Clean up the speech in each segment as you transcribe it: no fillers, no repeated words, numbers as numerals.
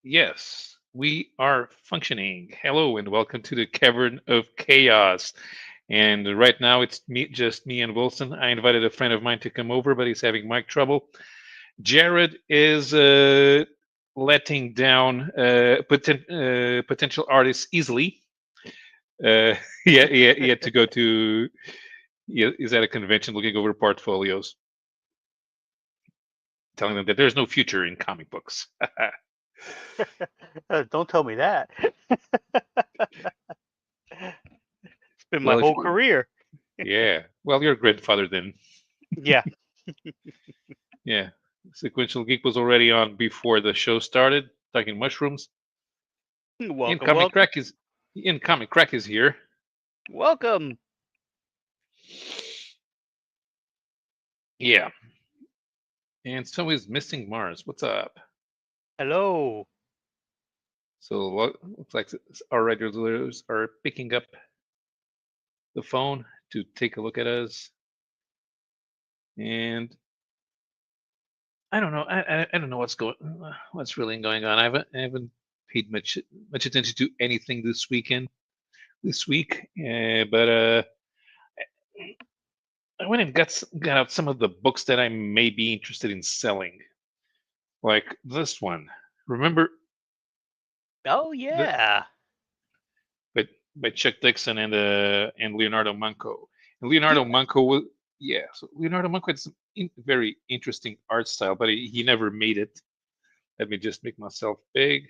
Yes, we are functioning. Hello and welcome to the Cavern of Chaos. And right now it's just me and Wilson. I invited a friend of mine to come over, but he's having mic trouble. Jared is letting down potential artists easily. He had to go to. He's at a convention looking over portfolios, telling them that there's no future in comic books. Don't tell me that. It's been my Well, if whole career. yeah, well, you're a grandfather then. Yeah. Yeah. Sequential Geek was already on before the show started, talking mushrooms. Welcome, Incoming welcome, Crack is Incoming Crack is here. welcome. Yeah. And so is Missing Mars. What's up? Hello. So looks like our regulars are picking up the phone to take a look at us. And I don't know. I don't know what's really going on. I haven't paid much attention to anything this week. But I went and got out some of the books that I may be interested in selling, like this one. Remember Oh the yeah. by, by Chuck Dixon and Leonardo Manco. And Leonardo Yeah. Manco was yeah. So Leonardo Manco had some very interesting art style, but he never made it. Let me just make myself big.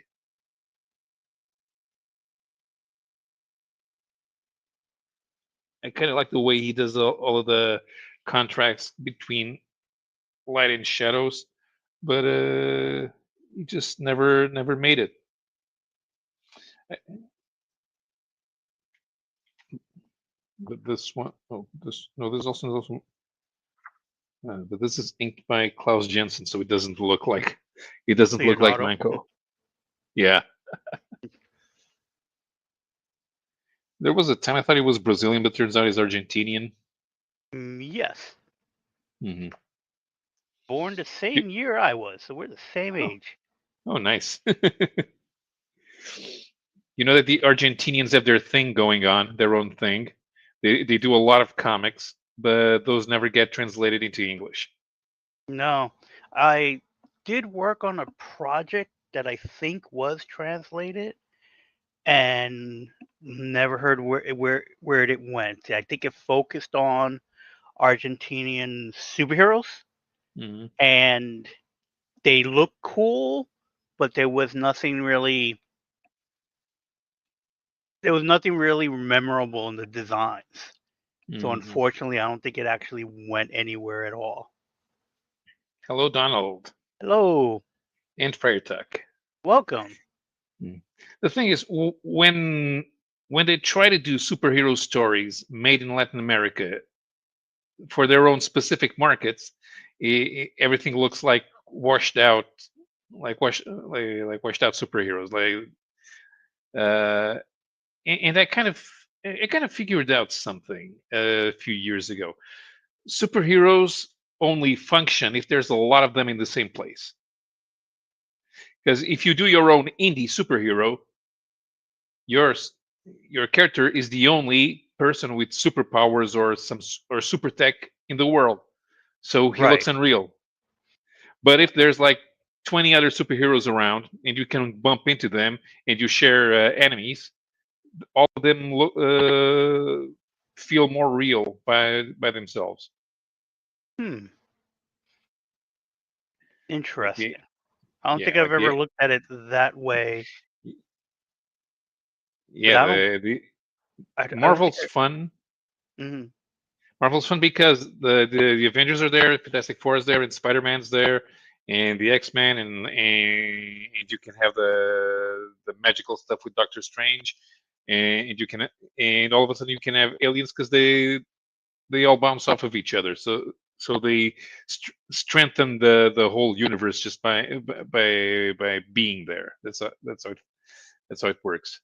I kind of like the way he does all of the contracts between light and shadows, but he just never made it. But this one, oh, this no, but this is inked by Klaus Jensen, so it doesn't look like Leonardo. Manco. Yeah, there was a time I thought he was Brazilian, but turns out he's Argentinian. Yes. Hmm. Born the same year I was, so we're the same Oh, age. oh, nice. You know that the Argentinians have their thing going on, their own thing. They do a lot of comics, but those never get translated into English. No, I did work on a project that I think was translated and never heard where it went. I think it focused on Argentinian superheroes Hmm. and they look cool, but there was nothing really memorable in the designs. So Hmm. unfortunately, I don't think it actually went anywhere at all. Hello, Donald Hello, and Firetuck. welcome. Mm. The thing is, when they try to do superhero stories made in Latin America for their own specific markets, everything looks like washed out, like washed out superheroes. Uh, and I kind of figured out something a few years ago. Superheroes only function if there's a lot of them in the same place. Because if you do your own indie superhero, yours your character is the only person with superpowers or super tech in the world, so he Right. looks unreal. But if there's like 20 other superheroes around and you can bump into them and you share enemies, all of them feel more real by themselves. Hmm. Like the Interesting. I don't think yeah, I've like ever looked at it that way, but yeah the I don't think Marvel's fun. mhm. Marvel's fun because the Avengers are there, Fantastic Four is there, and Spider Man's there, and the X Men, and you can have the magical stuff with Doctor Strange, and you can and all of a sudden you can have aliens because they all bounce off of each other. So they strengthen the whole universe just by being there. That's how it works.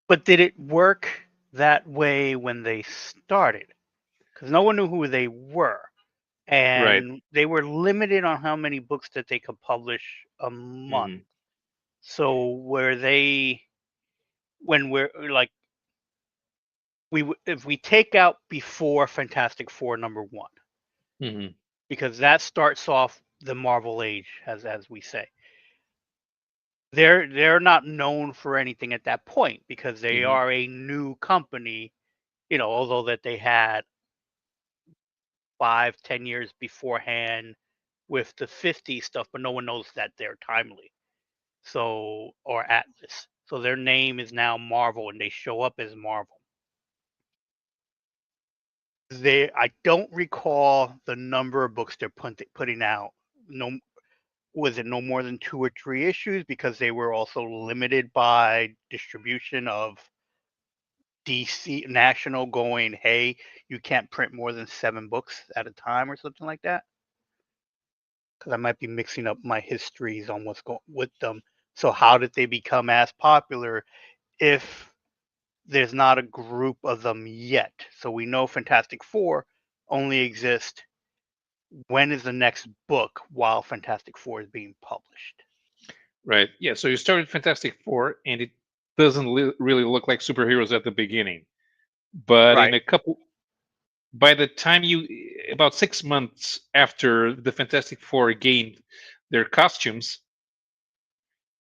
But did it work that way when they started? Because no one knew who they were, Right. and they were limited on how many books that they could publish a month. Hmm. So where they when we're like if we take out before Fantastic Four #1, Hmm. because that starts off the Marvel age, as we say. They're not known for anything at that point because they Hmm. are a new company, although that they had 5, 10 years beforehand with the 50 stuff, but no one knows that they're timely. So, or Atlas. So their name is now Marvel and they show up as Marvel. I don't recall the number of books they're putting out. No, was it no more than 2 or 3 issues because they were also limited by distribution of DC National going, hey, you can't print more than 7 books at a time or something like that. Because I might be mixing up my histories on what's going with them. So how did they become as popular if there's not a group of them yet? So we know Fantastic Four only exist. When is the next book while Fantastic Four is being published? Right. Yeah. So you started Fantastic Four, and it doesn't really look like superheroes at the beginning. But in Right. a couple, by the time about 6 months after the Fantastic Four gained their costumes,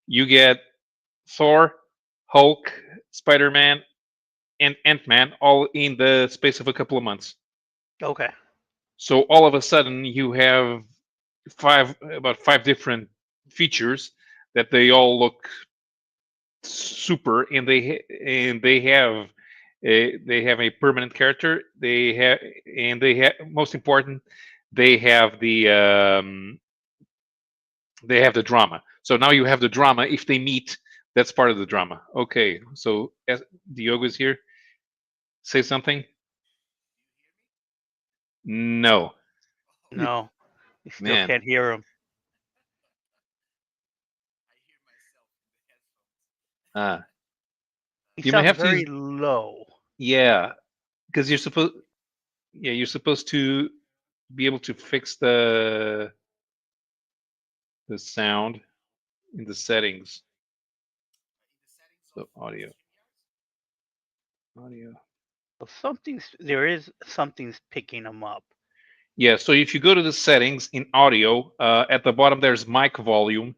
you get Thor, Hulk, Spider Man, and Ant Man all in the space of a couple of months. Okay. So all of a sudden, you have about five different features that they all look super, and they have a permanent character. They have most important, they have the drama. So now you have the drama. If they meet, that's part of the drama. Okay, so as Diogo's here, say something. No, No, you still man. can't hear him. Uh, He you might sounds have to very use, low. yeah, because you're supposed to be able to fix the sound in the settings. So audio. So there is something's picking him up. Yeah. So if you go to the settings in audio, at the bottom there's mic volume.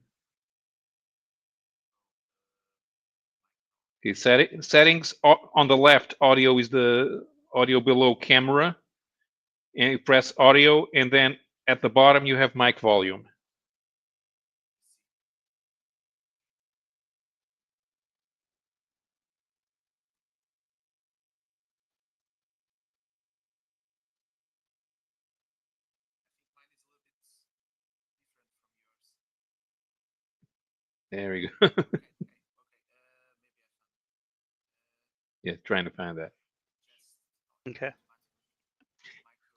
Okay, settings on the left. Audio is the audio below camera, and you press audio, and then at the bottom you have mic volume. There we go. Yeah, trying to find that. Okay.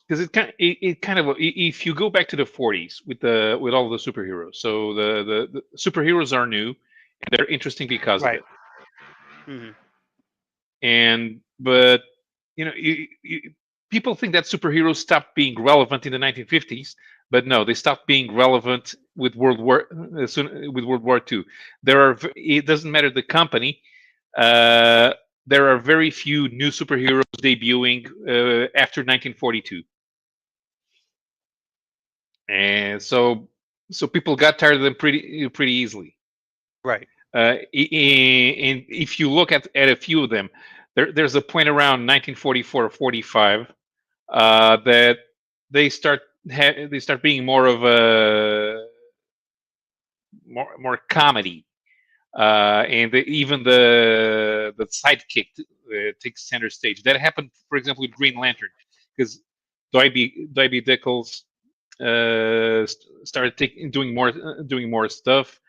Because it kind of, if you go back to the 40s with all the superheroes, so the superheroes are new and they're interesting because of Right. it. Hmm. And but people think that superheroes stopped being relevant in the 1950s, but no, they stopped being relevant with World War II. It doesn't matter the company. Uh, there are very few new superheroes debuting after 1942, and so people got tired of them pretty easily. Right. And if you look at a few of them, there's a point around 1944 or 45 that they start being more of a more comedy, and even the sidekick takes center stage. That happened, for example, with Green Lantern, because Doiby Dickles started doing more stuff.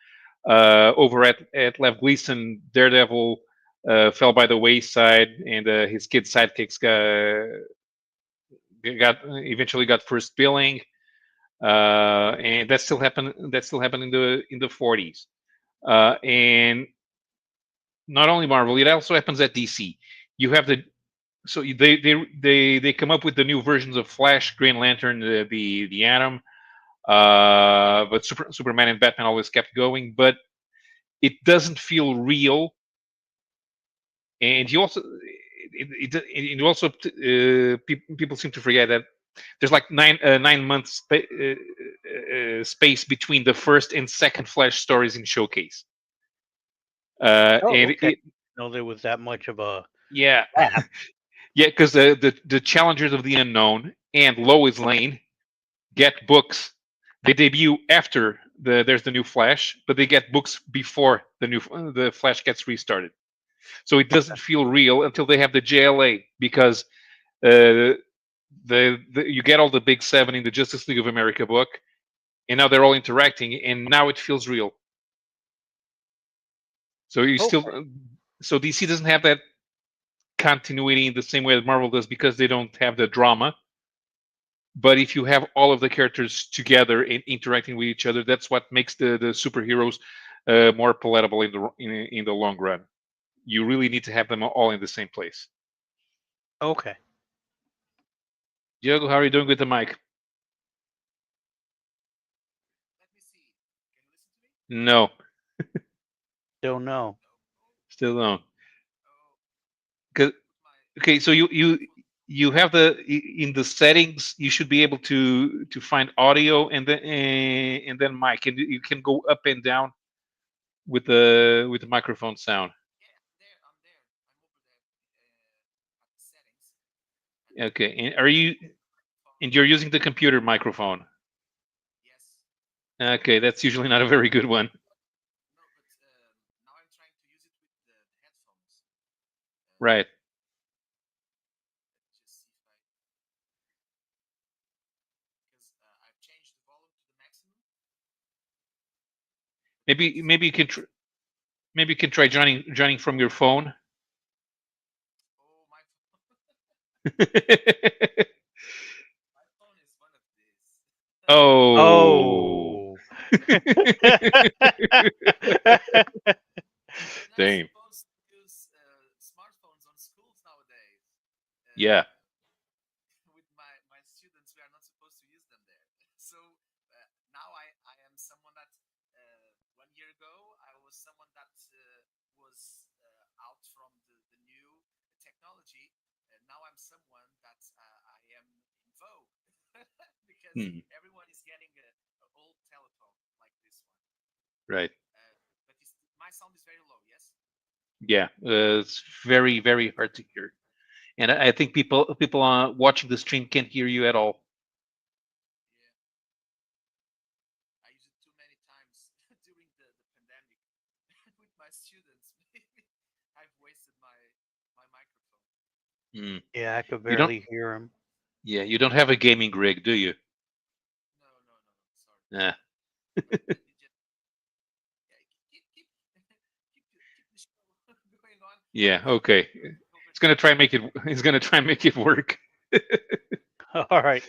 Over at Lev Gleason, Daredevil fell by the wayside, and his kid sidekicks eventually got first billing, and that still happened. That still happened in the 40s, and not only Marvel, it also happens at DC. You have they come up with the new versions of Flash, Green Lantern, the Atom, but Superman and Batman always kept going. But it doesn't feel real, and you also you also people seem to forget that there's like 9 months space between the first and second Flash stories in Showcase. Oh, And okay. No, there was that much of a yeah, gap. yeah, because the Challengers of the Unknown and Lois Lane get books. They debut after there's the new Flash, but they get books before the Flash gets restarted. So it doesn't feel real until they have the JLA, because uh, you get all the big seven in the Justice League of America book, and now they're all interacting, and now it feels real. So you still, Okay. so DC doesn't have that continuity in the same way that Marvel does, because they don't have the drama. But if you have all of the characters together and interacting with each other, that's what makes the superheroes more palatable in the long run. You really need to have them all in the same place. Okay. Diogo, how are you doing with the mic? No, Don't know. still no. 'Cause- Okay, so you have in the settings, you should be able to find audio, and then mic, and you can go up and down with the microphone sound. Okay, and you're using the computer microphone. Okay, that's usually not a very good one. Right. Maybe you can maybe you can try joining from your phone. Oh. Oh. Damn. Yeah. Hmm. Right. Yeah. It's very very hard to hear, and I think people watching the stream can't hear you at all. Hmm. Yeah, I could You don't. barely hear him. Yeah, you don't have a gaming rig, do you? Yeah. Yeah. Okay. It's gonna try and make it. It's gonna try and make it work. All right.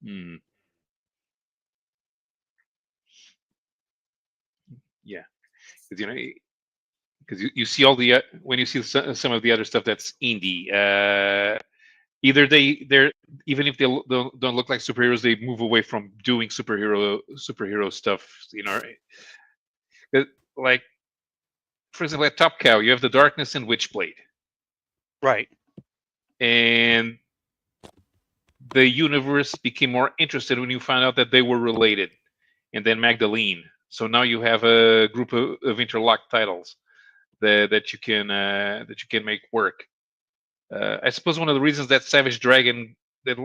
Hmm. Yeah. Because you see all the when you see some of the other stuff that's indie. Either they're even if don't look like superheroes, they move away from doing superhero stuff. Uh, like for example, at Top Cow, you have the Darkness and Witchblade, Right. and the universe became more interested when you found out that they were related, and then Magdalene. So now you have a group of interlocked titles that you can make work. I suppose one of the reasons that Savage Dragon that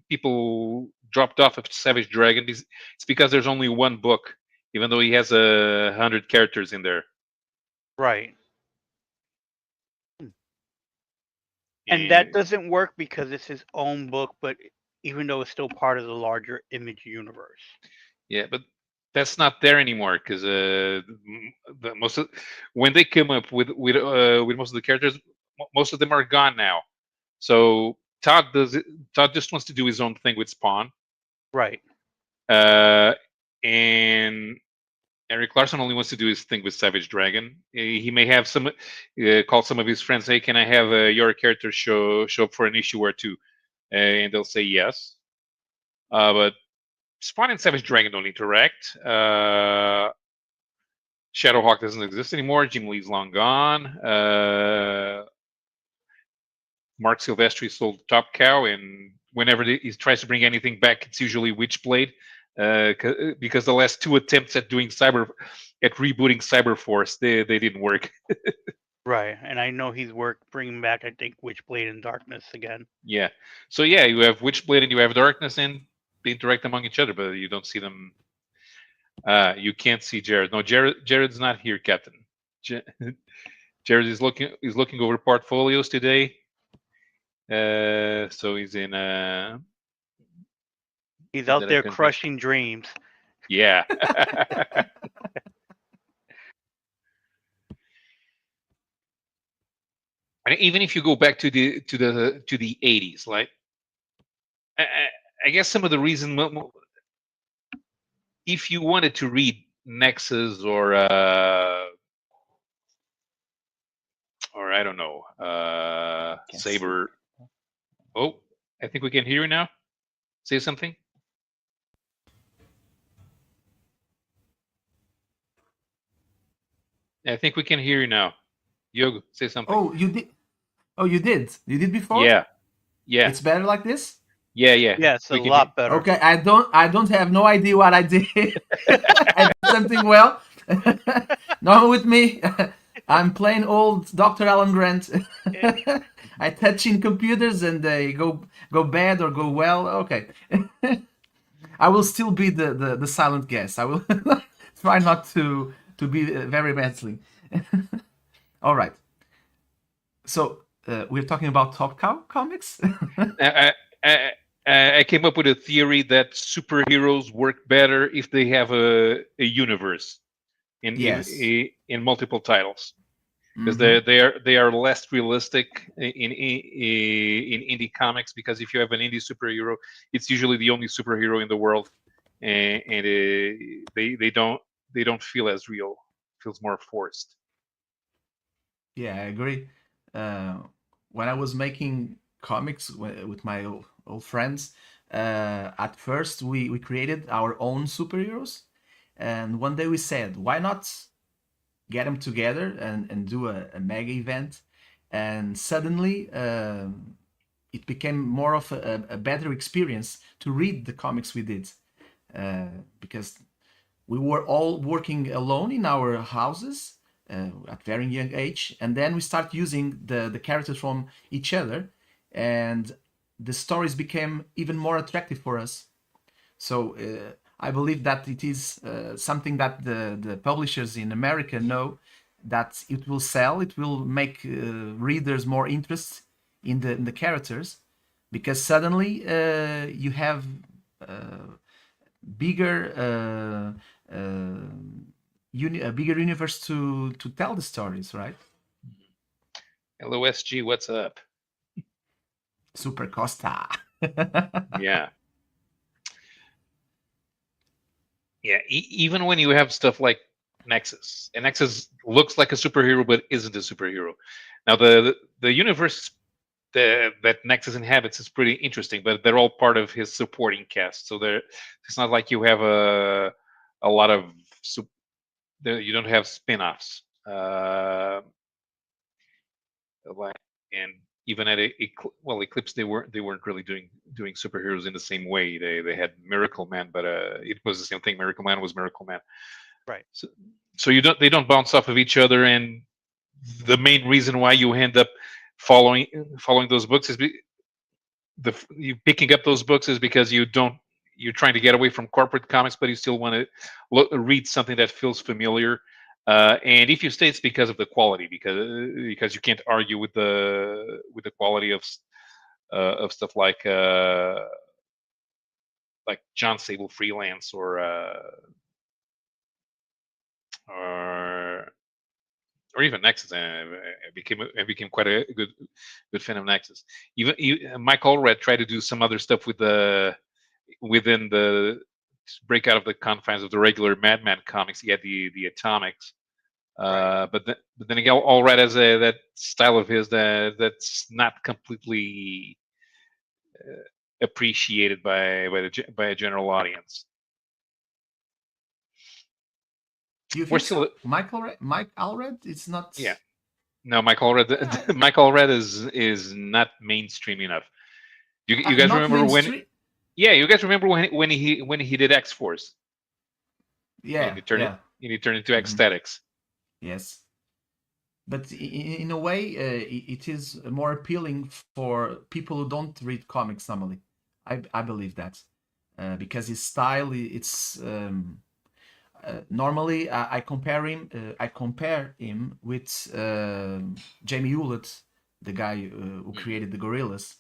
people dropped off of Savage Dragon is it's because there's only one book, even though he has 100 characters in there. Right. And that And doesn't work because it's his own book, but even though it's still part of the larger Image universe. yeah, but that's not there anymore because most of when they come up with most of the characters, most of them are gone now. So Todd just wants to do his own thing with Spawn, Right. uh, and Eric Larson only wants to do his thing with Savage Dragon. He may have some call some of his friends. Hey, can I have your character show up for an issue or two? And they'll say yes. But Spawn and Savage Dragon don't interact. Shadowhawk doesn't exist anymore. Jim Lee's long gone. Mark Silvestri sold Top Cow, and whenever he tries to bring anything back, it's usually Witchblade, because the last two attempts at rebooting Cyberforce, they didn't work. Right, and I know he's worked bringing back, I think, Witchblade and Darkness again. Yeah. So yeah, you have Witchblade and you have Darkness, and they interact among each other, but you don't see them. You can't see Jared. No, Jared's not here, Captain. Jared is looking over portfolios today. So he's in. He's out there crushing dreams. Yeah. And even if you go back to the 80s, like I guess some of the reason, if you wanted to read Nexus or I don't know, Saber. Oh, I think we can hear you now. Say something. I think we can hear you now. Yogo, say something. Oh, you did. Oh, you did. You did before. Yeah. It's better like this. Yeah. Yeah, it's a lot better. Okay, I don't have no idea what I did. I did something well. Not with me. I'm playing old Dr. Alan Grant. I touch in computers and they go bad or go well. Okay. I will still be the silent guest. I will try not to be very badly. All right. So we're talking about Top Cow comics. I came up with a theory that superheroes work better if they have a universe in multiple titles, because they are less realistic in indie comics. Because if you have an indie superhero, it's usually the only superhero in the world, and they don't feel as real. It feels more forced. Yeah, I agree. When I was making comics with my old friends, at first we created our own superheroes, and one day we said, why not get them together and do a mega event? And suddenly it became more of a better experience to read the comics we did, because we were all working alone in our houses at very young age, and then we start using the characters from each other, and the stories became even more attractive for us. So I believe that it is something that the publishers in America know, that it will sell, it will make readers more interest in the characters, because suddenly you have bigger a bigger universe to tell the stories, right? Hello, SG, what's up? Super Costa. Yeah. Yeah, even when you have stuff like Nexus, and Nexus looks like a superhero but isn't a superhero. Now the universe that Nexus inhabits is pretty interesting, but they're all part of his supporting cast. So it's not like you have a lot of you don't have spin-offs. And even at Eclipse, they weren't really doing superheroes in the same way. They had Miracle Man, but it was the same thing. Miracle Man was Miracle Man, right? So they don't bounce off of each other, and the main reason why you end up following those books is you picking up those books is because you're trying to get away from corporate comics, but you still want to read something that feels familiar. And if you stay, it's because of the quality, because you can't argue with the quality of stuff like John Sable Freelance or even Nexus. I became quite a good fan of Nexus. Even Mike Allred tried to do some other stuff within the break out of the confines of the regular Madman comics. He had the Atomics, Right. but then again, Allred has that style of his that's not completely appreciated by a general audience. Do you We're think still, so? Mike Allred? It's not. yeah. No, Mike Allred. I, Mike Allred is not mainstream enough. You guys not remember when? mainstream. Yeah, you guys remember when he did X Force and Yeah, he turned it yeah. and he turned into Hmm. Ecstatics. Yes. But in a way, it is more appealing for people who don't read comics normally. I believe that because his style, it's normally I compare him with Jamie Hewlett, the guy who Hmm. created the Gorillas.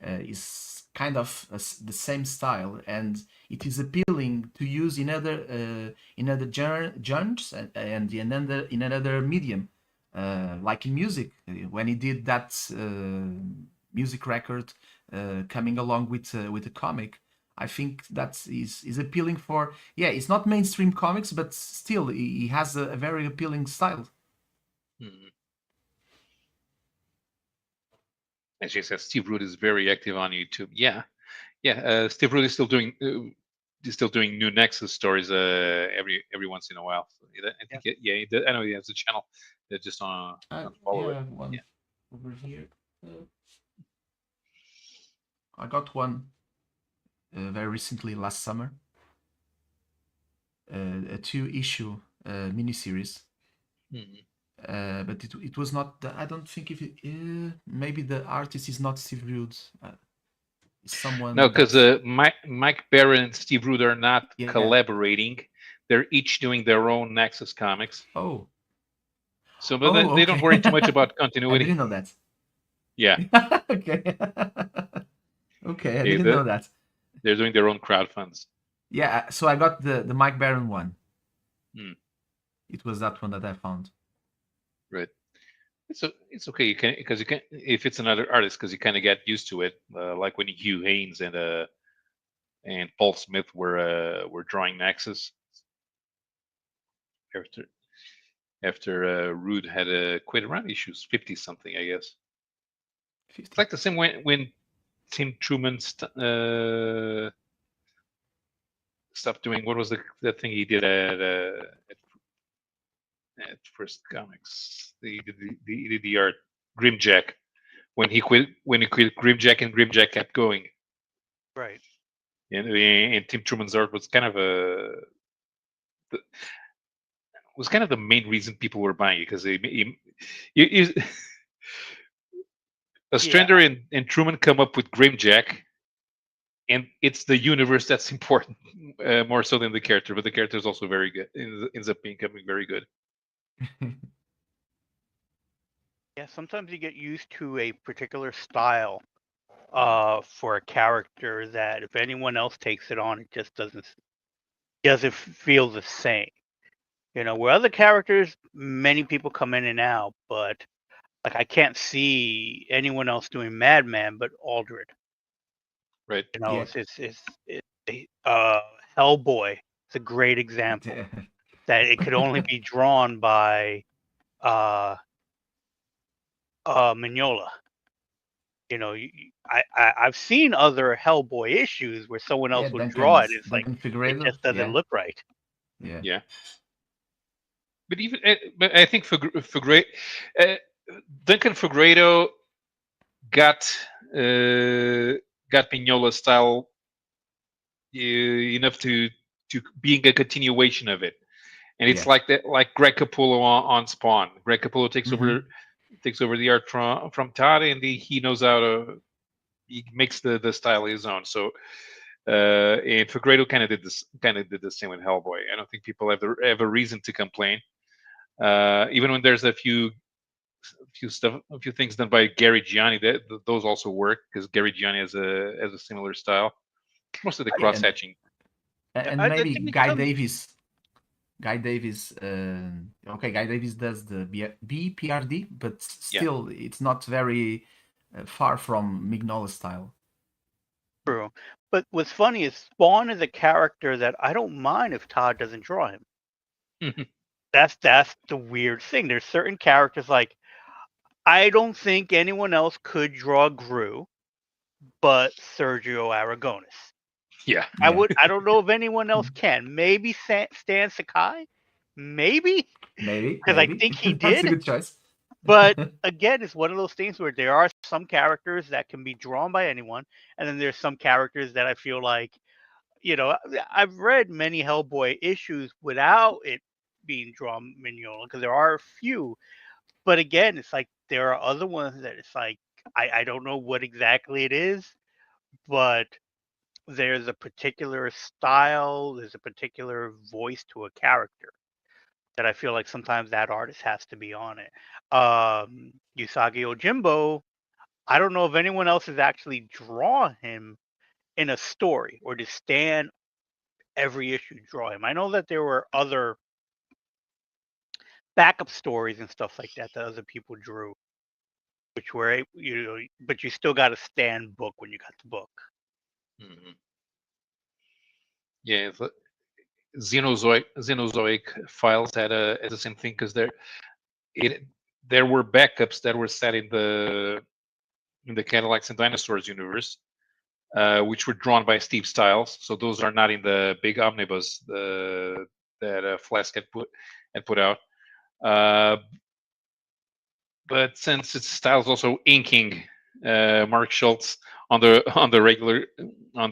Is kind of the same style, and it is appealing to use in other genres and in another medium, like in music. When he did that music record coming along with the comic, I think that is appealing for. Yeah, it's not mainstream comics, but still he has a very appealing style. Hmm. As you said, Steve Root is very active on YouTube. Yeah, yeah. Steve Root is still doing new Nexus stories every once in a while. So I Yeah. think I know he has a channel that just on don't follow Yeah, it. I have one Yeah. over here. I got one very recently last summer, a two-issue miniseries. Hmm. But it was not. I don't think if it, maybe the artist is not Steve Rude. It's No, someone because that's Mike Barron and Steve Root are not yeah. collaborating. They're each doing their own Nexus comics. Oh, So, but oh, they don't okay. worry too much about I continuity. didn't know that. Yeah, Okay. Okay, I they, didn't know that. they're doing their own crowd funds. Yeah, so I got the Mike Barron one. Hmm, It was that one that I found. right. It's okay. You can if it's another artist because you kind of get used to it. Like when Hugh Haynes and Paul Smith were drawing Nexus after Rude had quit around issues 50 something, I guess. It's 50. like the same when Tim Truman stopped doing what was the thing he did at First Comics. He did the art Grimjack when he quit Grimjack and Grimjack kept going. Right. And Tim Truman's art was kind of the main reason people were buying it because Yeah. Ostrander and Truman come up with Grimjack, and it's the universe that's important more so than the character. But the character is also very good. It ends up becoming very good. Yeah. Sometimes you get used to a particular style for a character that if anyone else takes it on, it just doesn't feel the same. You know, where other characters, many people come in and out, but like I can't see anyone else doing Madman but Aldred. Right. You know, Yeah. it's Hellboy. It's a great example that it could only be drawn by uh Mignola. You know, I've seen other Hellboy issues where someone Yeah, else would draw it. It's like Duncan it Figueredo. just doesn't Yeah, look right. yeah. Yeah. But I think uh, Duncan Fegredo got got Mignola style enough to being a continuation of it, and it's Yeah. like that, like Greg Capullo on Spawn. Greg Capullo Mm-hmm. takes over the art from Todd, and he knows how to he makes the style his own. So and Fegredo kind of did the same with Hellboy. I don't think people have a reason to complain, even when there's a few things done by Gary Gianni. Those also work because Gary Gianni has a similar style. Most of the Yeah, cross hatching. Yeah, and I maybe think it Guy comes. Davis. Guy Davis. Okay, Guy Davis does the BPRD, but Yeah. still, it's not very far from Mignola's style. True. But what's funny is Spawn is a character that I don't mind if Todd doesn't draw him. That's the weird thing. There's certain characters like I don't think anyone else could draw Gru, but Sergio Aragonis. Yeah. Yeah. I don't know if anyone else can. Maybe Stan Sakai, maybe Maybe, because I maybe. think he That's a did. good choice. But again, it's one of those things where there are some characters that can be drawn by anyone, and then there's some characters that I feel like, I've read many Hellboy issues without it being drawn Mignola because there are a few. But again, it's like there are other ones that it's like I don't know what exactly it is, but there's a particular style, there's a particular voice to a character that I feel like sometimes that artist has to be on it. Usagi Ojimbo, I don't know if anyone else has actually drawn him in a story or to stand every issue draw him. I know that there were other backup stories and stuff like that that other people drew, which were but you still got a stand book when you got the book. Yeah, Xenozoic files had the same thing because there were backups that were set in the Cadillacs and Dinosaurs universe, which were drawn by Steve Stiles. So those are not in the big omnibus that Flask had put out. But since it's Stiles also inking Mark Schultz on the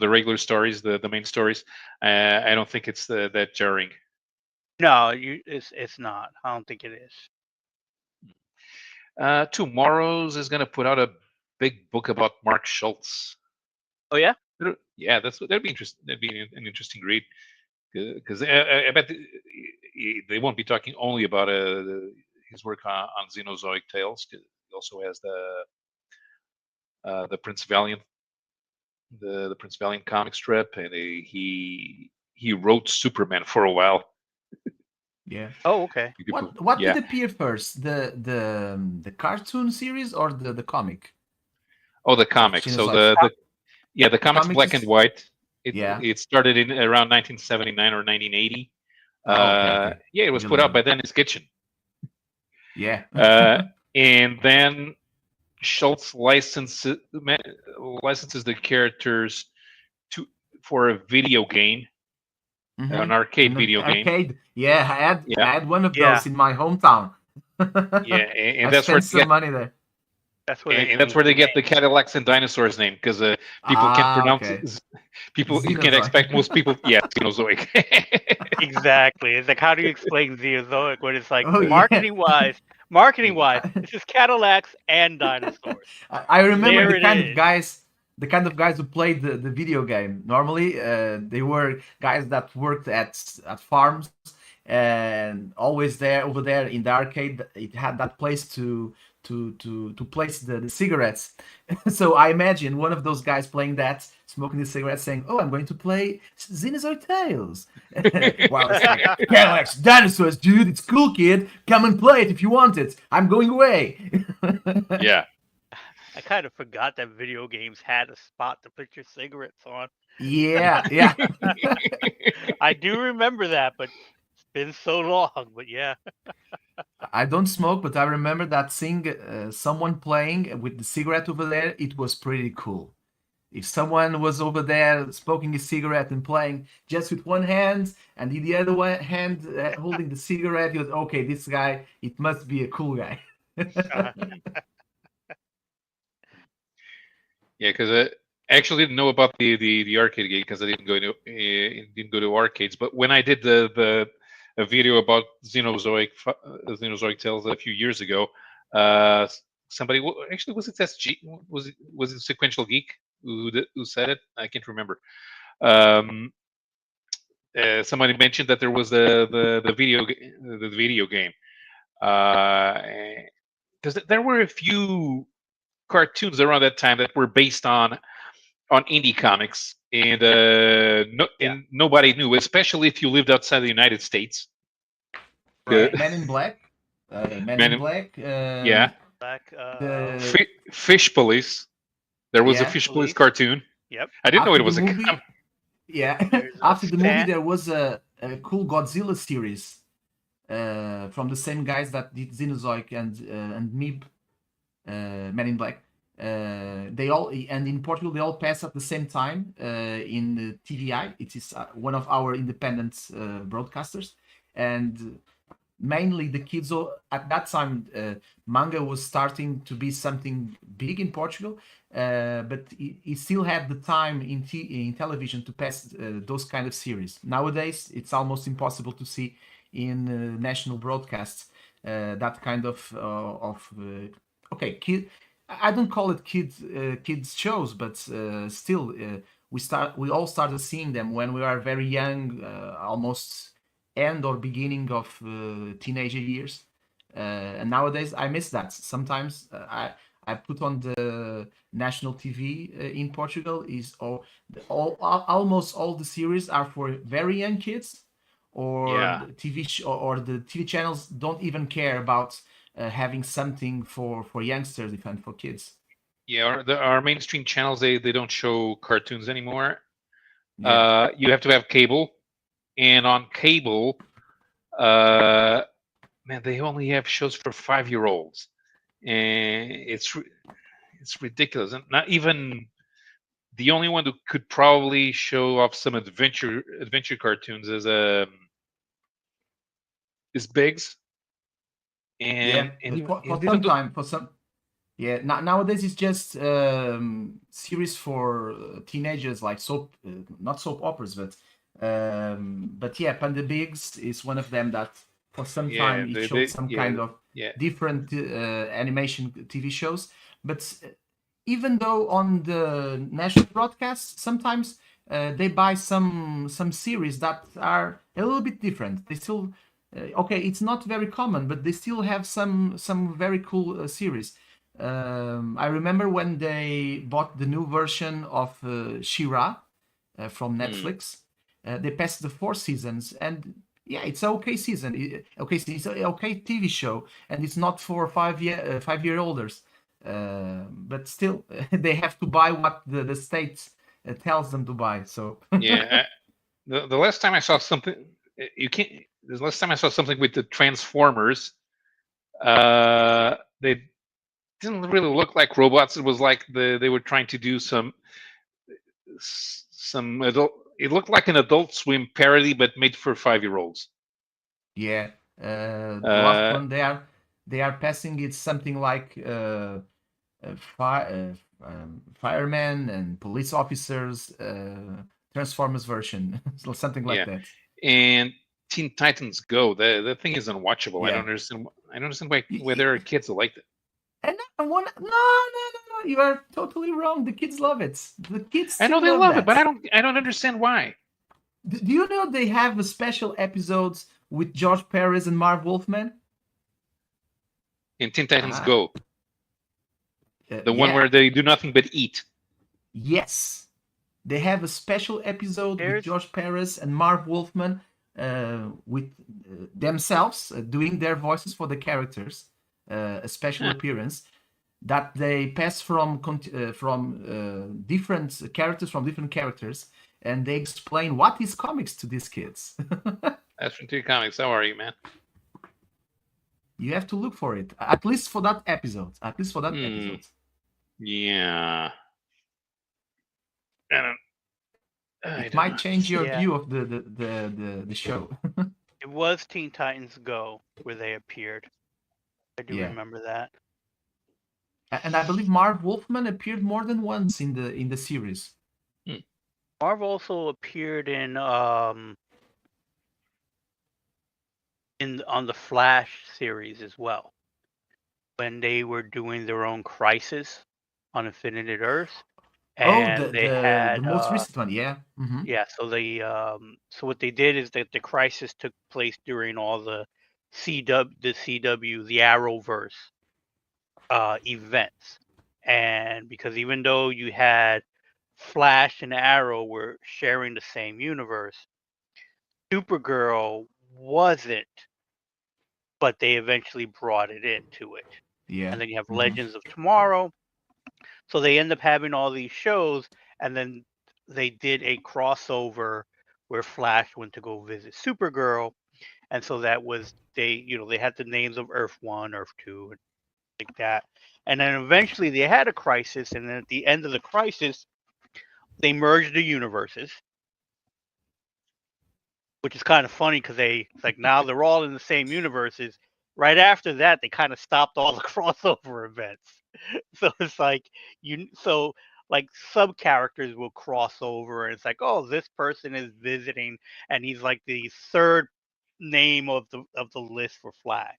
regular stories, the main stories, I don't think it's that jarring. No, it's not. I don't think it is. Tomorrow's is going to put out a big book about Mark Schultz. Oh yeah, yeah, that'd be interesting. That'd be an interesting read because I bet they won't be talking only about his work on Xenozoic Tales. He also has the Prince Valiant, the Prince Valiant comic strip, and he wrote Superman for a while. Yeah. Oh, okay. What did appear first, the cartoon series or the comic? Oh, the comic. So the comic's black and white. It started in around 1979 or 1980. Okay. Yeah, it was put out by Dennis Kitchen. Yeah. And then Schultz licenses the characters for a video game, an arcade video game. Yeah, I had one of those in my hometown. Yeah, and I that's where spent some money there. That's where that's where they get the Cadillacs and Dinosaurs name because people can't pronounce it. People you can expect most people. Yeah, Xenozoic. Exactly. It's like how do you explain Xenozoic when it's like marketing wise, this is Cadillacs and dinosaurs. I remember the kind of guys who played the video game. Normally, they were guys that worked at farms and always over there in the arcade. It had that place to place the cigarettes. So I imagine one of those guys playing that, smoking the cigarette, saying, "Oh, I'm going to play Xenozoic Tales." Wow, it's like, Cadillacs, dinosaurs, dude, it's cool, kid. Come and play it if you want it. I'm going away. Yeah. I kind of forgot that video games had a spot to put your cigarettes on. Yeah. I do remember that, but it's been so long. But yeah. I don't smoke, but I remember that seeing someone playing with the cigarette over there. It was pretty cool. If someone was over there smoking a cigarette and playing just with one hand and in the other hand holding the cigarette, he was, okay, this guy, it must be a cool guy. Yeah, because I actually didn't know about the arcade game because I didn't go to arcades. But when I did a video about Xenozoic Tales a few years ago, somebody actually was it SG was it Sequential Geek who said it? I can't remember. Somebody mentioned that there was the video game because there were a few cartoons around that time that were based on indie comics, and and nobody knew, especially if you lived outside the United States. Right. Men in Black. Men in Black. Yeah. Black, Fish Police. There was a Fish Police cartoon. Yep. I didn't know After it the was a movie, yeah, There's a after the movie, fan. there was a cool Godzilla series from the same guys that did Xenozoic and Meep, Men in Black. They all and in Portugal they all pass at the same time in TVI. It is one of our independent broadcasters, and mainly the kids at that time manga was starting to be something big in Portugal, but he still had the time in television to pass those kind of series. Nowadays it's almost impossible to see in national broadcasts that kind of kid. I don't call it kids shows, but still we all started seeing them when we are very young, almost end or beginning of teenager years. And nowadays I miss that. Sometimes I put on the national TV in Portugal is almost all the series are for very young kids, or yeah, the or the TV channels don't even care about having something for youngsters and for kids. yeah. Our mainstream channels they don't show cartoons anymore. Yeah, You have to have cable, and on cable, uh, man, they only have shows for 5-year-olds, and it's ridiculous. And not even the only one who could probably show off some adventure cartoons is Biggs, yeah. and But for even some though time, for some Yeah, nowadays it's just series for teenagers, like not soap operas, but yeah, Panda Bigs is one of them that for some yeah time it showed they some yeah kind of yeah different animation TV shows. But even though on the national broadcast, sometimes they buy some series that are a little bit different. They still okay, it's not very common, but they still have some very cool series. I remember when they bought the new version of She-Ra from mm, Netflix. They passed the 4 seasons, and yeah, it's a okay season. Okay, it's a okay TV show, and it's not for 5-year olders. But still, they have to buy what the state tells them to buy. So yeah. The last time I saw something, you can't. The last time I saw something with the Transformers, they didn't really look like robots. It was like they were trying to do some adult. It looked like an Adult Swim parody, but made for 5-year-olds. yeah, the last Uh, one they are passing it's something like firemen and police officers, Transformers version, so something like yeah, that. and Teen Titans Go. The thing is unwatchable. I don't Yeah. understand. I don't understand why Y- there are kids who like it. And no, you are totally wrong. The kids love it. The kids I know still they love love it, but that. I don't understand why. Do you know they have a special episodes with George Perez and Marv Wolfman? In Teen Titans Ah, Go, the one yeah, where they do nothing but eat. yes. They have a special episode with There's George Perez and Marv Wolfman with themselves doing their voices for the characters, a special Huh. appearance that they pass from different characters from different characters, and they explain what is comics to these kids. That's from Two Comics. How are you, man? You have to look for it, at least for that episode. At least for that Hmm. episode. Yeah. I don't. I It don't might know. change your yeah. view of the show. It was Teen Titans Go where they appeared. I do Yeah. remember that. And I believe Marv Wolfman appeared more than once in the series. Hmm. Marv also appeared in on the Flash series as well when they were doing their own Crisis on Infinite Earth, Oh, and the they the had the most recent one, yeah. yeah. So what they did is that the Crisis took place during all the CW, the Arrowverse events, and because even though you had Flash and Arrow were sharing the same universe, Supergirl wasn't, but they eventually brought it into it. Yeah. And then you have hmm Legends of Tomorrow. So they end up having all these shows, and then they did a crossover where Flash went to go visit Supergirl, and so that was they had the names of Earth One, Earth Two, and like that, and then eventually they had a crisis, and then at the end of the crisis, they merged the universes, which is kind of funny because it's like now they're all in the same universes. Right after that, they kind of stopped all the crossover events. So it's like like sub characters will cross over, and it's like, oh, this person is visiting, and he's like the third name of the list for Flash.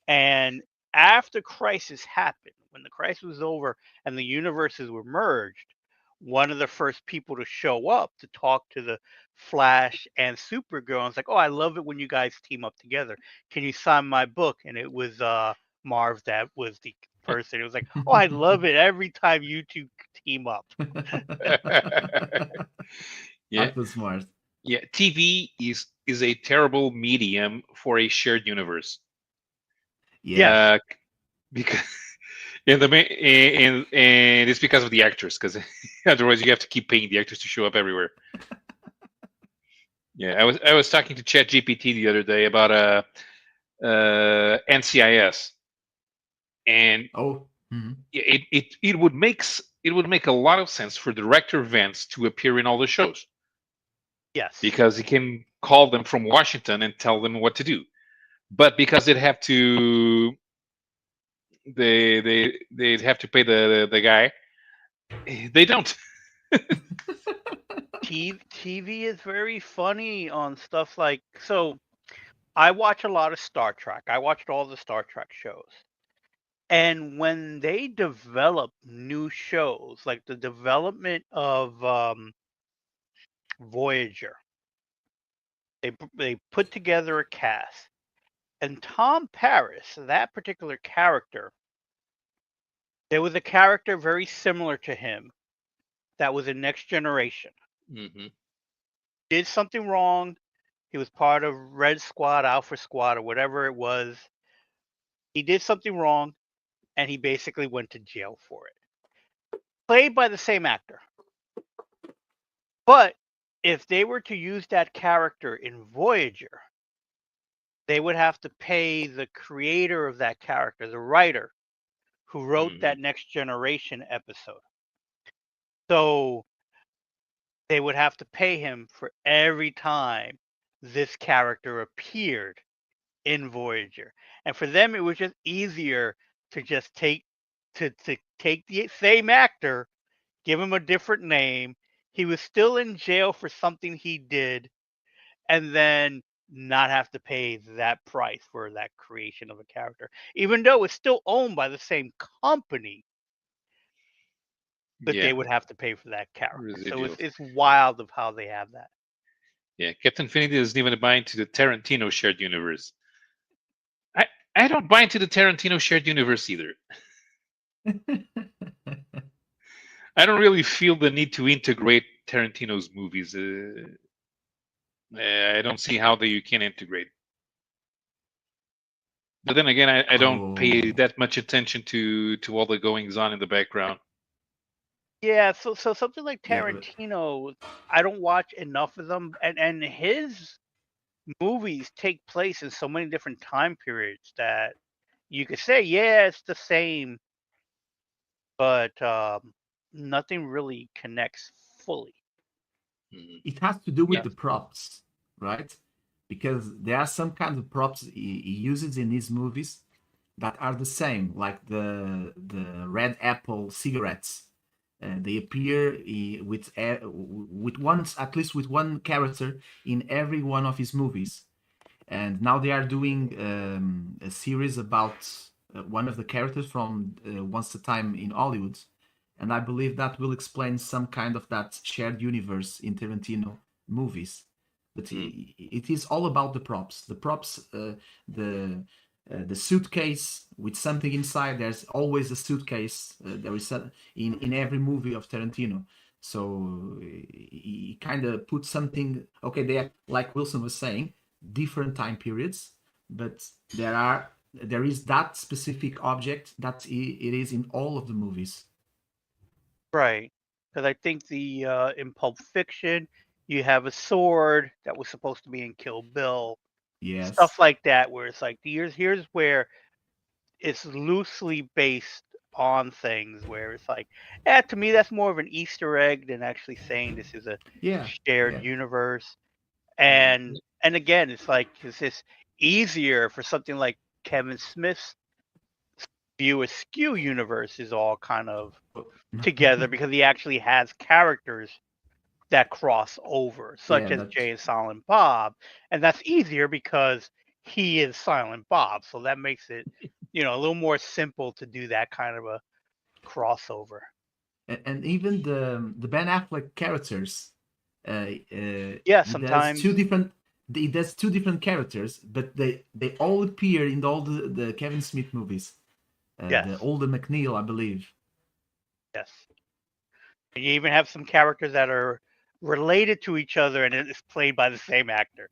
And after Crisis happened, when the crisis was over and the universes were merged, one of the first people to show up to talk to the Flash and Supergirl, and it's like, oh, I love it when you guys team up together. Can you sign my book? And it was Marv that was the person. It was like, oh, I love it every time you two team up. Yeah, That was smart. yeah. TV is a terrible medium for a shared universe. Yes, Yeah. Uh, because in the and it's because of the actors, because otherwise you have to keep paying the actors to show up everywhere. Yeah, I was talking to ChatGPT the other day about NCIS, and Oh. Mhm. it would make a lot of sense for director Vance to appear in all the shows, yes. because he can call them from Washington and tell them what to do. But because they'd have to pay the guy, they don't. TV is very funny on stuff like so. I watch a lot of Star Trek. I watched all the Star Trek shows. And when they develop new shows, like the development of Voyager, they put together a cast. And Tom Paris, that particular character, there was a character very similar to him that was in Next Generation. Hmm. Did something wrong. He was part of Red Squad, Alpha Squad, or whatever it was. He did something wrong, and he basically went to jail for it. Played by the same actor. But if they were to use that character in Voyager, they would have to pay the creator of that character, the writer who wrote Hmm. that Next Generation episode. So they would have to pay him for every time this character appeared in Voyager. And for them, it was just easier to just take the same actor, give him a different name. He was still in jail for something he did, and then not have to pay that price for that creation of a character, even though it's still owned by the same company, but Yeah, they would have to pay for that character. So residuals. it's wild of how they have that. Yeah, Captain Infinity doesn't even buy into the Tarantino shared universe. I I don't buy into the Tarantino shared universe either. I don't really feel the need to integrate Tarantino's movies. I don't see how you can integrate. But then again, I don't pay Oh. that much attention to all the goings on in the background. Yeah, so something like Yeah, but Tarantino, I don't watch enough of them, and his movies take place in so many different time periods that you could say, yeah, it's the same, but nothing really connects fully. Mhm. it has to do with Yeah. the props, right? Because there are some kinds of props he uses in his movies that are the same, like the red apple cigarettes. They appear with one, at least with one character in every one of his movies. And now they are doing a series about one of the characters from Once a Time in Hollywood, and I believe that will explain some kind of that shared universe in Tarantino movies. But Mm. it is all about the props. The props, the suitcase with something inside. There's always a suitcase. There is in every movie of Tarantino. So he kind of put something. Okay, they like Wilson was saying, different time periods, but there is that specific object that it is in all of the movies. Right. Because I think the in Pulp Fiction, you have a sword that was supposed to be in Kill Bill, Yes. stuff like that, where it's like here's where it's loosely based on things where it's like, yeah, to me that's more of an Easter egg than actually saying this is a Yeah. shared Yeah. universe. Mm. And again, it's like it's just easier for something like Kevin Smith's View Askew universe is all kind of together because he actually has characters that cross over, Yeah. such as That. Jay and Silent Bob, and that's easier because he is Silent Bob, so that makes it, a little more simple to do that kind of a crossover. And even the Ben Affleck characters, Yeah, he does two sometimes different. He does two different characters, but they all appear in all the Kevin Smith movies. yes, The older McNeil, I believe. yes. And you even have some characters that are related to each other and it's played by the same actor.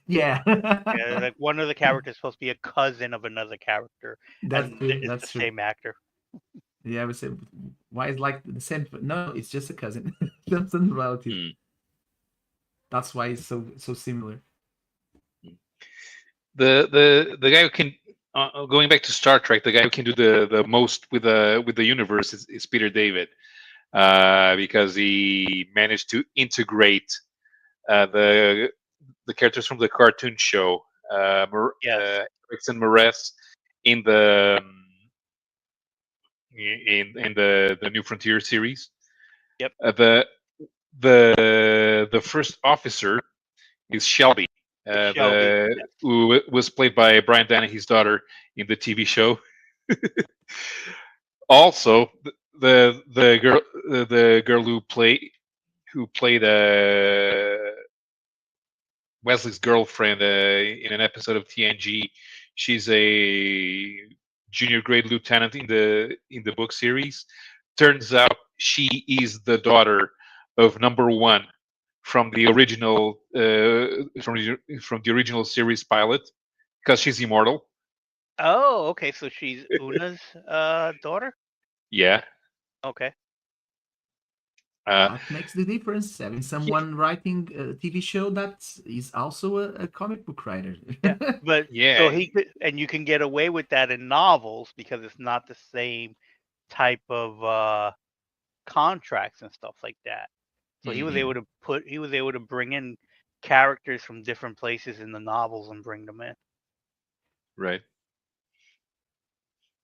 Yeah, Yeah, like one of the characters is supposed to be a cousin of another character, that's and true. it's the That's true. same actor. Yeah, I would say, why is like the same? No, it's just a cousin, just a relative. Mm. That's why it's so similar. The guy who can going back to Star Trek, the guy who can do the most with the universe is Peter David, because he managed to integrate the characters from the cartoon show, Yes. Rex and Moretz, in the New Frontier series. Yep. The first officer is Shelby, It's Shelby. who was played by Brian Dennehy's daughter in the TV show. Also, the girl who played Wesley's girlfriend in an episode of TNG. She's a junior grade lieutenant in the book series. Turns out she is the daughter of number one from the original from the original series pilot, because she's immortal. Oh, okay. So she's Una's daughter. Yeah. Okay. Uh, That makes the difference. Having yeah, someone writing a TV show that is also a comic book writer. Yeah, but so yeah, he could, and you can get away with that in novels because it's not the same type of contracts and stuff like that. So he was mhm, Yeah. able to bring in characters from different places in the novels and bring them in. right.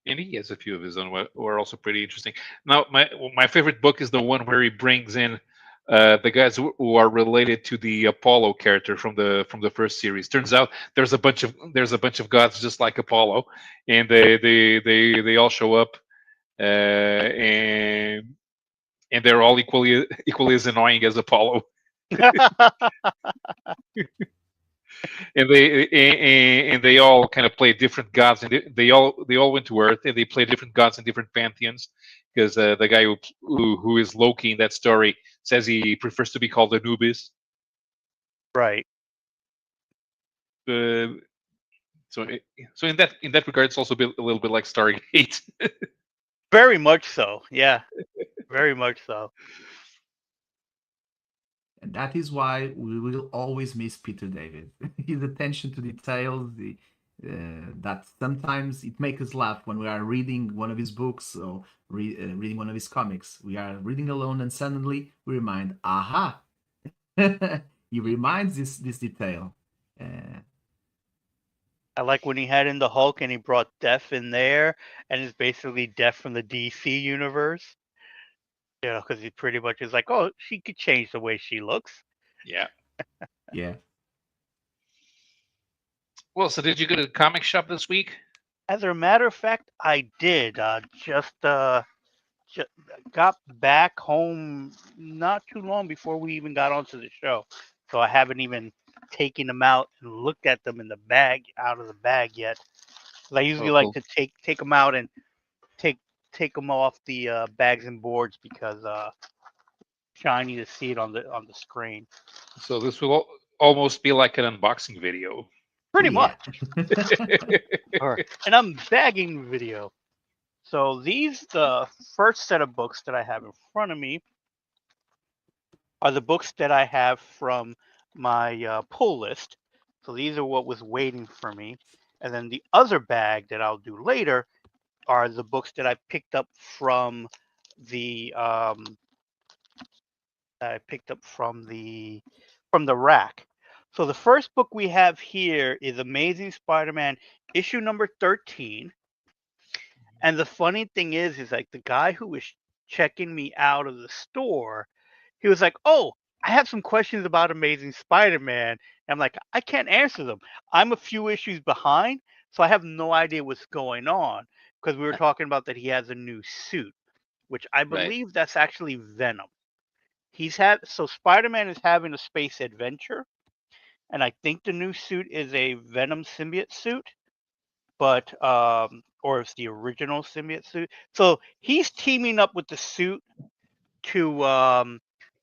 And he has a few of his own who are also pretty interesting. Now, my favorite book is the one where he brings in the guys who are related to the Apollo character from the first series. Turns out there's a bunch of gods just like Apollo, and they all show up, and they're all equally as annoying as Apollo. And they all kind of play different gods, and they all went to Earth, and they play different gods in different pantheons. Because the guy who is Loki in that story says he prefers to be called Anubis. Right. Uh, so so in that regard, it's also a little bit like Stargate. Very much so. Yeah. Very much so. And that is why we will always miss Peter David. His attention to details, that sometimes it makes us laugh when we are reading one of his books or reading one of his comics. We are reading alone and suddenly we remind, aha, he reminds this detail. Uh, I like when he had in the Hulk and he brought Death in there, and it's basically Death from the DC universe. Because he pretty much is like, oh, she could change the way she looks. Yeah. yeah. Well, so did you go to the comic shop this week? As a matter of fact, I did. Just got back home not too long before we even got onto the show, so I haven't even taken them out and looked at them in the bag out of the bag yet. 'Cause I usually Oh, like cool. to take them out and take take them off the bags and boards because shiny to see it on the screen. So this will almost be like an unboxing video. Pretty Yeah. much, or an unbagging video. So these the first set of books that I have in front of me are the books that I have from my pull list. So these are what was waiting for me. And then the other bag that I'll do later are the books that I picked up from the rack. So the first book we have here is Amazing Spider-Man issue number 13. And the funny thing is like the guy who was checking me out of the store, he was like, "Oh, I have some questions about Amazing Spider-Man." And I'm like, "I can't answer them. I'm a few issues behind, so I have no idea what's going on." Because we were talking about that he has a new suit, which I Right. believe that's actually Venom. So Spider-Man is having a space adventure, and I think the new suit is a Venom symbiote suit, but or it's the original symbiote suit. So he's teaming up with the suit to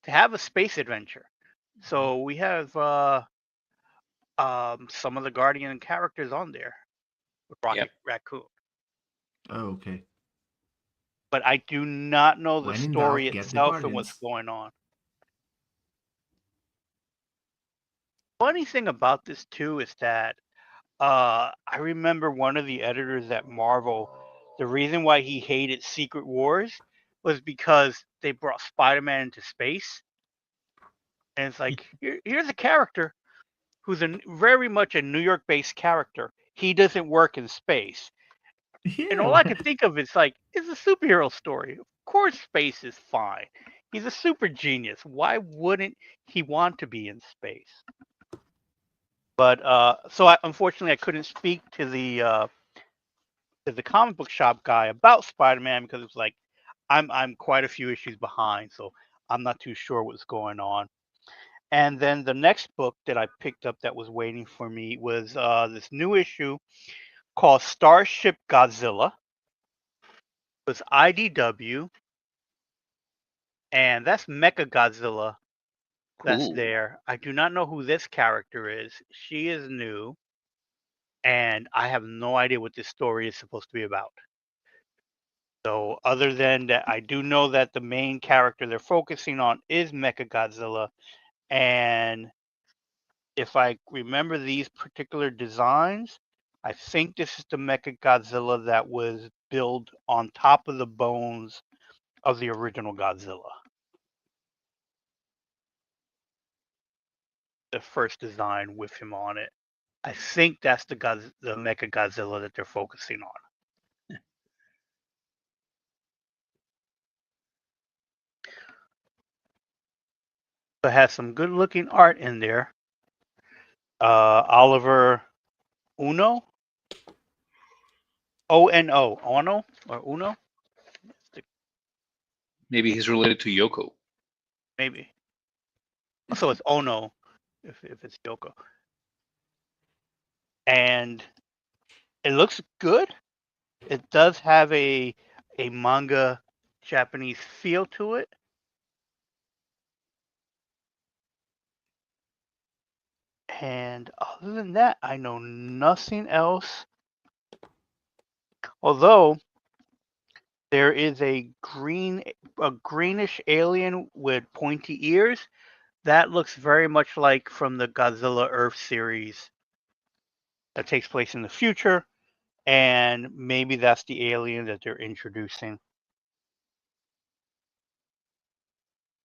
have a space adventure. So we have some of the Guardian characters on there with Yep. Rocket Raccoon, Oh, okay. but I do not know the When in story doubt, get the itself and what's Guardians. going on. Funny thing about this too is that I remember one of the editors at Marvel. The reason why he hated Secret Wars was because they brought Spider-Man into space, and it's like here's a character who's very much a New York-based character. He doesn't work in space, and all I Yeah. can think of is like it's a superhero story. Of course, space is fine. He's a super genius. Why wouldn't he want to be in space? But unfortunately I couldn't speak to the comic book shop guy about Spider-Man because it's like I'm quite a few issues behind, so I'm not too sure what's going on. And then the next book that I picked up that was waiting for me was this new issue called Starship Godzilla. It was IDW, and that's Mecha Godzilla. That's Cool. there. I do not know who this character is. She is new, and I have no idea what this story is supposed to be about. So other than that, I do know that the main character they're focusing on is Mechagodzilla, and if I remember these particular designs, I think this is the Mechagodzilla that was built on top of the bones of the original Godzilla. The first design with him on it. I think that's the Mechagodzilla that they're focusing on. It has some good looking art in there. Oliver Uno, Ono or Uno, Maybe he's related to Yoko. maybe. So it's Ono if it's Yoko, and it looks good. It does have a manga Japanese feel to it. And other than that, I know nothing else. Although there is a greenish alien with pointy ears. That looks very much like from the Godzilla Earth series that takes place in the future, and maybe that's the alien that they're introducing.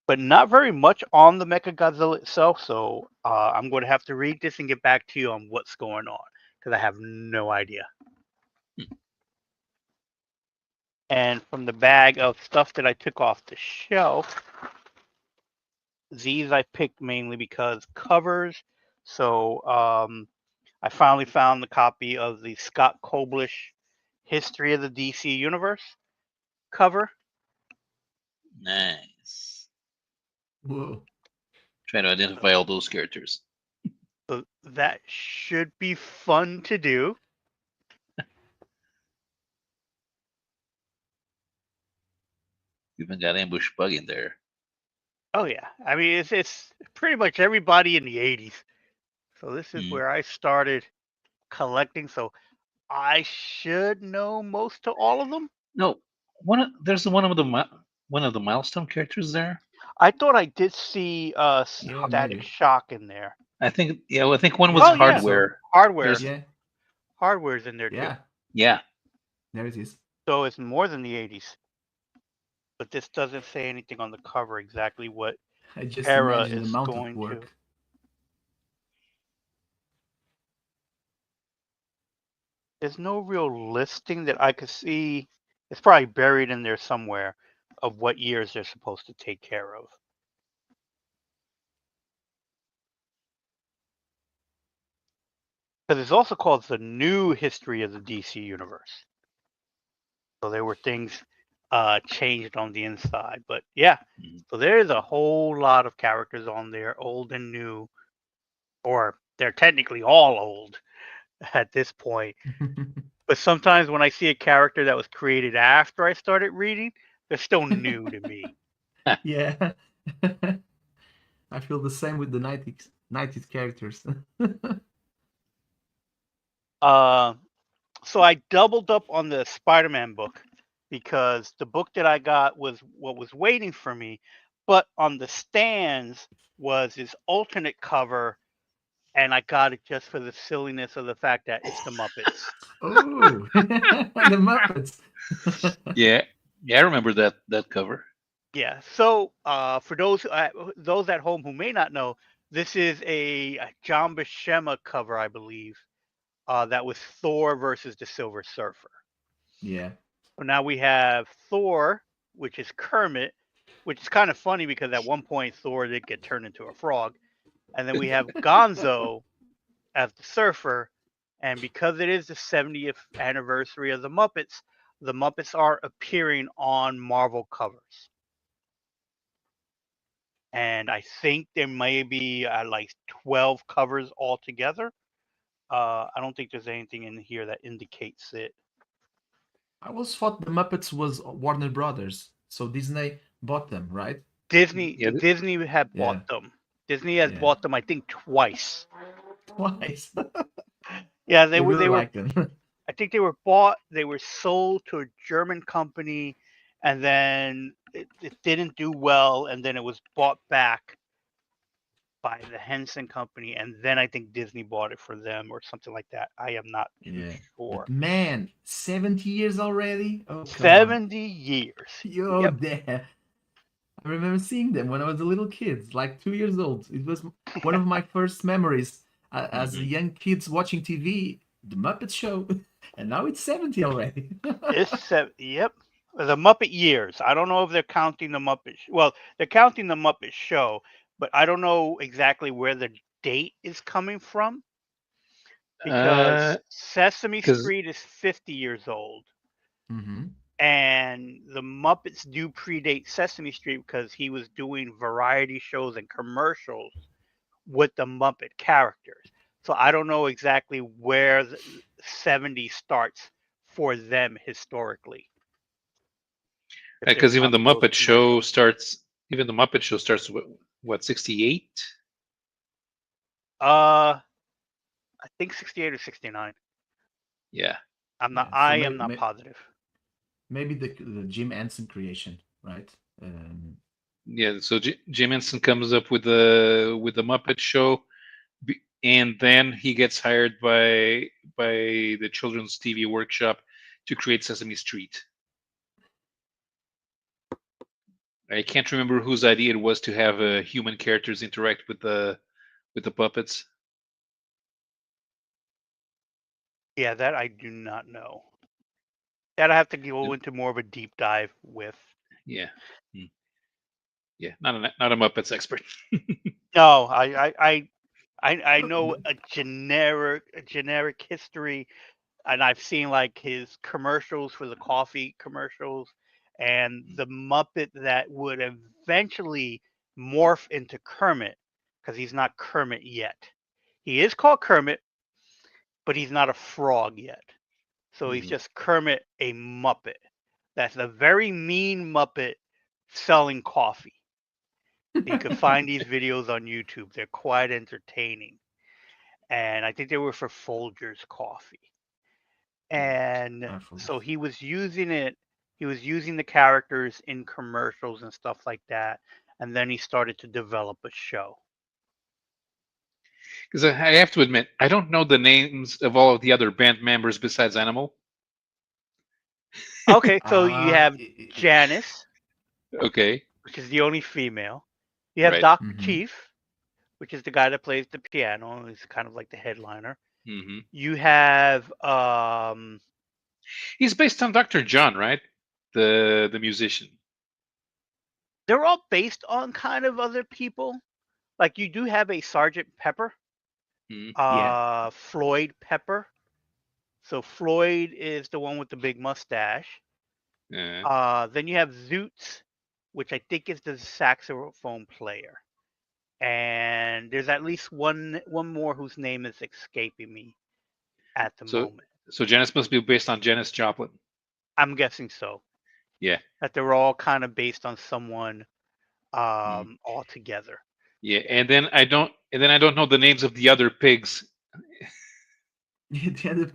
But not very much on the Mechagodzilla itself, so I'm going to have to read this and get back to you on what's going on because I have no idea. And from the bag of stuff that I took off the shelf, these I picked mainly because covers. So I finally found the copy of the Scott Koblish History of the DC Universe cover. Nice. Whoa. Trying to identify all those characters. So that should be fun to do. Even got Ambush Bug in there. Oh yeah, I mean it's pretty much everybody in the '80s. So this is Hmm. where I started collecting. So I should know most of all of them. No, there's one of the milestone characters there. I thought I did see Yeah, Static maybe. Shock in there. I think yeah. Well, I think one Yeah, was Oh I think yeah, so. hardware. hardware. There's Yeah, Hardware's in there too. yeah. yeah. There it is. So it's more than the 80s. But this doesn't say anything on the cover exactly what I just era imagine the is amount of going to. work. There's no real listing that I could see. It's probably buried in there somewhere of what years they're supposed to take care of. Because it's also called the new history of the DC universe. So there were things changed on the inside. But yeah, Mhm. so there's a whole lot of characters on there, old and new, or they're technically all old at this point. But sometimes when I see a character that was created after I started reading, they're still new to me. Yeah. I feel the same with the 90s characters. Uh, so I doubled up on the Spider-Man book because the book that I got was what was waiting for me, but on the stands was this alternate cover, and I got it just for the silliness of the fact that it's the Muppets. Oh, the Muppets. Yeah. Yeah. I remember that cover. Yeah. So for those at home who may not know, this is a John Buscema cover, I believe. That was Thor versus the Silver Surfer. Yeah. So now we have Thor, which is Kermit, which is kind of funny because at one point Thor did get turned into a frog. And then we have Gonzo as the surfer. And because it is the 70th anniversary of the Muppets are appearing on Marvel covers. And I think there may be like 12 covers altogether. I don't think there's anything in here that indicates it. I always thought the Muppets was Warner Brothers, so Disney bought them, right? Yeah. Disney had Yeah, bought them. Disney has yeah. bought them, I think, twice. Twice. Yeah, They really they were. like them. I think they were bought. They were sold to a German company, and then it didn't do well, and then it was bought back by the Henson company, and then I think Disney bought it for them or something like that. I am not too Yeah. But sure. man, 70 years already? Oh, come on. 70 years. Yo, Yep. there. I remember seeing them when I was a little kid, like 2 years old. It was one of my first memories as a Hmm. young kids watching TV, The Muppet Show, and now it's 70 already. Yep. The Muppet years. I don't know if they're counting the Well, they're counting the Muppet Show, but I don't know exactly where the date is coming from because Sesame Because Street is 50 years old, Hmm. and the Muppets do predate Sesame Street because he was doing variety shows and commercials with the Muppet characters. So I don't know exactly where the 70 starts for them historically. If they're because counting those commercials. even the Muppet Show starts what 68. Uh, I think 68 or 69. Yeah, Yeah, so I am not positive. maybe the Jim Henson creation, right? yeah. So Jim Henson comes up with the Muppet Show, and then he gets hired by the Children's TV Workshop to create Sesame Street. I can't remember whose idea it was to have human characters interact with the puppets. Yeah, that I do not know. That I have to go into more of a deep dive with. Yeah. Hmm. Yeah, not a Muppets expert. No, I know a generic history, and I've seen like his commercials for the coffee commercials, and the Muppet that would eventually morph into Kermit because he's not Kermit yet. He is called Kermit, but he's not a frog yet. So he's Mhm. just Kermit, a Muppet. That's a very mean Muppet selling coffee. You can find these videos on YouTube. They're quite entertaining. And I think they were for Folgers coffee. And I forgot. so he was using it. He was using the characters in commercials and stuff like that. and then he started to develop a show. Because I have to admit, I don't know the names of all of the other band members besides Animal. Okay, so you Uh, have Janice, Okay, which is the only female. You have right. Dr. mhm. Chief, which is the guy that plays the piano. He's kind of like the headliner. Hmm. You have He's based on Dr. John, right? The musician. they're all based on kind of other people. Like you do have a Sergeant Pepper, Mm, Yeah. Floyd Pepper. So Floyd is the one with the big mustache. yeah. Then you have Zoots, which I think is the saxophone player. And there's at least one more whose name is escaping me at the So moment. so Janis must be based on Janis Joplin. I'm guessing so. Yeah. That they're all kind of based on someone Mm, all together. yeah. And then I don't know the names of the other pigs. The other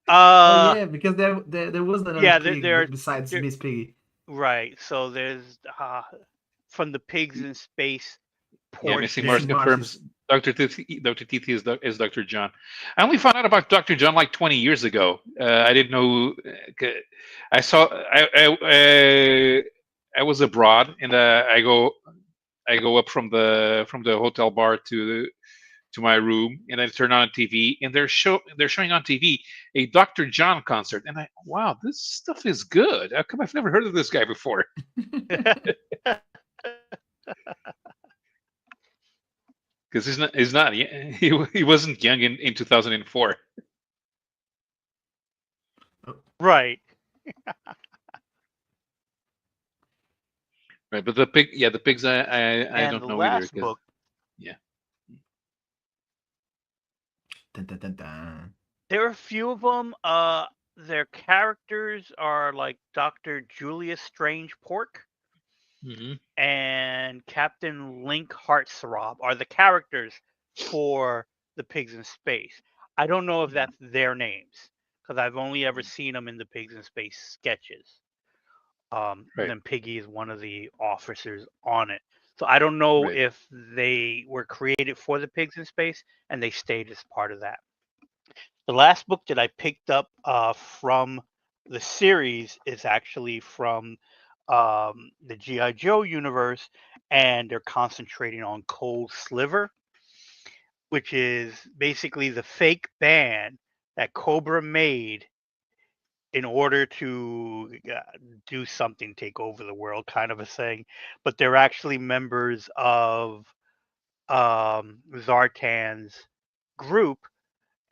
Oh Uh yeah, because there was another yeah, pig besides there Miss Piggy. right. So there's from the pigs in space Yeah, Missing portion. Mars Missing Marsh confirms is Dr. Teeth is Dr. John. I only found out about Dr. John like 20 years ago. I didn't know. I saw. I was abroad, and I go up from the hotel bar to my room, and I turn on a TV, and they're showing on TV a Dr. John concert, and wow, this stuff is good. How come I've never heard of this guy before? Because he's not he wasn't young in 2004. Right. Right, but the pigs I And don't the know either last because book, yeah. Dun, dun, dun, dun. there are a few of them. Their characters are like Dr. Julius Strange Pork Hmm. and Captain Link Heartthrob are the characters for the Pigs in Space. I don't know if that's their names because I've only ever seen them in the Pigs in Space sketches. And Right, then Piggy is one of the officers on it. So I don't know right. if they were created for the Pigs in Space and they stayed as part of that. The last book that I picked up from the series is actually from the GI Joe universe, and they're concentrating on Cold Sliver, which is basically the fake band that Cobra made in order to do something, take over the world, kind of a thing. But they're actually members of Zartan's group,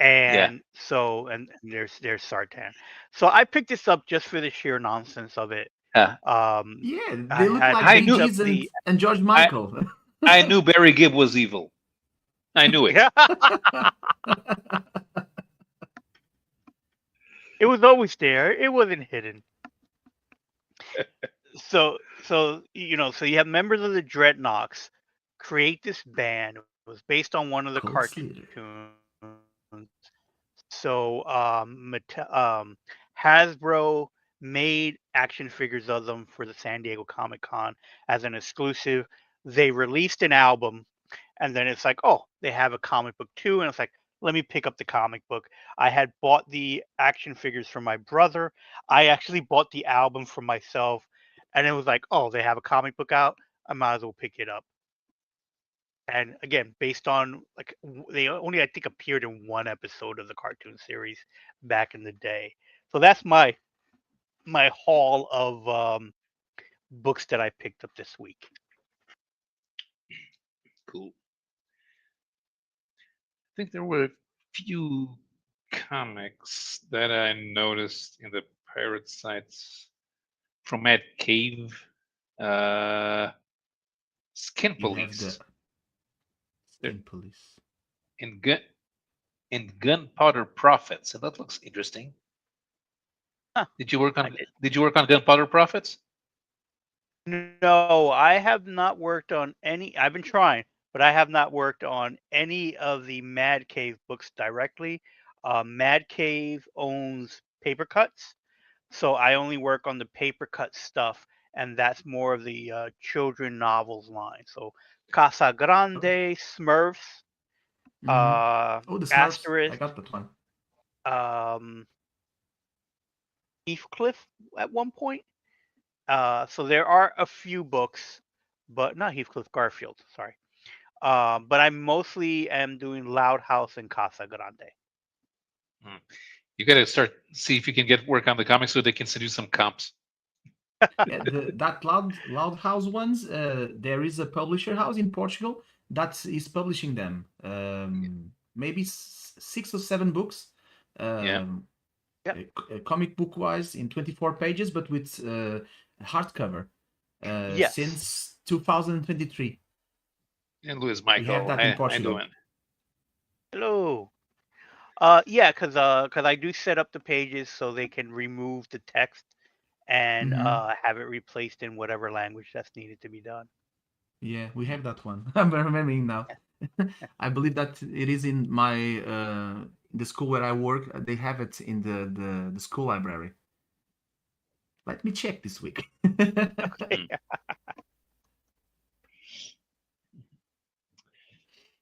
Yeah. and so and there's Sartan. So I picked this up just for the sheer nonsense of it. Uh, Yeah, I they look had like I Bee picked knew up Gees the and George I Michael. I knew Barry Gibb was evil. I knew it. yeah. It was always there. It wasn't hidden. So you have members of the Dreadnoks create this band. It was based on one of the Cold Slither. cartoons. So Hasbro made action figures of them for the San Diego Comic Con as an exclusive. They released an album, and then it's like, oh, they have a comic book too, and it's like, let me pick up the comic book. I had bought the action figures for my brother. I actually bought the album for myself, and it was like, oh, they have a comic book out. I might as well pick it up. And again, based on like they only I think appeared in one episode of the cartoon series back in the day. So that's my haul of books that I picked up this week. Cool. I think there were a few comics that I noticed in the pirate sites from Mad Cave. Uh, Skin You have the Police. There- Skin Police. and gun and Gunpowder Prophets. So that looks interesting. Huh, Did you work I on did. Did you work on Gunpowder Prophets? No, I have not worked on any. I've been trying, but I have not worked on any of the Mad Cave books directly. Mad Cave owns Paper Cuts, so I only work on the Paper Cut stuff, and that's more of the children novels line. So Casa Grande, Smurfs, Hmm. Oh, the Smurfs. I Asterisk, got that one. um, Heathcliff at one point. So there are a few books, but not Heathcliff, Garfield. Sorry. But I mostly am doing Loud House and Casa Grande. Hmm. You got to start see if you can get work on the comics so they can send you some comps. Yeah, that Loud House ones. There is a publisher house in Portugal that is publishing them. Maybe 6 or 7 books. Yeah, Um, Yep. comic book wise in 24 pages, but with hardcover Yes. since 2023. and Louis We have Michael, that in I Portugal. doing? Hello. Yeah, cause I do set up the pages so they can remove the text and Hmm. have it replaced in whatever language that's needed to be done. Yeah, we have that one. I'm remembering now. I believe that it is in my the school where I work. They have it in the school library. Let me check this week. Hmm.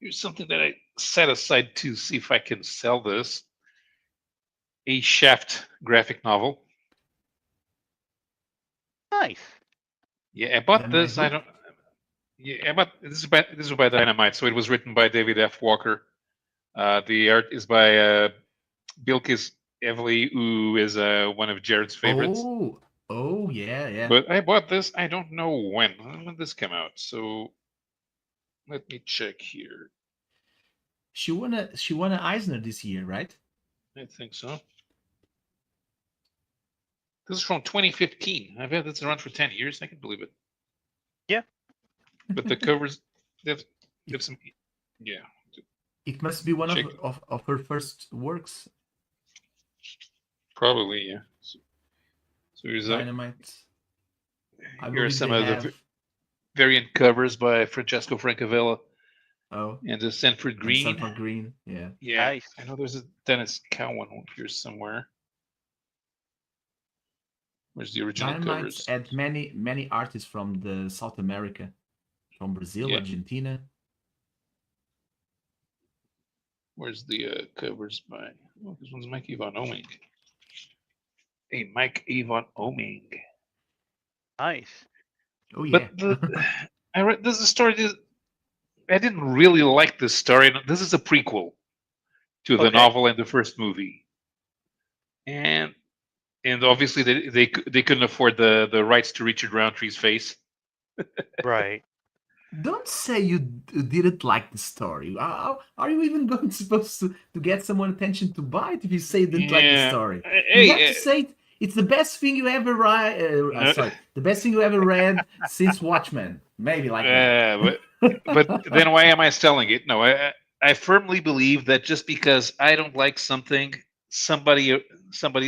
Here's something that I set aside to see if I can sell this. A Shaft graphic novel. Nice. Yeah, I bought Done by this. I who? don't. Yeah, I bought this is by Dynamite. So it was written by David F. Walker. The art is by Bilkis Evely, who is one of Jared's favorites. Oh, oh yeah, yeah. But I bought this. I don't know when. When did this came out? So let me check here. She won an Eisner this year, right? I think so. This is from 2015. I've had this around for 10 years. I can believe it. Yeah. But the covers, they've, It, they've some, yeah. it must be one Check. of her first works. Probably, yeah. So Dynamite. I here are believe some they of the have. variant covers by Francesco Francavilla Oh, and Sanford and Green. Sanford Green. Yeah. Yeah, Nice. I know there's a Dennis Cowan one here somewhere. Where's the original Dynamite covers? had many artists from the South America, from Brazil, Yeah, Argentina. where's the covers by? Oh, this one's Mike Yvonne Oming. Hey, Mike Yvonne Oming. Nice. Oh yeah. But I read this is a story. I didn't really like this story. This is a prequel to the Okay. novel and the first movie, and obviously they couldn't afford the rights to Richard Roundtree's face. Right. Don't say you didn't like the story. How are you even going supposed to get someone attention to buy it if you say you didn't like the Yeah. story? You have Hey, to say it's the best thing you ever read. no, Sorry, the best thing you ever read since Watchmen. Maybe like that. but then why am I selling it? No, I firmly believe that just because I don't like something, somebody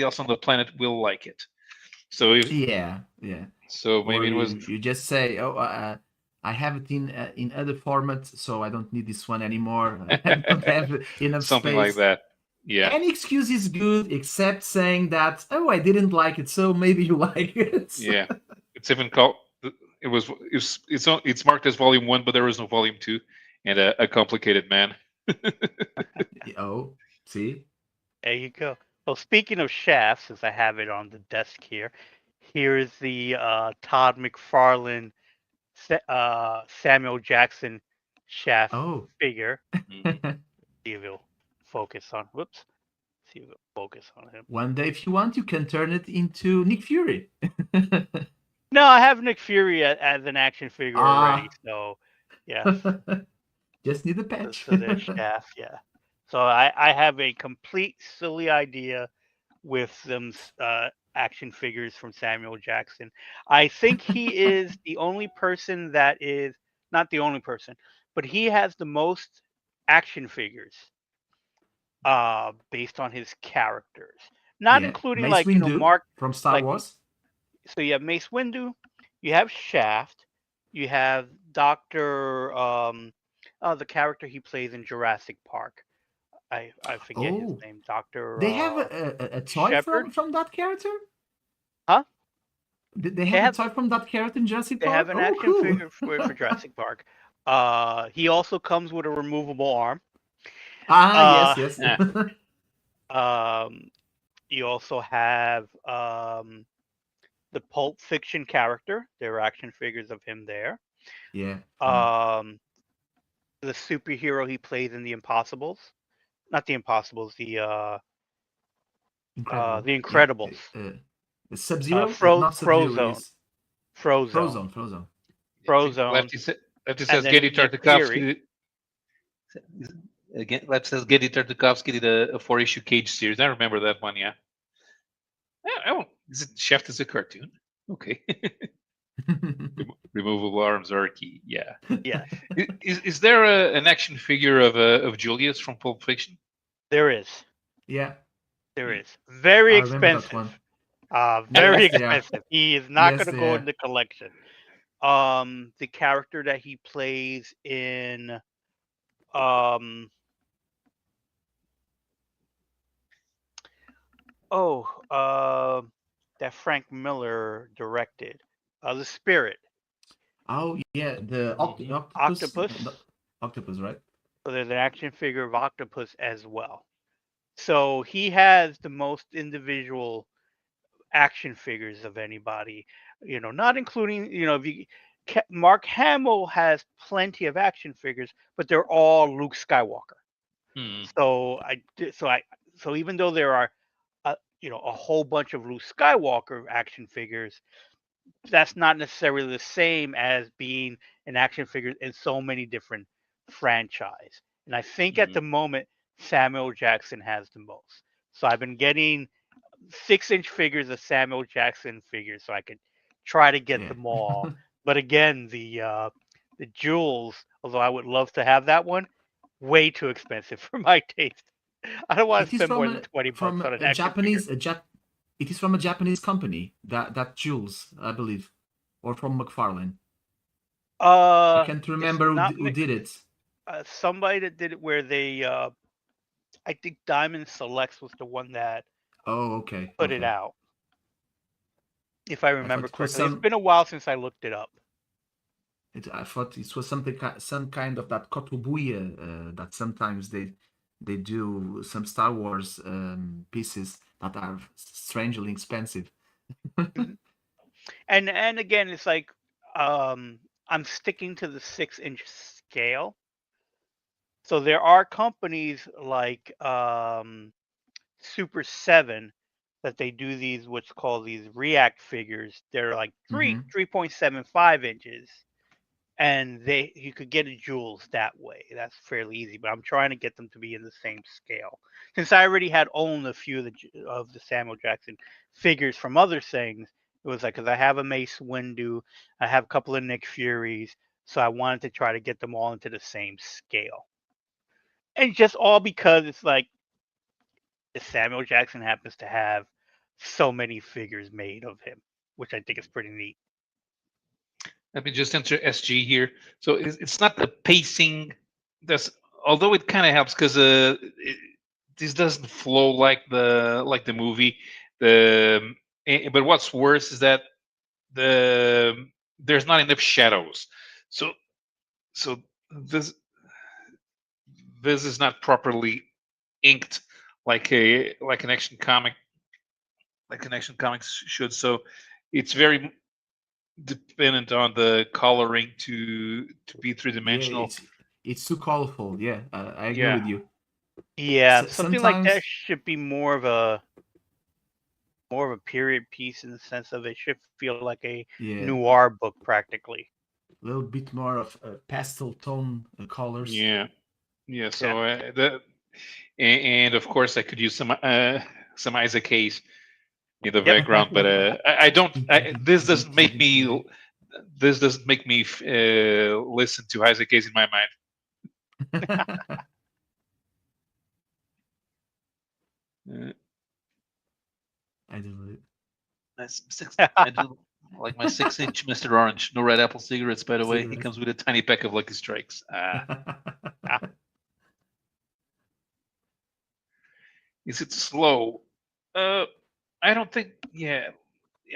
else on the planet will like it. So Yeah, yeah. Or maybe it was you just say, "Oh, I have it in other formats, so I don't need this one anymore. I don't have enough something like space." that. Yeah, Any excuse is good, except saying that, "Oh, I didn't like it, so maybe you like it." yeah. It's even called. It's marked as volume one, but there is no volume two, and a complicated man. Oh, see? There you go. Well, speaking of Shaft, since I have it on the desk here, here's the Todd McFarlane, Samuel Jackson Shaft Oh. figure. Mhm. See if it'll focus on. Whoops. See if it'll focus on him. One day, if you want, you can turn it into Nick Fury. No, I have Nick Fury as an action figure already. Ah, So, yes. just need a So, patch. so there's Shaft. Yeah. So I have a complete silly idea with some action figures from Samuel Jackson. I think he is the only person that is not the only person, but he has the most action figures based on his characters. Not Yeah, including Mace like, Windu Mark from Star like Wars. so you have Mace Windu, you have Shaft, you have Doctor the character he plays in Jurassic Park. I forget his Oh, name. Doctor they have a toy Shepard? from that character. Huh? Did they They have a have toy from that character in Jurassic they have Park? an Oh, action cool. figure for Jurassic Park. He also comes with a removable arm. Ah, Uh, yes, yes. Yeah. um, you also have the Pulp Fiction character. There are action figures of him there. Yeah. Um, the superhero he plays in The Impossibles, not The Impossibles, Incredible. The Yeah. Incredibles, Sub-Zero? Not Sub-Zero, Frozone, is Frozone, Frozen. Frozen. I think Frozone, Lefty and says then Gedi Nick Fury. Tartakovsky. Again, Lefty says Gedi Tartakovsky did a 4-issue Cage series. I remember that one. Yeah. Oh, is it Chef as a cartoon? Okay. Removable arms are key. Yeah. Yes, Is there an action figure of Julius from Pulp Fiction? there is. Yeah, There is. Very I remember that expensive. one. Very Yes, they are. expensive. He is not Yes, going to they go in are. the collection. The character that he plays in um oh that Frank Miller directed, The Spirit, Oh, yeah, the Mhm. octopus. Octopus. Octopus, right? So there's an action figure of Octopus as well. So he has the most individual action figures of anybody, not including, if you Mark Hamill has plenty of action figures, but they're all Luke Skywalker. Hmm. So so even though there are a whole bunch of Luke Skywalker action figures, that's not necessarily the same as being an action figure in so many different franchise. And I think at Hmm. the moment Samuel Jackson has the most. So I've been getting 6-inch figures of Samuel Jackson figures so I could try to get Yeah. them all. But again, the jewels, although I would love to have that one, way too expensive for my taste. I don't want It to is spend more from than $20 on an a action figure. Japanese it is from a Japanese company, that Jules, I believe, or from McFarlane. I can't It's remember not who did it. somebody that did it where they I think Diamond Selects was the one that Oh, okay, put it okay. out, if I I remember thought it was correctly. It's been a while since I looked it up. I thought it was some kind of that kotobuya, that sometimes they do some Star Wars pieces that are strangely expensive. Mhm. And again, it's like I'm sticking to the 6-inch scale. So there are companies like Super 7 that they do these what's called these React figures. They're like Hmm. 3.75 inches, and they you could get a jewels that way. That's fairly easy, but I'm trying to get them to be in the same scale. Since I already had owned a few of the Samuel Jackson figures from other things, it was like because I have a Mace Windu, I have a couple of Nick Furies, so I wanted to try to get them all into the same scale, and just all because it's like Samuel Jackson happens to have so many figures made of him, which I think is pretty neat. Let me just enter SG here. So it's not the pacing. That's although it kind of helps because this doesn't flow like the movie. But what's worse is that there's not enough shadows. So so this this is not properly inked like an action comic like an action comics should. So it's very dependent on the coloring to be three Yeah, dimensional. it's too colorful. Yeah, I agree Yeah, with you. Yeah, something like that Sometimes, should be more of a period piece in the sense of it should feel like a yeah, noir book practically. a little bit more of pastel tone colors. yeah, yeah. Yeah. So and of course I could use some Isaac Hayes in the Yep. background, but I don't. This doesn't make me listen to Isaac Hayes in my mind. Uh, I do believe. That's six. I do like my 6-inch Mr. Orange. No red apple cigarettes, by the way. He Cigarettes. comes with a tiny pack of Lucky Strikes. Is it slow? Uh, I don't think. Yeah,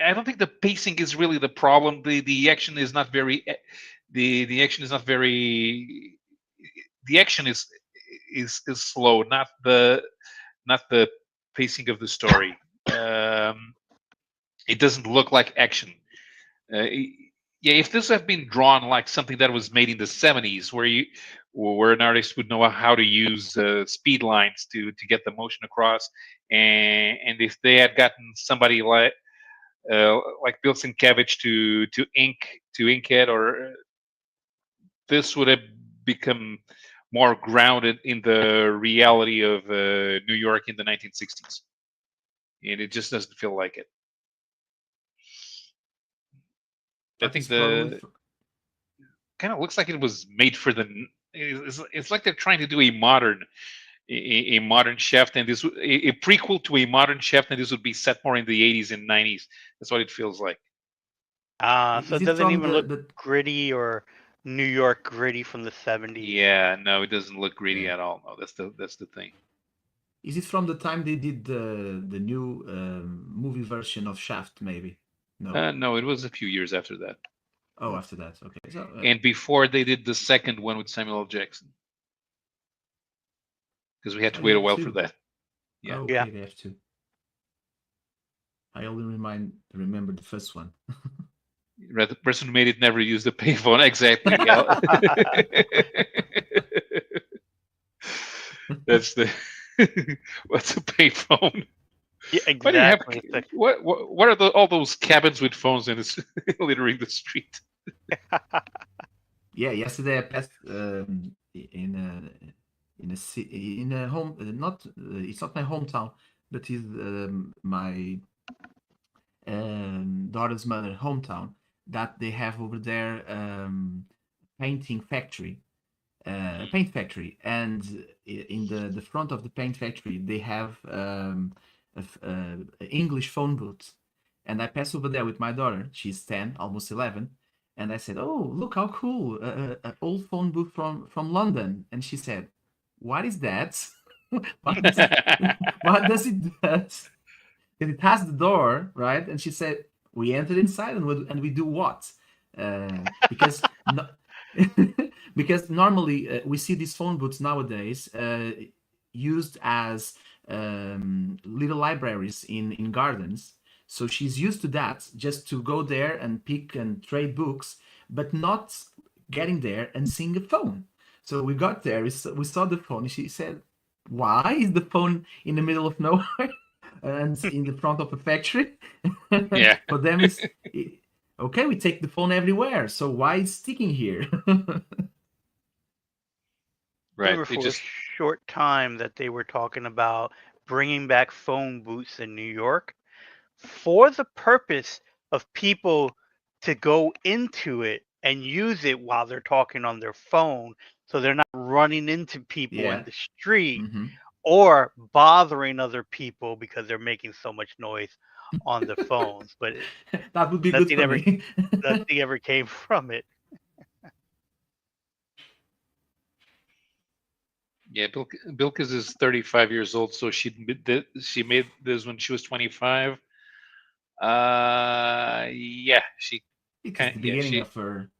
I don't think the pacing is really the problem. The action is not very the action is not very the action is slow, not the pacing of the story. It doesn't look like action. Uh, yeah, if this had been drawn like something that was made in the 70s, where an artist would know how to use speed lines to get the motion across, and if they had gotten somebody like Bill Sienkiewicz to ink it, or this would have become more grounded in the reality of New York in the 1960s, and it just doesn't feel like it. I That think is probably the kind of looks like it was made for the. It's like they're trying to do a modern chef, and a prequel to a modern chef, and this would be set more in the 80s and 90s. That's what it feels like. So is it it doesn't from even look the gritty or New York gritty from the 70s. Yeah, no, it doesn't look greedy Yeah. at all. No, that's the thing. is it from the time they did the new movie version of Shaft? Maybe. No. No, it was a few years after that, Oh, after that. Okay. So and before they did the second one with Samuel L. Jackson, because we had to they wait a have while for two. that. Yeah, Oh, Yeah. okay, they have two. I only remember the first one. the person who made it never used the payphone. Exactly. Yeah. That's the what's a payphone? Yeah, Why do you have exactly. It's like, what are all those cabins with phones in littering the street? Yeah, yesterday I passed in a home, not it's not my hometown, but it's my daughter's mother hometown, that they have over there painting factory, paint factory, and in the front of the paint factory they have English phone booths, and I passed over there with my daughter. She's 10, almost 11, and I said, "Oh, look how cool! An old phone booth from London." And she said, "What is that? what does it what does it do?" And it has the door, right? And she said, "We entered inside, and we do what?" Because no, because normally we see these phone booths nowadays used as little libraries in gardens. So she's used to that, just to go there and pick and trade books, but not getting there and seeing a phone. So we got there, we saw the phone. She said, "Why is the phone in the middle of nowhere?" And in the front of a factory. Yeah, For them, it's okay. We take the phone everywhere, so why is sticking here? right. remember They for a just short time that they were talking about bringing back phone booths in New York for the purpose of people to go into it and use it while they're talking on their phone, so they're not running into people in Yeah. the street Hmm. or bothering other people because they're making so much noise on the phones. But That would be good nothing for ever me. nothing ever came from it. yeah. Bilkis is 35 years old, so she made this when she was 25. Yeah, she It is kind the yeah beginning she of her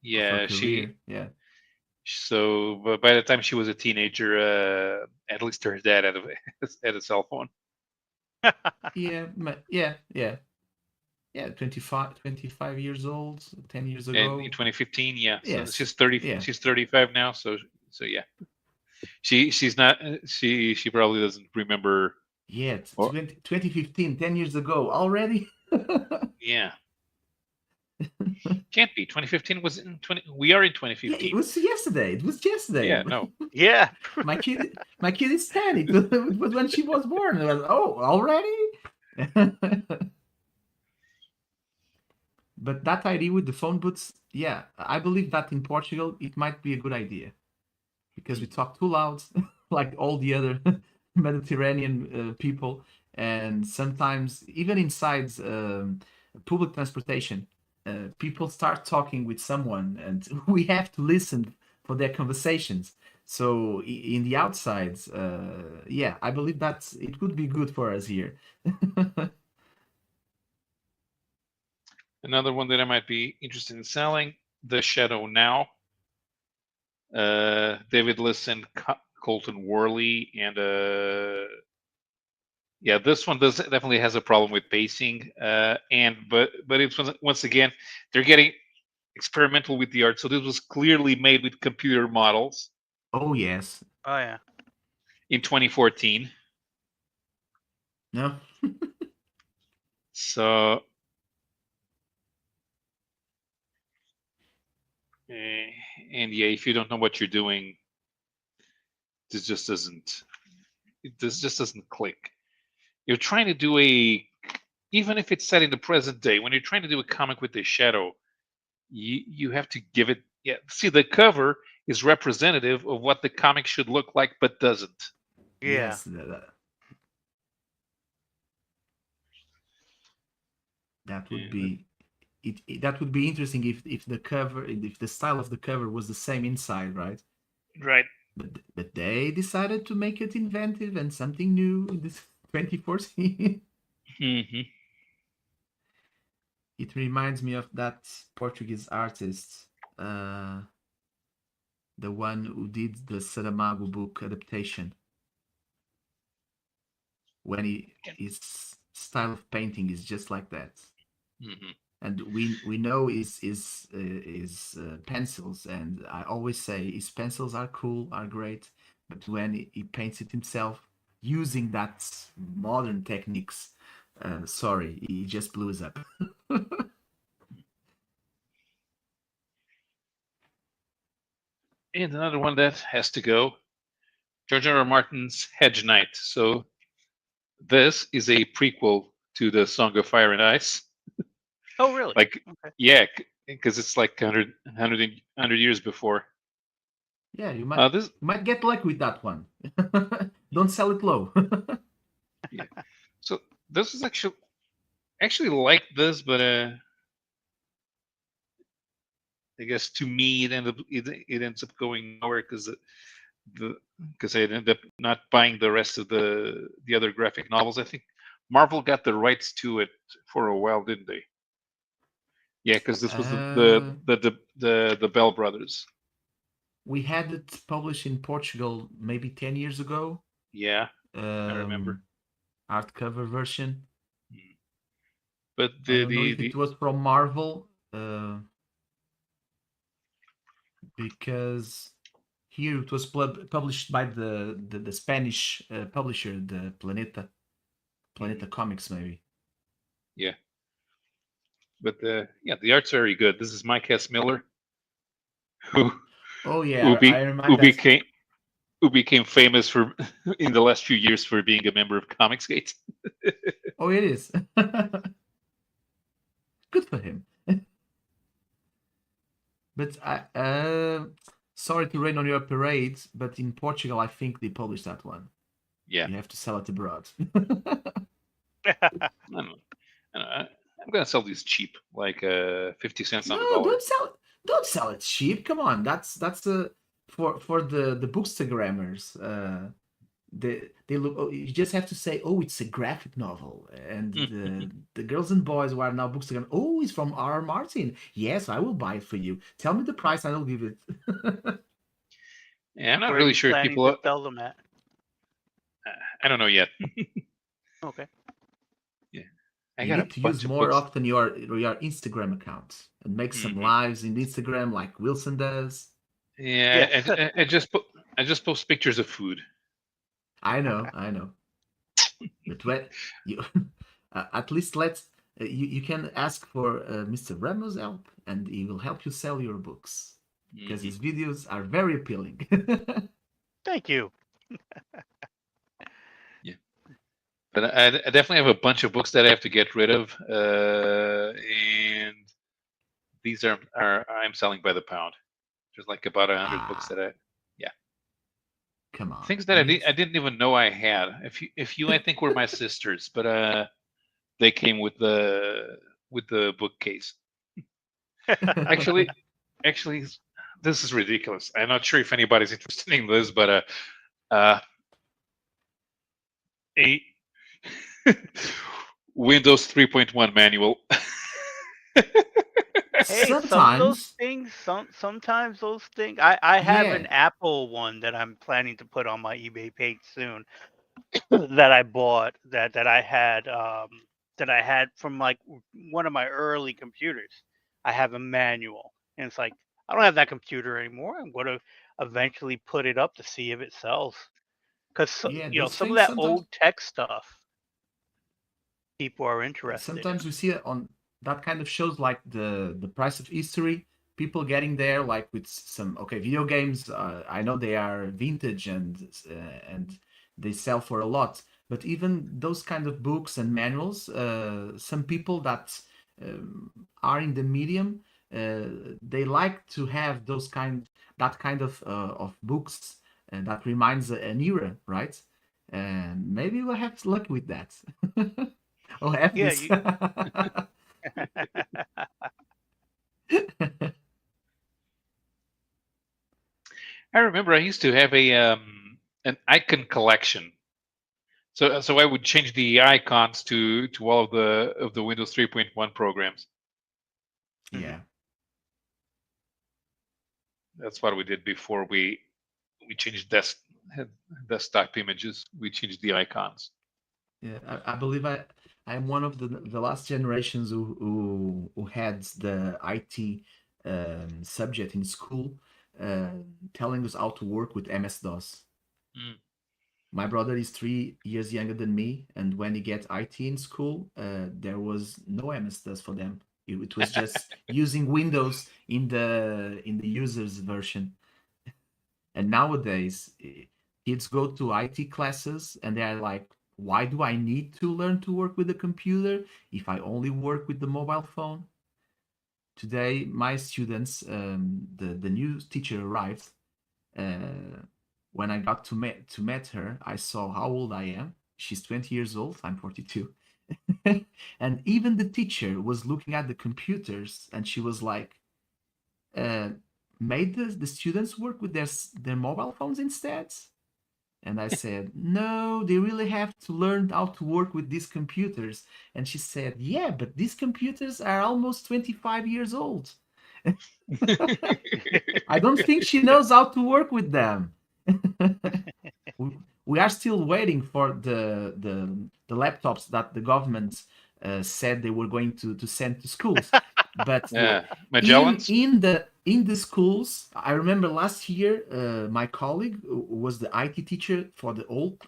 yeah she career. Yeah. so but by the time she was a teenager, at least her dad had had a cell phone. Yeah. Yeah. 25 years old, 10 years And ago. in 2015, yeah. So Yes. she's 30. Yeah. She's 35 now. So yeah. She's not. She probably doesn't remember. Yeah. Or 2015, 10 years ago already. yeah, can't be. 2015 was in 20. We are in Yeah, it 2015. was yesterday. It was yesterday. Yeah, no. Yeah. My kid is 10. It was when she was born. I was, oh, already? But that idea with the phone booths, yeah, I believe that in Portugal it might be a good idea, because we talk too loud, like all the other Mediterranean people, and sometimes even inside public transportation, people start talking with someone, and we have to listen for their conversations. So in the outsides, yeah, I believe that it could be good for us here. Another one that I might be interested in selling, The Shadow Now. David Lisson, Colton Worley, and yeah, this one does definitely has a problem with pacing. But it's once again they're getting experimental with the art. So this was clearly made with computer models Oh yes. Oh yeah. in 2014. No. So, and yeah, if you don't know what you're doing, this just doesn't. This just doesn't click. You're trying to do even if it's set in the present day, when you're trying to do a comic with a shadow, you have to give it. Yeah, see, the cover is representative of what the comic should look like, but doesn't. Yeah. Yes. That would be that would be interesting if the cover, if the style of the cover was the same inside, right? Right. But they decided to make it inventive and something new in this 2014. Mm-hmm. It reminds me of that Portuguese artist, uh, the one who did the Saramago book adaptation. When his style of painting is just like that. Mm-hmm. And we know is pencils, and I always say his pencils are cool, are great, but when he paints it himself using that modern techniques, sorry, he just blew us up. And another one that has to go, George R. R. Martin's Hedge Knight. So this is a prequel to the Song of Fire and Ice. Oh really? Like, Okay. yeah, because it's like 100 years before. Yeah, you This, might get lucky with that one. Don't sell it low. yeah. So this is actually like this, but I guess to me it ends up going nowhere because because I ended up not buying the rest of the other graphic novels. I think Marvel got the rights to it for a while, didn't they? Yeah, because this was the Bell brothers. We had it published in Portugal maybe 10 years ago. Yeah, I remember. Hardcover version. But I don't know if it was from Marvel, because here it was published by the Spanish publisher, the Planeta Comics, maybe. Yeah, but yeah, the art's very good. This is Mike S. Miller, who Oh who, yeah, I be, who remind that. became famous for in the last few years for being a member of Comicsgate. Oh, it is. Good for him. But sorry to rain on your parade, but in Portugal, I think they published that one. Yeah, You have to sell it abroad. I don't know. I'm gonna sell these cheap, like 50 cents on the No, dollar. don't sell it cheap. Come on, that's for the bookstagrammers. They look. Oh, you just have to say, oh, it's a graphic novel, and the girls and boys who are now bookstagram. Oh, it's from R. R. Martin. Yes, I will buy it for you. Tell me the price, and I'll give it. Yeah, I'm not Where are really you sure if planning people. to sell them at? I don't know yet. Okay. Yeah, I You got a need to use bunch of more books. often your Instagram account and make some lives in Instagram like Wilson does. Yeah, Yes. I just post pictures of food. I know. But when you at least let's you can ask for Mr. Ramos' help, and he will help you sell your books because his videos are very appealing. Thank you. Yeah, but I definitely have a bunch of books that I have to get rid of, and these are I'm selling by the pound. There's like about 100 books that yeah, Come on, things that I didn't even know I had. If you I think were my sisters, but they came with the bookcase. Actually, actually, this is ridiculous. I'm not sure if anybody's interested in this, but a Windows 3.1 manual. Hey, some of those Sometimes, things, sometimes those things. I have an yeah, Apple one that I'm planning to put on my eBay page soon. That I bought that I had from like one of my early computers. I have a manual, and it's like I don't have that computer anymore. I'm going to eventually put it up to see if it sells because yeah, you know those some of things that sometimes. old tech stuff people are interested in. Sometimes we see it on that kind of shows like the price of history, people getting there like with some okay video games. I know they are vintage and they sell for a lot, but even those kind of books and manuals, some people that are in the medium, they like to have those kind that kind of books that reminds an era, right? And maybe we'll have luck with that. Oh, F Yeah, this. you. I remember I used to have a an icon collection. So I would change the icons to all of the Windows 3.1 programs. Mhm. Yeah, That's what we did before we changed desktop images. We changed the icons. yeah. I believe I'm one of the last generations who had the IT subject in school, uh, telling us how to work with MS-DOS. Mm. My brother is 3 years younger than me, and when he get IT in school, there was no MS-DOS for them. It was just using Windows in the user's version. And nowadays, kids go to IT classes and they're like, why do I need to learn to work with a computer if I only work with the mobile phone? Today, my students, the new teacher arrived. Uh, when I got to meet her, I saw how old I am. She's 20 years old. I'm 42. And even the teacher was looking at the computers and she was like, uh, made the students work with their mobile phones instead? And I said, no, they really have to learn how to work with these computers. And she said, yeah, but these computers are almost 25 years old. I don't think she knows how to work with them. We are still waiting for the laptops that the government said they were going to send to schools. But Yeah, in Magellans. in the schools, I remember last year, my colleague who was the IT teacher for the old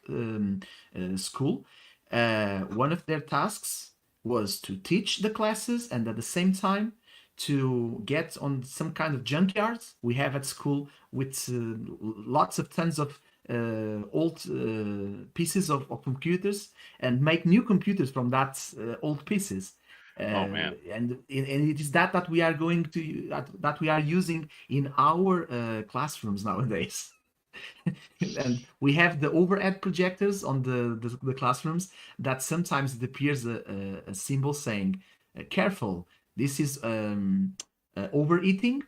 school. One of their tasks was to teach the classes and at the same time to get on some kind of junkyards we have at school with lots of tons of old pieces of computers and make new computers from that old pieces. Oh man. And it is that we are going to that we are using in our classrooms nowadays. And we have the overhead projectors on the classrooms that sometimes it appears a symbol saying, careful, this is overeating.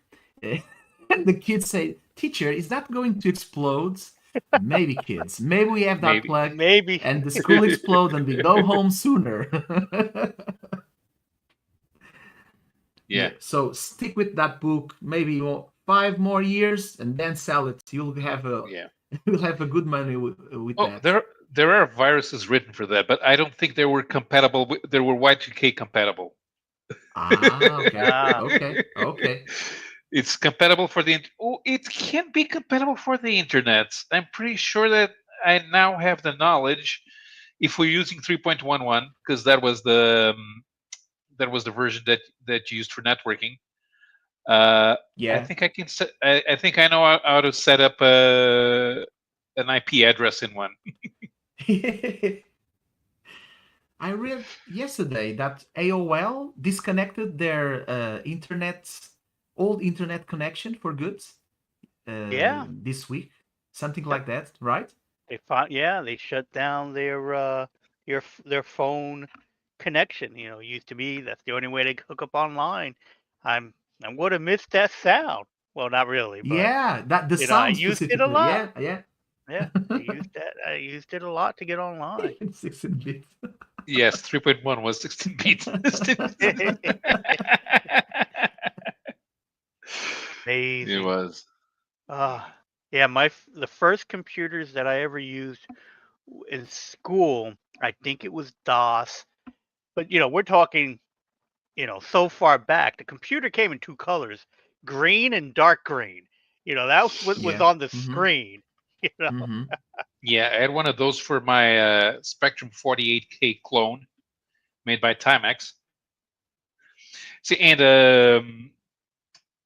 And the kids say, teacher, is that going to explode? Maybe, kids, maybe we have that Maybe. plug Maybe. and the school explodes and we go home sooner. Yeah. Yeah, so stick with that book maybe 5 more years and then sell it. You'll have a Yeah. you'll have a good money with Oh, that. there are viruses written for that, but I don't think they were compatible. They were Y2K compatible. Ah, okay, Ah, okay, okay. It's compatible for the. Oh, it can be compatible for the internet. I'm pretty sure that I now have the knowledge. If we're using 3.11, because that was the version that you used for networking. I Yeah. think I can. I think I know how to set up an IP address in one. I read yesterday that AOL disconnected their old internet connection for good yeah. this week. Something Yep. like that, right? They found. Yeah, they shut down their phone connection. You know, used to be that's the only way they could hook up online. I'm I'm going to miss that sound. Well, not really, but Yeah, that the you know, I sound used it a specifically. lot. Yeah, yeah. Yeah, I used that. I used it a lot to get online. It's 16 bits. Yes, 3.1 was 16 bit. It Amazing. was. Uh, yeah, the first computers that I ever used in school, I think it was DOS. But we're talking, so far back. The computer came in two colors, green and dark green. That was what was Yeah. on the Mm-hmm. screen. You know. Mm-hmm. Yeah, I had one of those for my Spectrum 48K clone made by Timex. See, and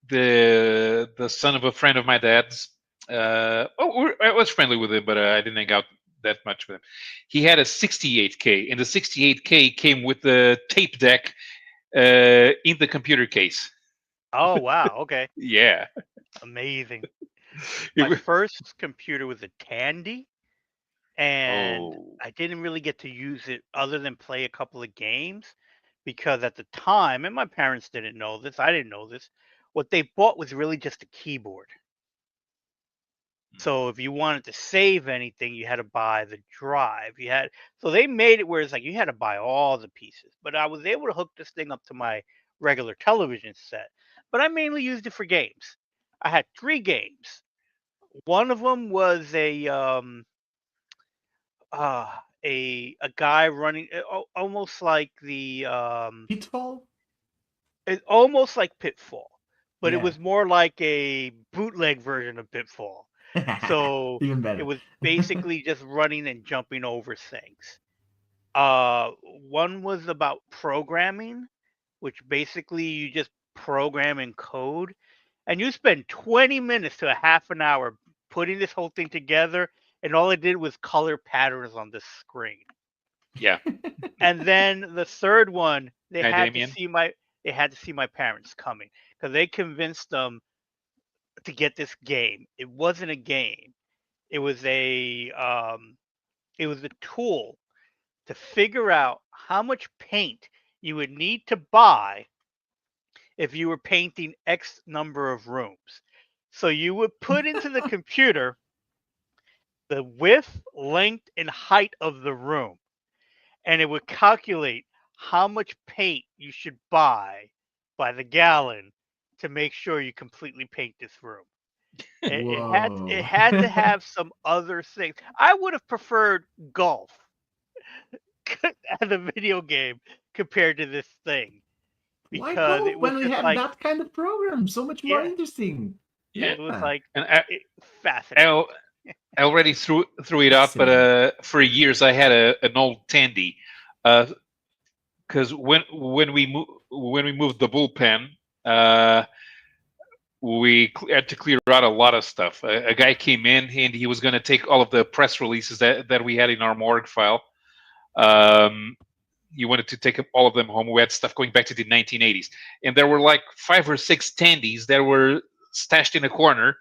the son of a friend of my dad's. I was friendly with him, but I didn't hang out that much with him. He had a 68K, and the 68K came with the tape deck in the computer case. Oh wow, okay, Yeah. amazing. It My wa- first computer was a Tandy, and oh, I didn't really get to use it other than play a couple of games because at the time, and my parents didn't know this, I didn't know this, what they bought was really just a keyboard. So if you wanted to save anything, you had to buy the drive. So they made it where it's like you had to buy all the pieces. But I was able to hook this thing up to my regular television set. But I mainly used it for games. I had three games. One of them was a guy running almost like Pitfall. almost like Pitfall, but it Yeah. was more like a bootleg version of Pitfall. So Even it better. was basically just running and jumping over things. One was about programming, which basically you just program and code, and you spend 20 minutes to a half an hour putting this whole thing together, and all it did was color patterns on the screen. yeah. And then the third one, Hi, Damien. they had to see my parents coming because they convinced them to get this game. It wasn't a game. It was a tool to figure out how much paint you would need to buy if you were painting X number of rooms. So you would put into the computer the width, length, and height of the room, and it would calculate how much paint you should buy by the gallon to make sure you completely paint this room. It Whoa. had to have some other things. I would have preferred golf as a video game compared to this thing Why because it go was when we just have like, that kind of program? So much more yeah, interesting. Yeah. it was Yeah. like And fascinating. I already threw it out, but Fascinating. for years I had an old Tandy, because when we moved the bullpen, uh, we had to clear out a lot of stuff. A guy came in and he was going to take all of the press releases that we had in our morgue file. Um, he wanted to take all of them home. We had stuff going back to the 1980s, and there were like 5 or 6 Tandies that were stashed in a corner,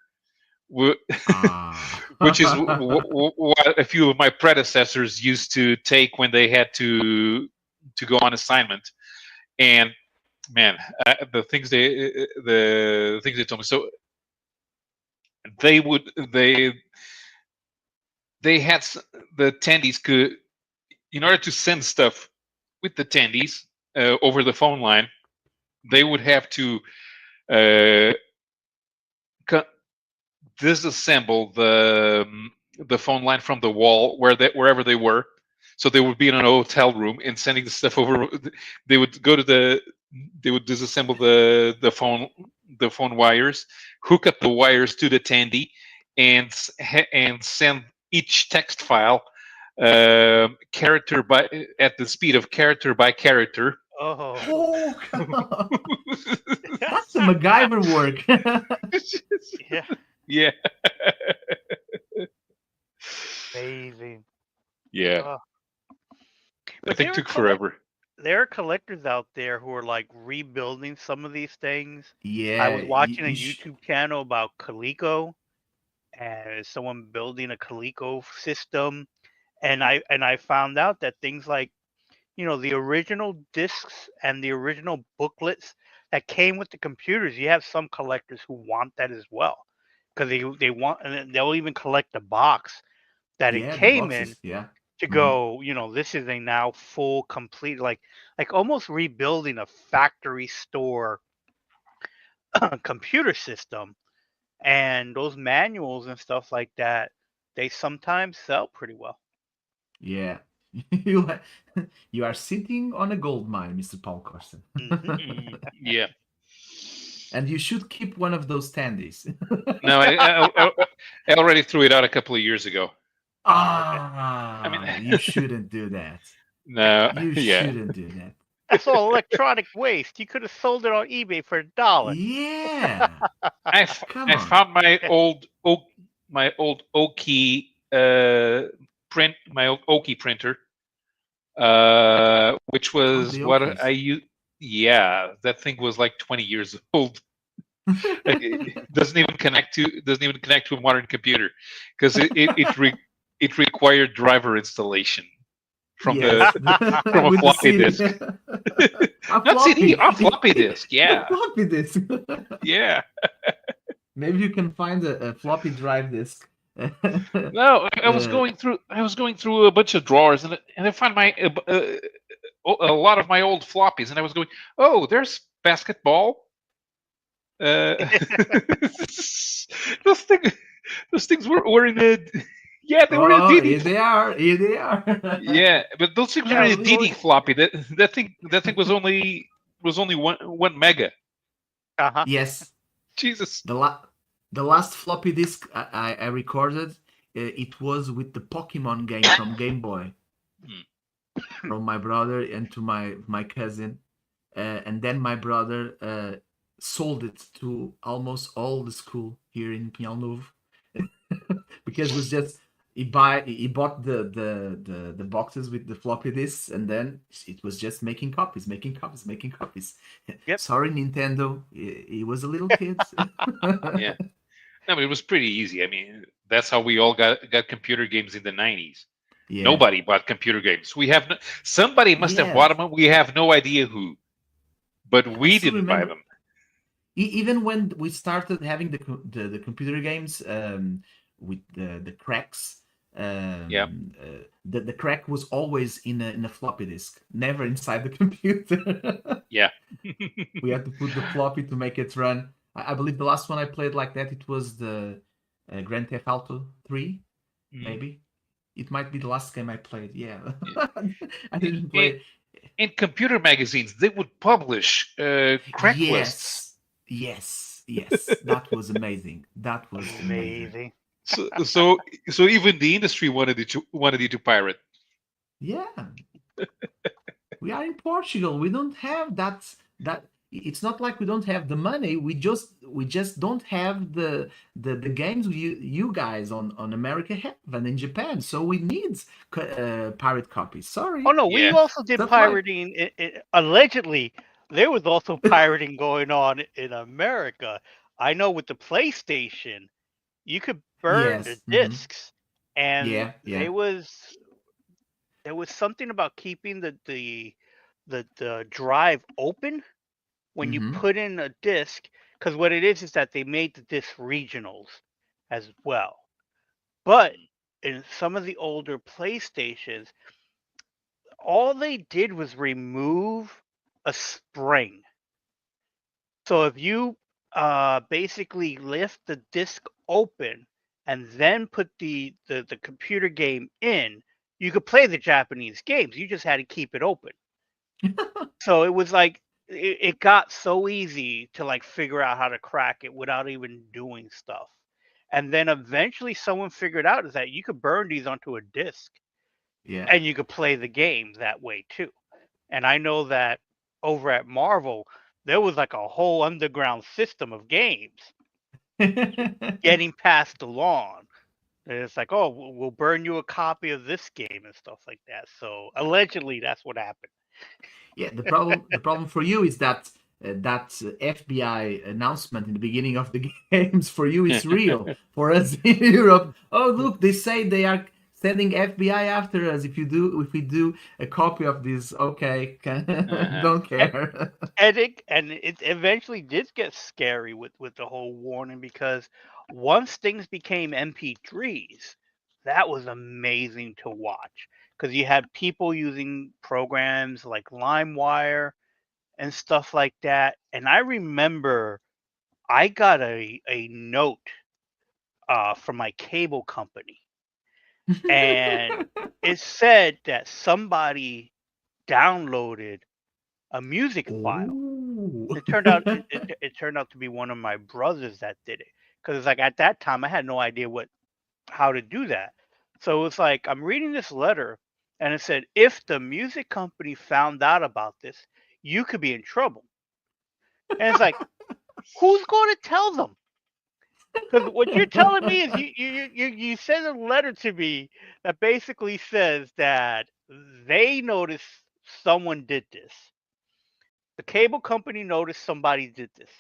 Ah. which is what a few of my predecessors used to take when they had to go on assignment. And man, the things they told me. So they would they had the Tandies could, in order to send stuff with the Tandies over the phone line, they would have to uh, disassemble the phone line from the wall wherever they were. So they would be in an hotel room and sending the stuff over. They would go to they would disassemble the phone wires, hook up the wires to the Tandy, and send each text file character by at the speed of character by character. Oh, Oh, come on. That's some MacGyver work. yeah, Yeah, amazing. yeah. Oh. That But thing took forever. there are collectors out there who are like rebuilding some of these things. I Yeah, was watching a you YouTube channel about Coleco and someone building a Coleco system, and I found out that things like the original discs and the original booklets that came with the computers. You have some collectors who want that as well because they want, and they'll even collect the box that it yeah, the came in, boxes. Yeah. to Mhm. go, this is a now full complete, like almost rebuilding a factory store computer system, and those manuals and stuff like that, they sometimes sell pretty well. Yeah. You are, you are sitting on a gold mine, Mr. Paul Carson. Hmm. Yeah. And you should keep one of those standees. No, I already threw it out a couple of years ago. Oh, okay. I mean, You shouldn't do that. no, You yeah. shouldn't do that. That's all electronic waste. You could have sold it on eBay for $1. Yeah. Come I on. found my old Oki my old Oki printer, which Oh, was the what Okies. I use. Yeah, that thing was like 20 years old. It doesn't even connect to a modern computer because it required driver installation from the Yes. from a With the floppy CD. disk. A Not CD, floppy. on floppy disk. A Yeah, floppy disk. yeah. Maybe you can find a floppy drive disk. No, uh, I was going through a bunch of drawers, and I found a lot of my old floppies, and I was going, oh, there's basketball. Uh, those things those things were in the yeah, they were in a oh, DD. here they are. Here they are. Yeah, but those things were Yeah, in a we DD always. floppy. That thing was only one mega. Uh-huh. Yes. Jesus. The la- the last floppy disk I recorded, it was with the Pokemon game from Game Boy, Hmm. from my brother and to my cousin, and then my brother sold it to almost all the school here in Pinhal Novo because it was just he bought the boxes with the floppy disks, and then it was just making copies, making copies, making copies. Yep. Sorry, Nintendo, he was a little kid. Yeah. No, but it was pretty easy. I mean, that's how we all got computer games in the 90s. Yeah. Nobody bought computer games. Somebody must have bought Yes. them. We have no idea who, but I we still didn't buy remember them. even when we started having the computer games with the cracks. Yeah. The crack was always in a floppy disk, never inside the computer. Yeah. We had to put the floppy to make it run. I believe the last one I played like that, it was the Grand Theft Auto 3, Mhm. maybe. It might be the last game I played. Yeah, I In, didn't in, play. in computer magazines, they would publish crack lists. Yes. That was amazing. That was amazing. Amazing. So even the industry wanted you to pirate. Yeah, we are in Portugal. We don't have that. It's not like we don't have the money. We just don't have the games you guys on America have and in Japan. So we need pirate copies. Oh Sorry, no, we Yeah. also did that's life. pirating. Allegedly, there was also pirating going on in America. I know with the PlayStation, you could burn the Yes. discs, and Yeah. there was something about keeping the drive open when you Mm-hmm. put in a disc, because what it is that they made the disc regionals as well. But in some of the older PlayStations, all they did was remove a spring. So if you basically lift the disc open and then put the computer game in, you could play the Japanese games. You just had to keep it open. So it was like it got so easy to like figure out how to crack it without even doing stuff. And then eventually someone figured out is that you could burn these onto a disc Yeah. and you could play the game that way too. And I know that over at Marvel, there was like a whole underground system of games getting passed along. And it's like, oh, we'll burn you a copy of this game and stuff like that. So allegedly, that's what happened. Yeah, the problem for you is that FBI announcement in the beginning of the games for you is real. For us in Europe, oh look, they say they are sending FBI after us if we do a copy of this. Okay, Uh-huh. don't care. And it eventually did get scary with the whole warning, because once things became MP3s, that was amazing to watch. because you had people using programs like LimeWire and stuff like that. And I remember I got a note from my cable company, and it said that somebody downloaded a music file. Ooh. It turned out it turned out to be one of my brothers that did it, because like at that time I had no idea how to do that. So it's like I'm reading this letter, and it said if the music company found out about this, you could be in trouble. And it's like, who's going to tell them? Because what you're telling me is you send a letter to me that basically says that they noticed someone did this. The cable company noticed somebody did this.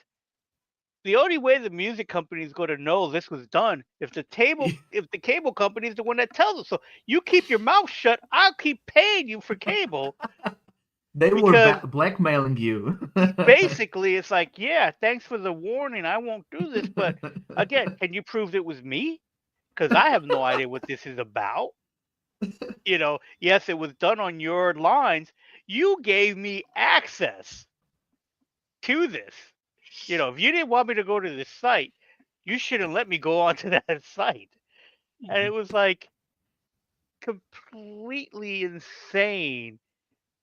The only way the music company is going to know this was done if the cable company is the one that tells us. So you keep your mouth shut. I'll keep paying you for cable They were because blackmailing you. basically it's like, yeah, thanks for the warning. I won't do this, but again, can you prove it was me? Because I have no idea what this is about. Yes, it was done on your lines. You gave me access to this. If you didn't want me to go to this site, you shouldn't let me go onto that site. And it was like completely insane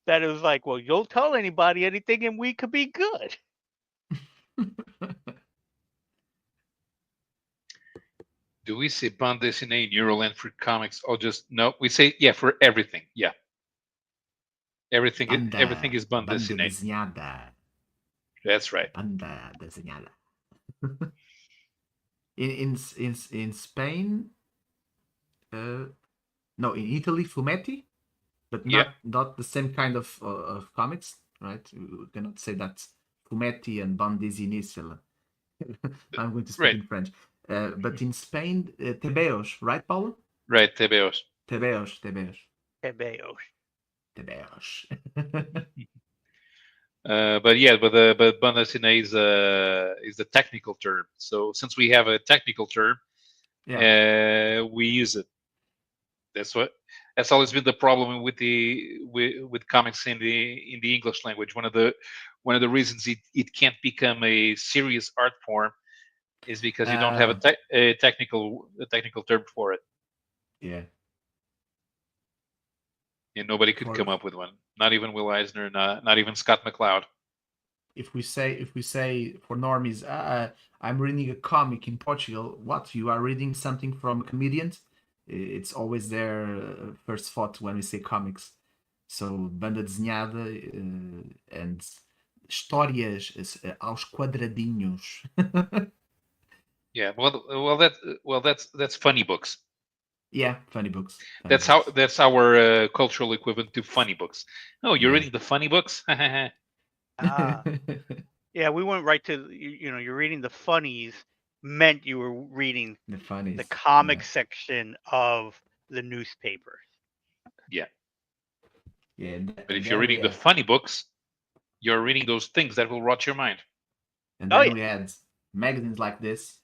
that it was like, well, don't tell anybody anything and we could be good. Do we say bande dessinée, Neuroland for comics, or just no? We say yeah for everything. Yeah, everything is bande Banda dessinée. desenhada. That's right. Banda desenhada. in Spain, no, in Italy, fumetti, but not the same kind of comics, right? We cannot say that fumetti and bande dessinée. I'm going to speak in French. But in Spain, tebeos, right, Paulo? Right, tebeos. Tebeos. But yeah, but bande dessinée is the technical term. So since we have a technical term, we use it. That's always been the problem with comics in the English language. One of the reasons it can't become a serious art form is because you don't have a technical term for it. Yeah. And nobody could come up with one. Not even Will Eisner, not even Scott McCloud. If we say for normies, I'm reading a comic in Portugal. What, you are reading something from comedians? It's always their first thought when we say comics. So banda desenhada and histórias aos quadradinhos. Yeah, that's funny books. Yeah, funny books. That's our cultural equivalent to funny books. Oh, you're reading the funny books? Yeah, we went right to you're reading the funnies meant you were reading the comic section of the newspapers. Yeah. Yeah. But if you're reading the funny books, you're reading those things that will rot your mind. And then we had magazines like this.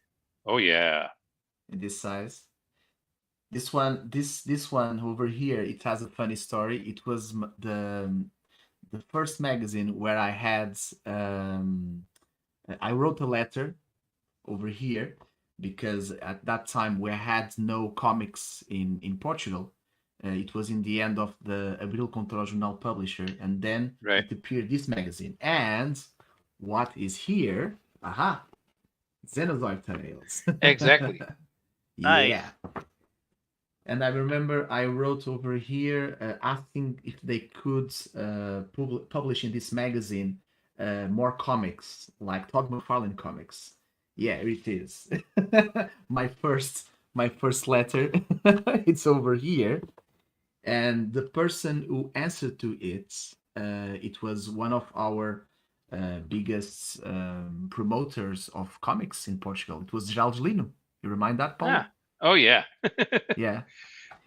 Oh yeah. In this size. This one over here, it has a funny story. It was the first magazine where I had I wrote a letter over here because at that time we had no comics in Portugal. It was in the end of the Abril contra o Jornal publisher, and then it appeared this magazine. And what is here? Aha! Xenozoid Tales. Exactly. Yeah. And I remember I wrote over here asking if they could publish in this magazine more comics, like Todd McFarlane comics. Yeah, it is. my first letter. It's over here, and the person who answered to it, it was one of our biggest promoters of comics in Portugal. It was Geraldino. You remind that, Paul? Oh yeah. Yeah.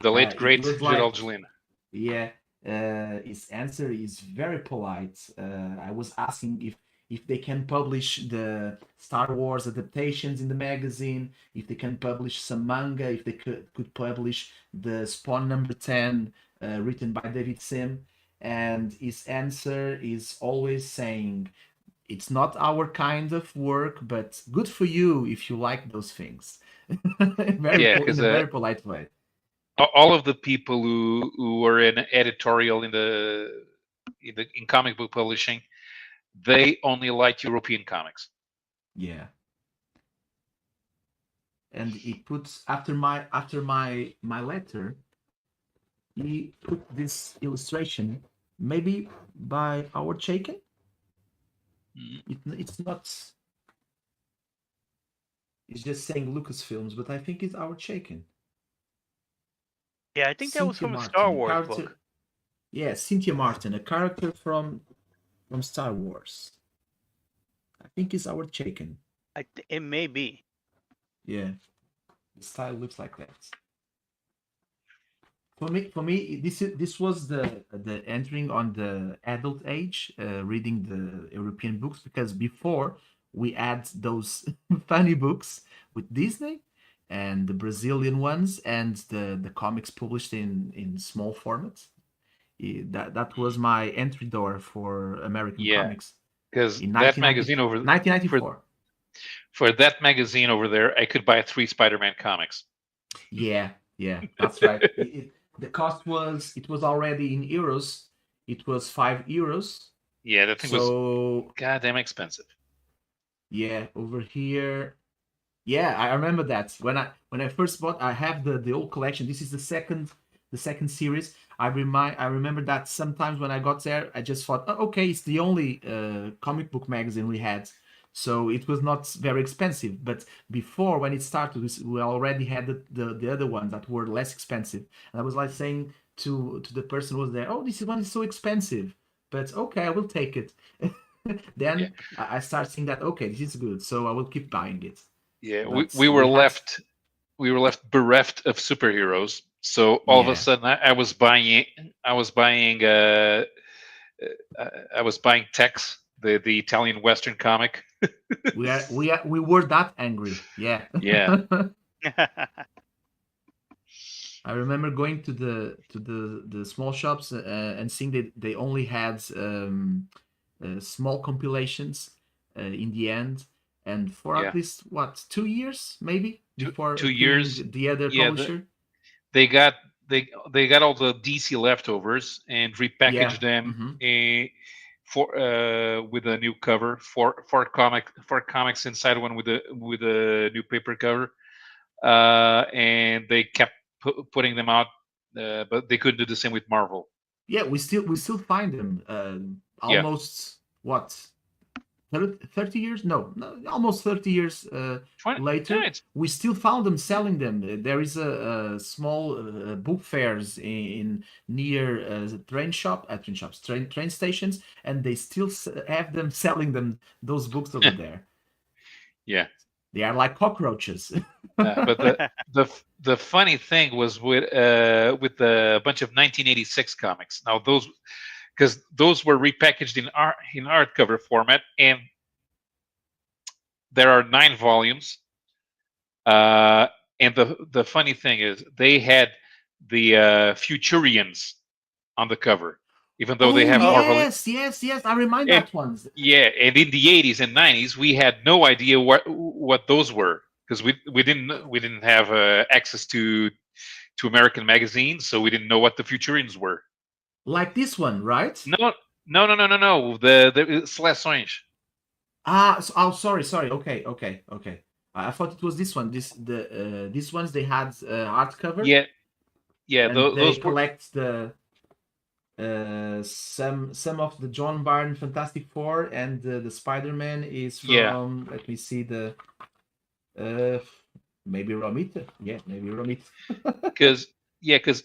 The late great Geraldino. Yeah. His answer is very polite. I was asking if they can publish the Star Wars adaptations in the magazine, if they can publish some manga, if they could publish the Spawn number 10 written by David Sim, and his answer is always saying, "It's not our kind of work, but good for you if you like those things." Yeah, In because a very polite way. all of the people who were in editorial in comic book publishing, they only liked European comics. Yeah. And he puts after my letter, he put this illustration, maybe by our Chaikin. Mm. It's not. It's just saying Lucasfilms, but I think it's our Chaikin. Yeah, I think that was Cynthia from a Star Martin, a Wars character. book. Yeah, Cynthia Martin, a character from Star Wars. I think it's our Chaikin. It may be. Yeah, the style looks like that. For me, this was the entering on the adult age, reading the European books, because before we had those funny books with Disney and the Brazilian ones and the comics published in small formats. That was my entry door for American Yeah, comics because in that magazine over for 1994. for that magazine over there, I could buy 3 Spider-Man comics. Yeah, yeah, that's right. The cost was, it was already in euros. It was €5. Yeah, that thing was So goddamn expensive. yeah, over here, yeah, I remember that when I first bought. I have the old collection. This is the second series. I remember that sometimes when I got there, I just thought, oh, okay, it's the only comic book magazine we had, so it was not very expensive. But before, when it started, we already had the other ones that were less expensive, and I was like saying to the person who was there, oh, this one is so expensive, but okay, I will take it. Yeah, Then I start seeing that, okay, this is good, so I will keep buying it. yeah. We, But we were we had, left bereft of superheroes. So all of a yeah, sudden, I was buying Tex, the Italian Western comic. we were that angry. Yeah. Yeah, I remember going to the small shops, and seeing that they only had small compilations in the end, and for yeah. at least what, 2 years maybe Two before two years. appearing the other Yeah, publisher. they got they got all the DC leftovers and Yeah. repackaged them for with a new cover for comics inside one with a new paper cover, and they kept putting them out, but they couldn't do the same with Marvel. Yeah, we still find them, Yeah, almost what, 30 years, no, almost 30 years 20, yeah, later. it's We still found them selling them. There is a small book fairs in near train stations, and they still have them selling them, those books over there. yeah. They are like cockroaches. But the funny thing was with the bunch of 1986 comics. Now those, because those were repackaged in hardcover format, and there are 9 volumes. Uh, and the funny thing is, they had the Futurians on the cover, even though they Oh have Oh, Marvel. yes, yes, yes, I remind And that one. yeah, and in the 80s and 90s, we had no idea what those were, because we didn't have access to American magazines, so we didn't know what the Futurians were. Like this one, right? No, no, no, no, no, no. The Seleções. Oh, sorry. Okay, okay, okay. I thought it was this one. These ones, they had hardcover, Yeah, yeah. and they Those were. collect the some of the John Byrne Fantastic Four, and the Spider-Man is Yeah, from, let me see, the uh maybe Romita. Yeah, maybe Romita. because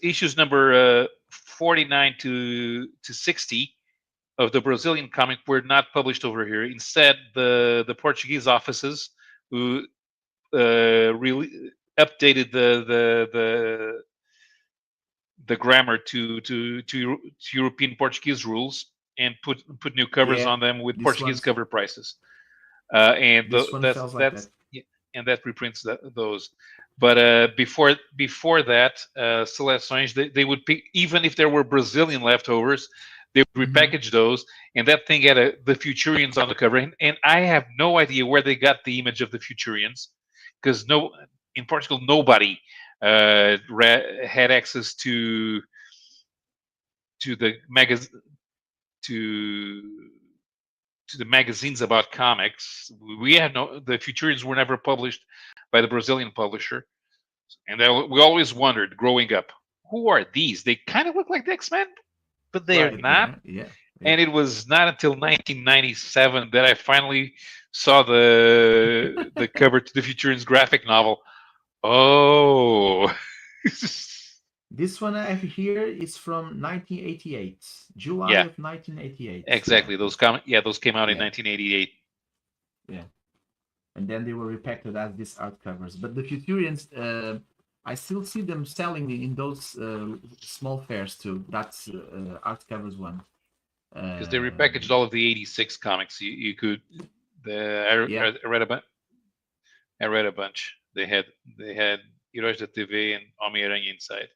issues number 49 to 60 of the Brazilian comic were not published over here. Instead, the Portuguese offices who really updated the grammar to European Portuguese rules and put new covers Yeah, on them with this Portuguese one's cover prices. And this one feels like that's that. yeah, and that reprints those. But before that, Seleções, they would pick, even if there were Brazilian leftovers, they would Hmm. repackage those, and that thing had the Futurians on the cover. And I have no idea where they got the image of the Futurians, because in Portugal nobody had access to the magazine to to the magazines about comics. We had the Futurians were never published by the Brazilian publisher, and we always wondered growing up, who are these? They kind of look like the X-Men, but they're Right. not. Yeah, yeah, yeah. And it was not until 1997 that I finally saw the cover to the Futurians graphic novel. Oh, This one I have here is from 1988, July yeah, of 1988. Yeah, exactly. Those came out in yeah, 1988. yeah. And then they were repackaged as these art covers. But the Futurians, I still see them selling in those small fairs too. That's art covers one. Because they repackaged all of the '86 comics. You could. Yeah, I read about. I read a bunch. They had Heróis da TV and Homem-Aranha inside.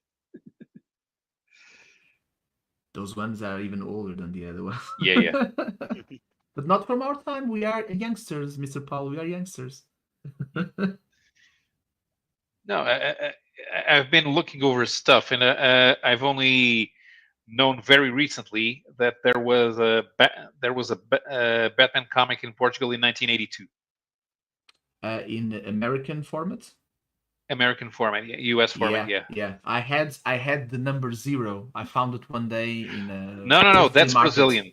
those ones are even older than the other ones. Yeah, yeah. But not from our time. We are youngsters, Mr. Paul. We are youngsters. No, I've been looking over stuff, and I've only known very recently that there was a Batman comic in Portugal in 1982, In American format. American format, U.S. format. Yeah, Yeah. yeah. I had the number 0. I found it one day in a No. old flea That's market Brazilian.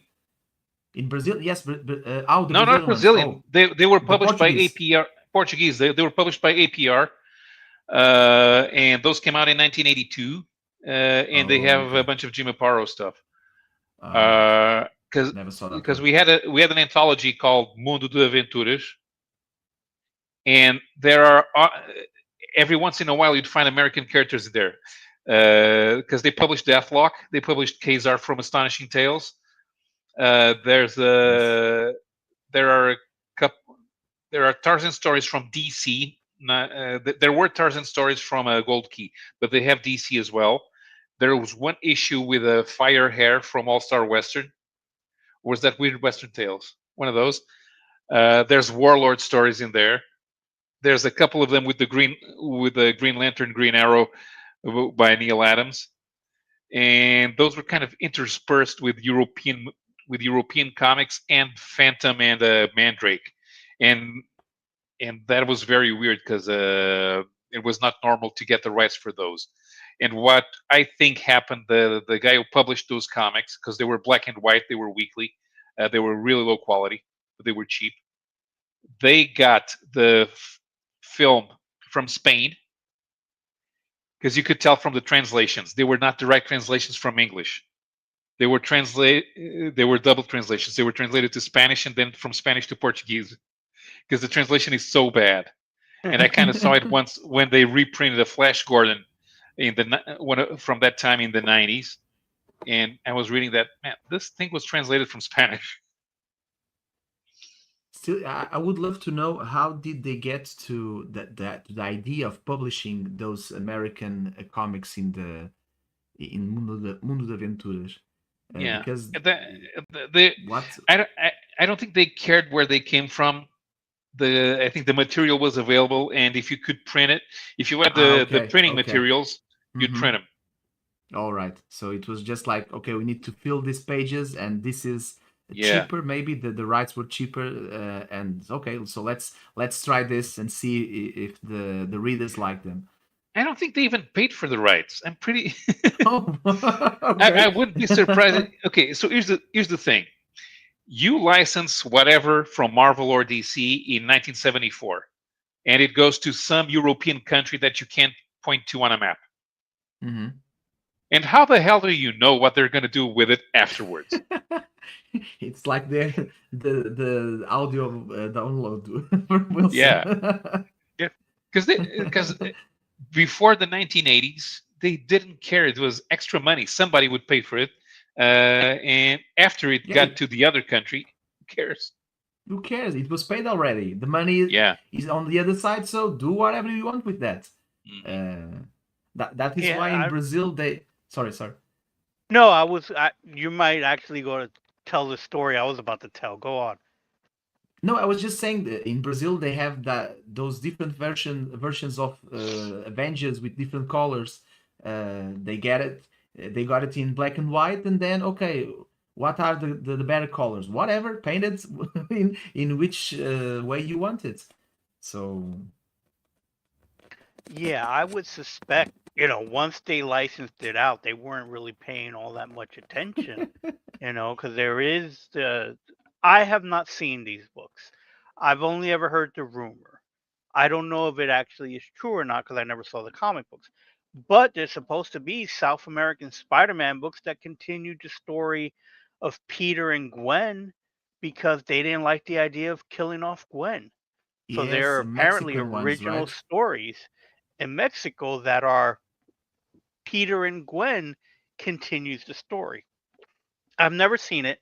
in Brazil. Yes, but the No, not Brazilian ones. Brazilian. Oh, They were the published by Portuguese. APR Portuguese. They were published by APR, and those came out in 1982. And they Oh, have a okay. bunch of Jim Aparo stuff. All right. Because Never saw that because one. we had an anthology called Mundo de Aventuras, and there are every once in a while you'd find American characters in there, because they published Deathlock, they published Kazar from Astonishing Tales. There's Nice. there are a couple, there are Tarzan stories from DC. There were Tarzan stories from Gold Key, but they have DC as well. There was one issue with a Fire Hair from All Star Western. Or was that Weird Western Tales? One of those. There's Warlord stories in there. There's a couple of them with the Green Lantern, Green Arrow by Neil Adams, and those were kind of interspersed with European comics and Phantom and Mandrake, and that was very weird because it was not normal to get the rights for those. And what I think happened, the guy who published those comics, because they were black and white, they were weekly, they were really low quality, but they were cheap. They got the film from Spain, because you could tell from the translations they were not direct translations from English. They were double translations. They were translated to Spanish and then from Spanish to Portuguese, because the translation is so bad. And I kind of saw it once when they reprinted a Flash Gordon from that time in the '90s, and I was reading that, man, this thing was translated from Spanish. Still, I would love to know how did they get to the idea of publishing those American comics in Mundo de Aventuras, Yeah, because what? I don't think they cared where they came from. I think the material was available, and if you could print it, if you had the Okay, printing okay. materials, you'd Mm-hmm. print them. All right. So it was just like, okay, we need to fill these pages, and this is Yeah, cheaper. Maybe the rights were cheaper, and okay, so let's try this and see if the readers like them. I don't think they even paid for the rights. I'm pretty. Oh, I okay. wouldn't be surprised. Okay, so here's the thing. You license whatever from Marvel or DC in 1974, and it goes to some European country that you can't point to on a map. Hmm. And how the hell do you know what they're going to do with it afterwards? It's like the audio download from Wilson. Yeah, yeah, because before the 1980s, they didn't care. It was extra money. Somebody would pay for it, and after it Yeah, got to the other country, who cares? Who cares? It was paid already. The money Yeah. is on the other side, so do whatever you want with that. Mhm. That is Yeah, why in Brazil they. Sorry. no, you might actually go to tell the story I was about to tell. Go on. No, I was just saying that in Brazil they have those different versions of Avengers with different colors. They get it. They got it in black and white, and then okay, what are the better colors? Whatever, paint it in which way you want it. So Yeah, I would suspect, once they licensed it out, they weren't really paying all that much attention, because there is I have not seen these books. I've only ever heard the rumor. I don't know if it actually is true or not because I never saw the comic books. But there's supposed to be South American Spider-Man books that continued the story of Peter and Gwen because they didn't like the idea of killing off Gwen. So there yes, are apparently Mexican ones, original right? stories in Mexico that are Peter and Gwen continues the story. I've never seen it.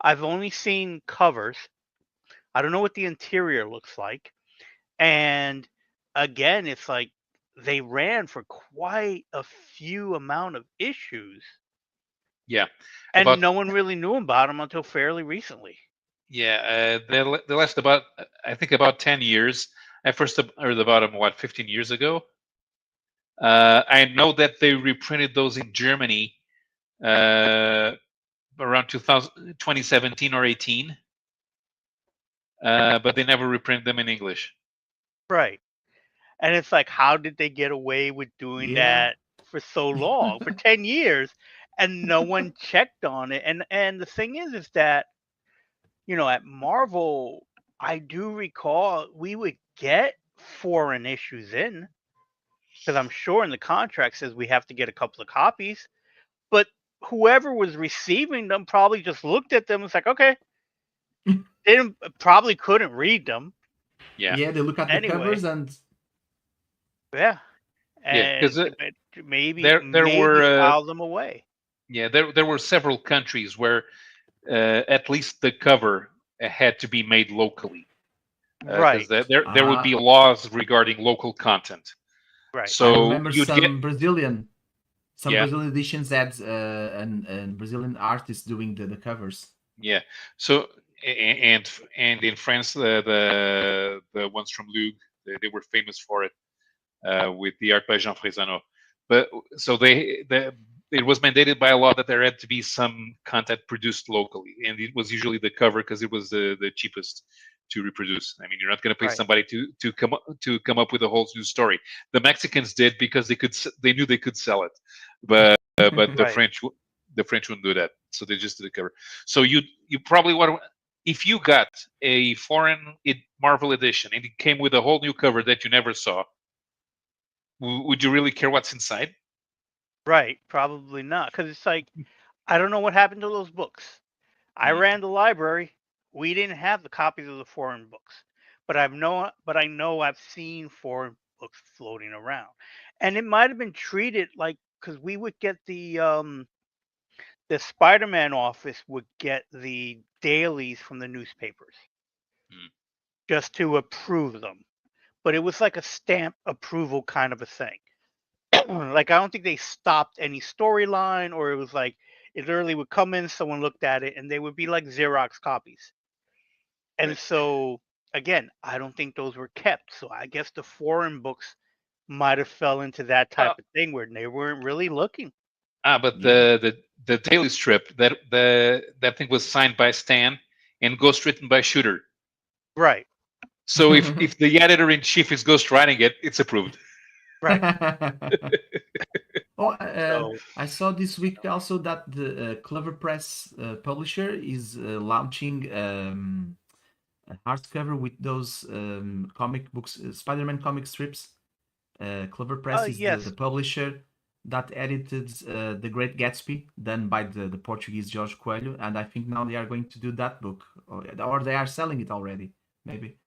I've only seen covers. I don't know what the interior looks like. And again, it's like they ran for quite a few amount of issues Yeah. and About no one really knew about them until fairly recently. they last about I think about 10 years. I first heard about them 15 years ago. I know that they reprinted those in Germany uh, around 2017 or 18, but they never reprinted them in English. Right. And it's like, how did they get away with doing Yeah. that for so long, for 10 years, and no one checked on it? And the thing is that, at Marvel, I do recall we would get foreign issues in because I'm sure in the contract says we have to get a couple of copies, but whoever was receiving them probably just looked at them and was like, okay, they probably couldn't read them Yeah, Yeah, they look at the anyway. covers and Yeah, yeah, and because maybe there maybe were file them away. there were several countries where at least the cover had to be made locally, because Right, there would be uh, laws regarding local content. right, I So remember you'd get some yeah Brazilian editions had an Brazilian artist doing the covers. yeah. So and in France the ones from Lug, they were famous for it, with the art by Jean Fresano. But so it was mandated by a law that there had to be some content produced locally, and it was usually the cover because it was the cheapest to reproduce. I mean, you're not going to pay right, somebody to come up with a whole new story. The Mexicans did because they knew they could sell it, but right. the French wouldn't do that, so they just did the cover. So you probably want to. If you got a foreign Marvel edition and it came with a whole new cover that you never saw, would you really care what's inside? Right, probably not, because it's like I don't know what happened to those books. I Mm, ran the library. We didn't have the copies of the foreign books, but I know I've seen foreign books floating around, and it might have been treated like because we would get the Spider-Man office would get the dailies from the newspapers mm. just to approve them, but it was like a stamp approval kind of a thing. Like I don't think they stopped any storyline, or it was like it literally would come in, someone looked at it, and they would be like Xerox copies. And Right. so again, I don't think those were kept. So I guess the foreign books might have fell into that Well, type of thing where they weren't really looking. but Yeah. the daily strip that thing was signed by Stan and ghostwritten by Shooter. Right. So if the editor in chief is ghostwriting it, it's approved. Right. Oh, So I saw this week also that the Clever Press publisher is launching a hardcover with those comic books, Spider-Man comic strips. Clever Press is the yes, publisher that edited The Great Gatsby, done by the Portuguese Jorge Coelho, and I think now they are going to do that book, or they are selling it already, maybe.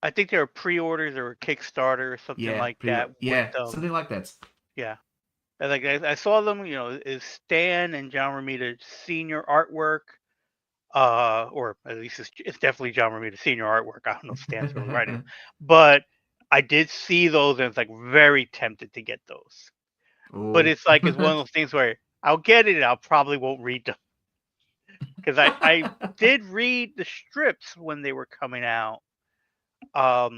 I think there are pre-orders or a Kickstarter or something Yeah, like that with something like that. yeah. And like I saw them, is Stan and John Romita senior artwork. or at least it's definitely John Romita Senior artwork. I don't know if Stan's really writing them, but I did see those and it's like very tempted to get those. But Oh. it's like it's one of those things where I'll get it and I probably won't read them because I did read the strips when they were coming out. But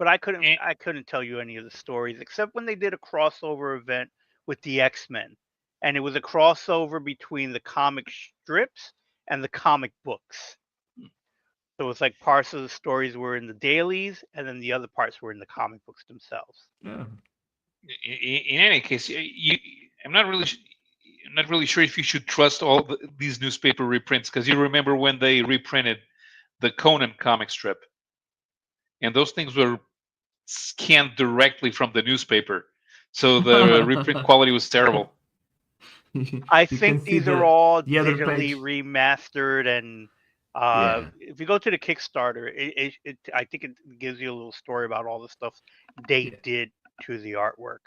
And, I couldn't tell you any of the stories except when they did a crossover event with the X-Men, and it was a crossover between the comic strips and the comic books. So it's like parts of the stories were in the dailies, and then the other parts were in the comic books themselves. Yeah. in any case, I'm not really. I'm not really sure if you should trust all these newspaper reprints, because you remember when they reprinted the Conan comic strip, and those things were scanned directly from the newspaper, so the reprint quality was terrible. I You can think see these are all the other digitally page. remastered, and Yeah. if you go to the Kickstarter, I think it gives you a little story about all the stuff they Yeah. did to the artwork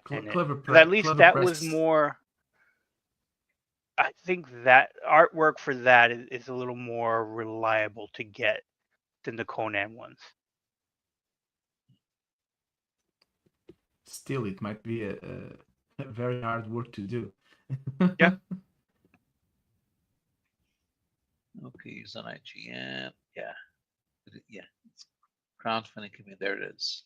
in it. Clever 'Cause at least clever that was press. more. I think that artwork for that is a little more reliable to get than the Conan ones. Still, it might be a very hard work to do. Yeah. Okay, he's on IGN. Yeah. Yeah. It's crowdfunding. There it is.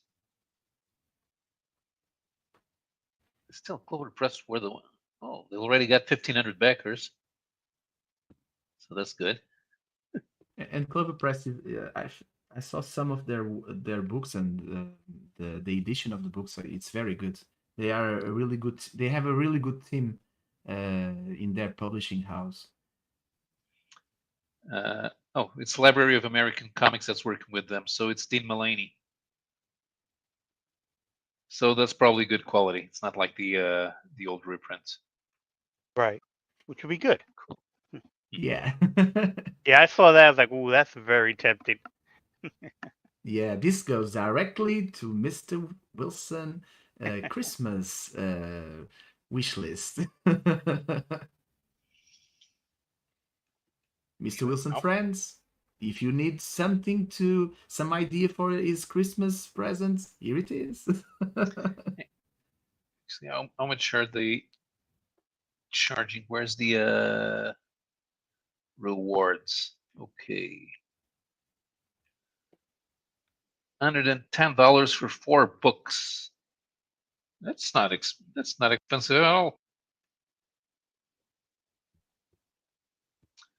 It's still Clover Press were the one. Oh, they already got 1,500 backers. So that's good. And Clover Press is, I saw some of their books, and the edition of the books. It's very good. They are a really good. They have a really good team in their publishing house. Oh, it's Library of American Comics that's working with them, so it's Dean Mulaney. So that's probably good quality. It's not like the old reprints. Right. Which would be good. Yeah. Yeah, I saw that. I was like, ooh, that's very tempting. Yeah, this goes directly to Mr. Wilson Christmas wish list. Mr. Wilson friends, if you need some idea for his Christmas presents, here it is. See, how much are they charging? Where's the rewards? Okay. $110 for 4 books. That's not expensive at all.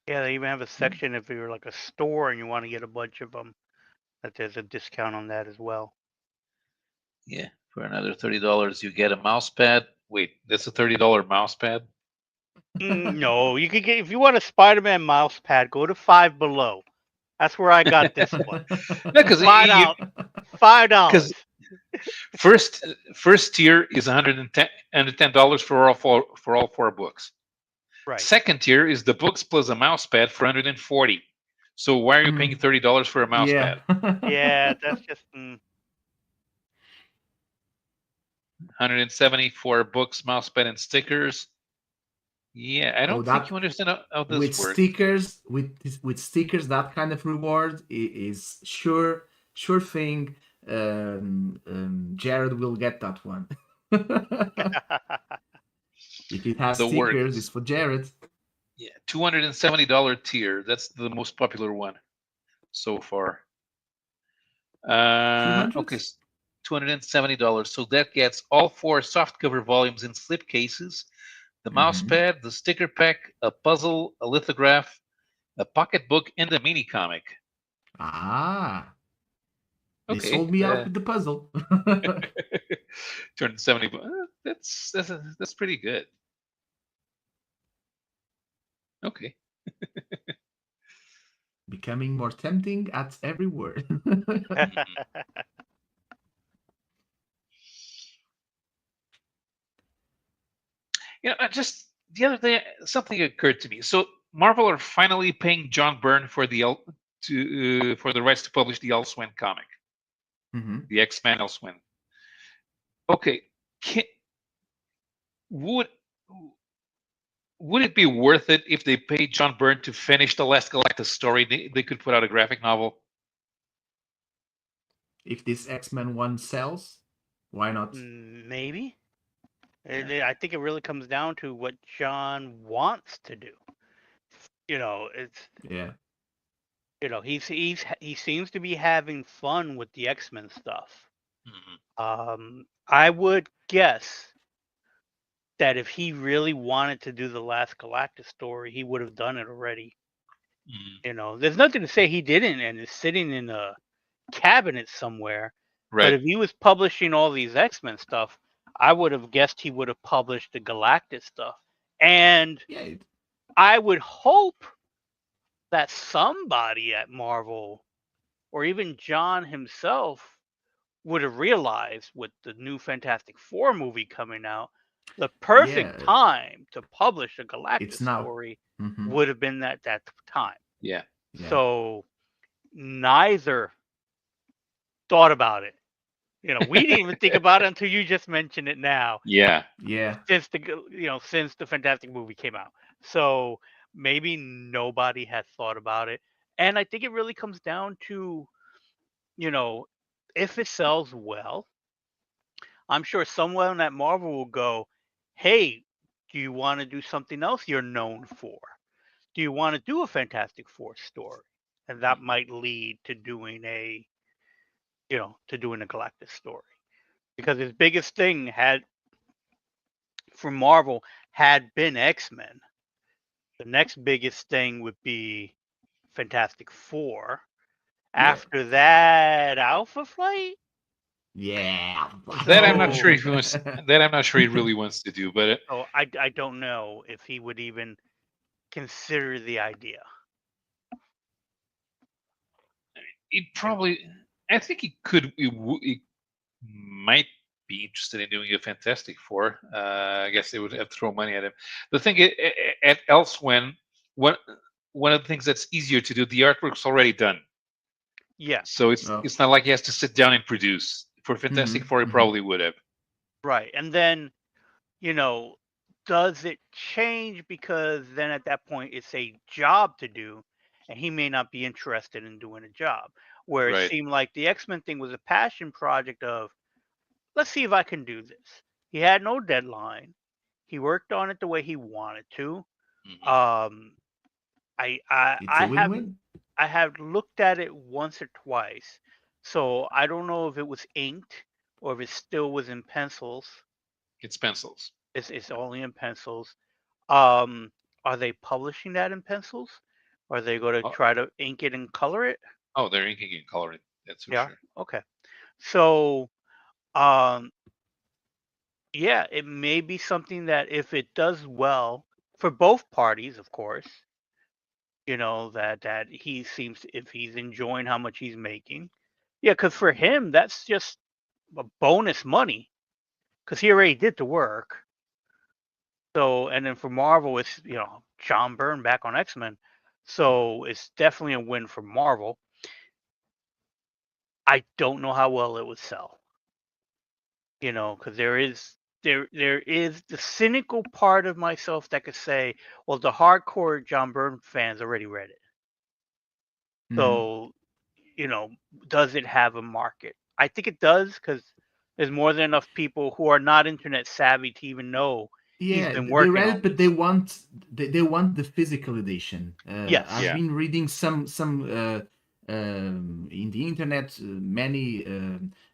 Yeah, they even have a section if you're like a store and you want to get a bunch of them, that there's a discount on that as well. Yeah, for another $30, you get a mouse pad. Wait, that's a $30 mouse pad? No, you could get, if you want a Spider-Man mouse pad, go to Five Below. That's where I got this one. No, because $5. first tier is $110 for all 4 books. Right. Second tier is the books plus a mouse pad for $140. So why are you paying $30 for a mouse pad? Yeah, that's just. $170 for books, mouse pad, and stickers. Yeah, I don't think you understand how this with works. stickers, with stickers, that kind of reward is sure thing. Jared will get that one. If it has stickers, it's for Jared. Yeah, $270 tier. That's the most popular one so far. Okay, $270. So that gets all 4 softcover volumes in slipcases, the mouse pad, the sticker pack, a puzzle, a lithograph, a pocketbook, and a mini comic. Ah. They Okay. sold me out with the puzzle. 270. That's pretty good. Okay. Becoming more tempting at every word. Just the other day, something occurred to me. So Marvel are finally paying John Byrne for the rights to publish the Elsewhere comic, the X-Men Elsewhere. Okay, would would it be worth it if they paid John Byrne to finish the last Galactus story? They could put out a graphic novel. If this X-Men one sells, why not? Maybe. Yeah. I think it really comes down to what John wants to do. It's Yeah. he seems to be having fun with the X-Men stuff. Mhm. I would guess that if he really wanted to do the last Galactus story, he would have done it already. Mhm. There's nothing to say he didn't, and is sitting in a cabinet somewhere. But Right. if he was publishing all these X-Men stuff, I would have guessed he would have published the Galactus stuff. And Yeah. I would hope that somebody at Marvel, or even John himself, would have realized with the new Fantastic Four movie coming out, the perfect Yeah. time to publish a It's Galactus now. story Hmm. would have been that time. Yeah. Yeah. So neither thought about it. We didn't even think about it until you just mentioned it now. Yeah. Yeah. Since the Fantastic movie came out. So maybe nobody had thought about it. And I think it really comes down to, if it sells well, I'm sure someone at Marvel will go, "Hey, do you want to do something else you're known for? Do you want to do a Fantastic Four story?" And that might lead to doing a Galactus story. Because his biggest thing for Marvel had been X-Men. The next biggest thing would be Fantastic Four. Yeah. After that, Alpha Flight. Yeah. That I'm not sure So, if he wants. That I'm not sure he really wants to do, but so I don't know if he would even consider the idea. he You know, probably. I think he could. He might be interested in doing a Fantastic Four. I guess they would have to throw money at him. The thing at Elsewhere, one one of the things that's easier to do, the artwork's already done, yeah, so it's Oh. it's not like he has to sit down and produce. For Fantastic Hmm. Four, he Hmm. probably would have. right. And then, you know, does it change because then at that point it's a job to do, and he may not be interested in doing a job. Where it Right. seemed like the X-Men thing was a passion project of, let's see if I can do this. He had no deadline. He worked on it the way he wanted to. Mhm. Um, It's a I have win-win. I have looked at it once or twice, so I don't know if it was inked or if it still was in pencils. It's pencils. It's only in pencils. Um, are they publishing that in pencils? Are they going to Oh, try to ink it and color it? they're inking and coloring. That's for Yeah. sure. Okay. So, um, yeah, it may be something that if it does well for both parties, of course, that he seems if he's enjoying how much he's making. Yeah, because for him that's just a bonus money because he already did the work. So, and then for Marvel, it's John Byrne back on X-Men, so it's definitely a win for Marvel. I don't know how well it would sell, because there is the cynical part of myself that could say, well, the hardcore John Byrne fans already read it. Hmm. So, you know, does it have a market? I think it does because there's more than enough people who are not internet savvy to even know he's Yeah, been they working read on it, but this. they want the physical edition. Yes. I've Yeah. been reading some in the internet. Many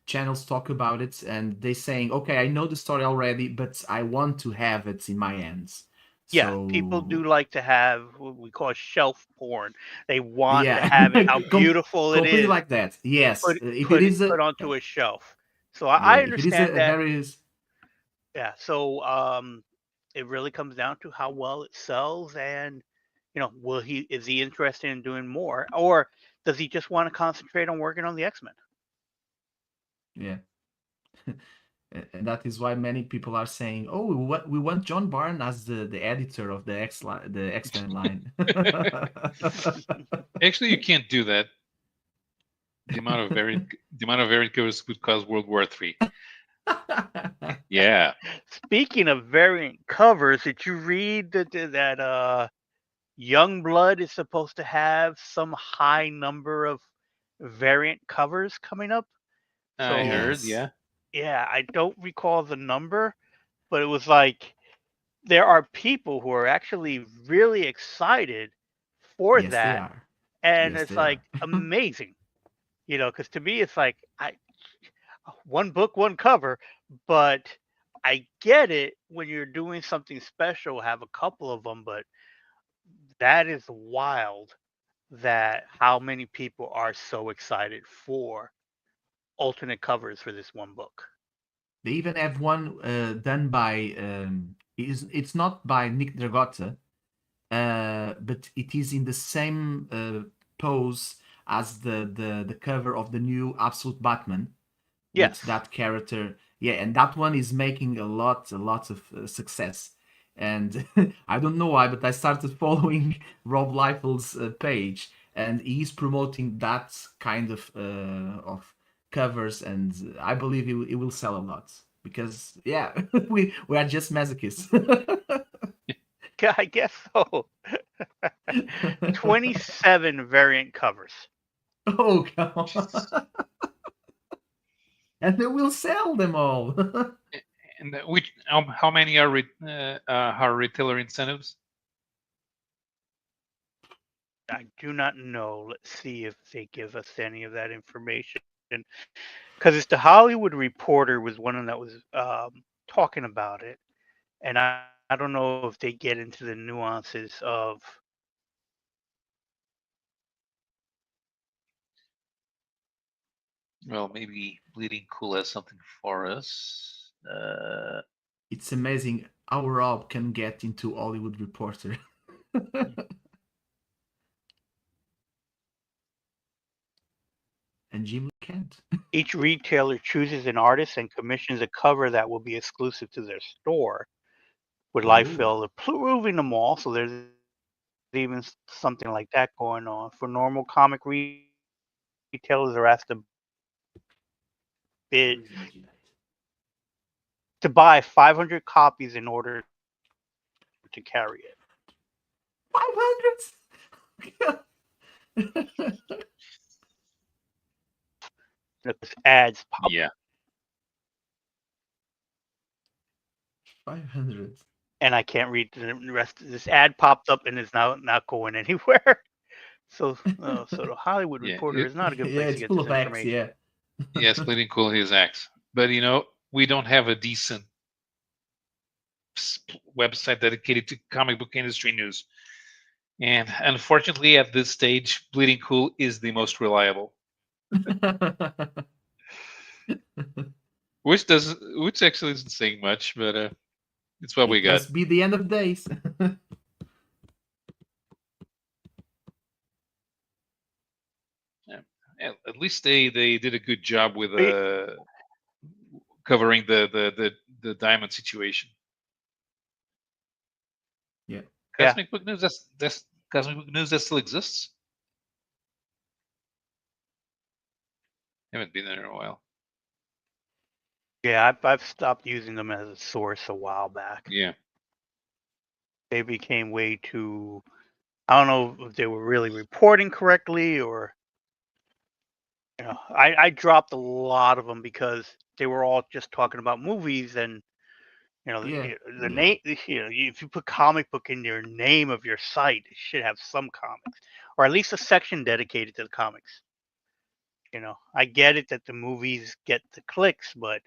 channels talk about it, and they saying, "Okay, I know the story already, but I want to have it in my hands." Yeah, people So do like to have what we call shelf porn. They want to yeah, have it, how beautiful it completely is, like that. Yes, put if it put it is a put onto a shelf. So I yeah, if it is understand a that. very Yeah. So it really comes down to how well it sells, and will he is he interested in doing more, or does he just want to concentrate on working on the X-Men? yeah. And that is why many people are saying, "Oh, we want John Byrne as the editor of the X-Men line." Actually, you can't do that. The amount of variant covers would cause World War III. Yeah. Speaking of variant covers, did you read that Young Blood is supposed to have some high number of variant covers coming up? I So heard, Yes. yeah. yeah, I don't recall the number, but it was like there are people who are actually really excited for Yes, they that, are. and Yes, it's they are. like amazing, because to me it's like one book, one cover, but I get it when you're doing something special, have a couple of them, but that is wild that how many people are so excited for alternate covers for this one book. They even have one done by it's not by Nick Dragotta, but it is in the same pose as the cover of the new Absolute Batman with Yes. that character. Yeah, and that one is making a lot of success. And I don't know why, but I started following Rob Liefeld's page, and he's promoting that kind of covers, and I believe it will sell a lot because yeah, we are just masochists. I guess so. 27 variant covers. Oh come on, and they will sell them all. And which how many are retailer incentives? I do not know. Let's see if they give us any of that information. Because it's the Hollywood Reporter was one of them that was talking about it, and I don't know if they get into the nuances of. Well, maybe Bleeding Cool has something for us. It's amazing how Rob can get into Hollywood Reporter. And Jim can't. Each retailer chooses an artist and commissions a cover that will be exclusive to their store, with Oh, Liefeld approving them all. So there's even something like that going on. For normal comic retailers, are asked to bid where is Imaginate? to buy 500 copies in order to carry it. 500? Because ads pop Yeah. 500. and I can't read the rest. This ad popped up and is now not going anywhere. So the Hollywood Yeah. Reporter is not a good Yeah, place to it's get full this of X, information. yeah. Yes, Bleeding Cool is X. But we don't have a decent website dedicated to comic book industry news. And unfortunately, at this stage, Bleeding Cool is the most reliable, which actually isn't saying much, but it's what we It got. must be the end of days. Yeah. At least they did a good job with But covering the diamond situation. Yeah. yeah, Cosmic Book News. That's Cosmic Book News that still exists. Haven't been there in a while. yeah, I've stopped using them as a source a while back. Yeah. They became way too. I don't know if they were really reporting correctly or I dropped a lot of them because they were all just talking about movies and Yeah. the Yeah. name. If you put comic book in your name of your site, it should have some comics or at least a section dedicated to the comics. I get it that the movies get the clicks, but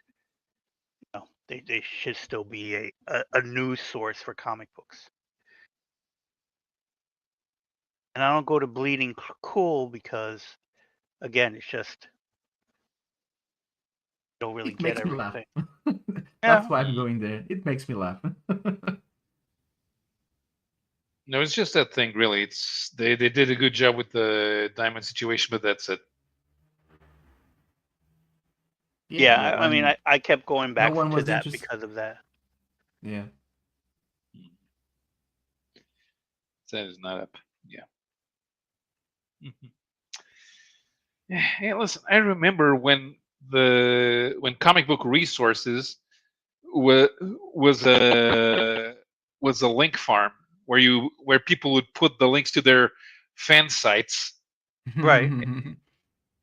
they should still be a news source for comic books. And I don't go to Bleeding Cool because again, it's just don't really It get makes me laugh. everything. That's Yeah, why I'm Mm. going there. It makes me laugh. No, it's just that thing. Really, it's they did a good job with the diamond situation, but that's it. Yeah, yeah. but I mean, when I kept going no back one to was that interested. because of that. Yeah. That is not up. Yeah. Mhm. Yeah. Listen, I remember when comic book resources was was a was a link farm where people would put the links to their fan sites. Right.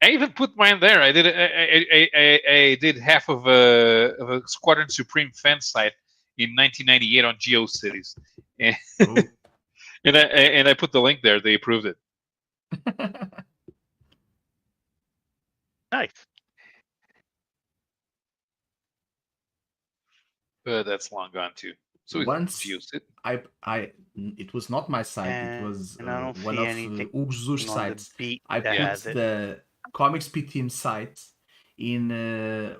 I even put mine there. I did half of a Squadron Supreme fan site in 1998 on GeoCities, and Oh. and I put the link there. They approved it. Nice. But that's long gone too. So it's Once GeoCities. it was not my site. It And was I don't one see of anything Hugo Jesus' on the sites. beat I that put Yeah. has it. the Comics P Team site in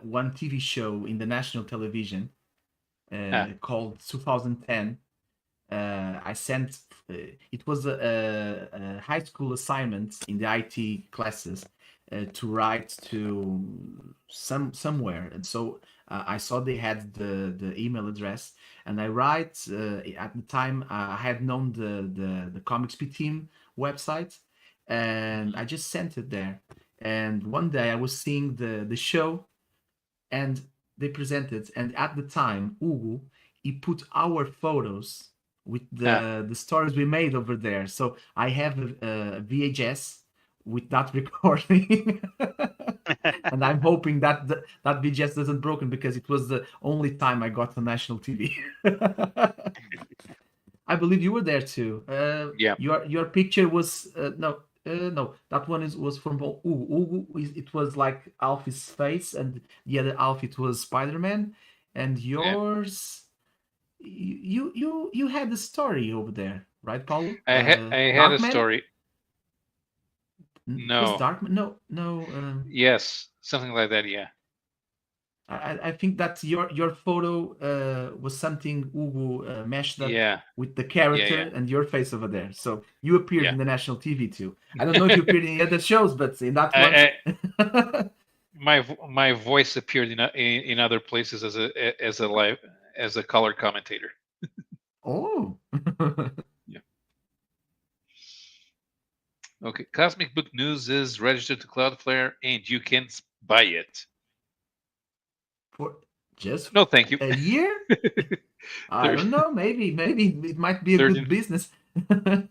one TV show in the national television Ah, called 2010. I sent it was a high school assignment in the IT classes to write to somewhere, and so I saw they had the email address, and I write at the time I had known the Comics P Team website, and I just sent it there. And one day I was seeing the show, and they presented, and at the time Hugo he put our photos with ah. the stories we made over there. So I have a VHS with that recording. And I'm hoping that that VHS doesn't broken, because it was the only time I got on national TV. I believe you were there too. Yeah. Your picture was no, that one was from Ugu. It was like Alfie's face, and the other Alfie it was Spider-Man, and Yeah. yours you had a story over there, right, Paulo? I had a Darkman. story. It was No. Darkman. No. Yes, something like that. Yeah. I think that your photo was something Ugu mashed up Yeah. with the Yeah. character Yeah. and your face over there. So you appeared Yeah. in the national TV too. I don't know if you appeared in other shows, but in that one. I, my voice appeared in other places as a live as a color commentator. Oh. Yeah. Okay. Cosmic Book News is registered to Cloudflare, and you can buy it. For just No, thank you. a year? I Third, don't know. Maybe it might be a third, good business. 30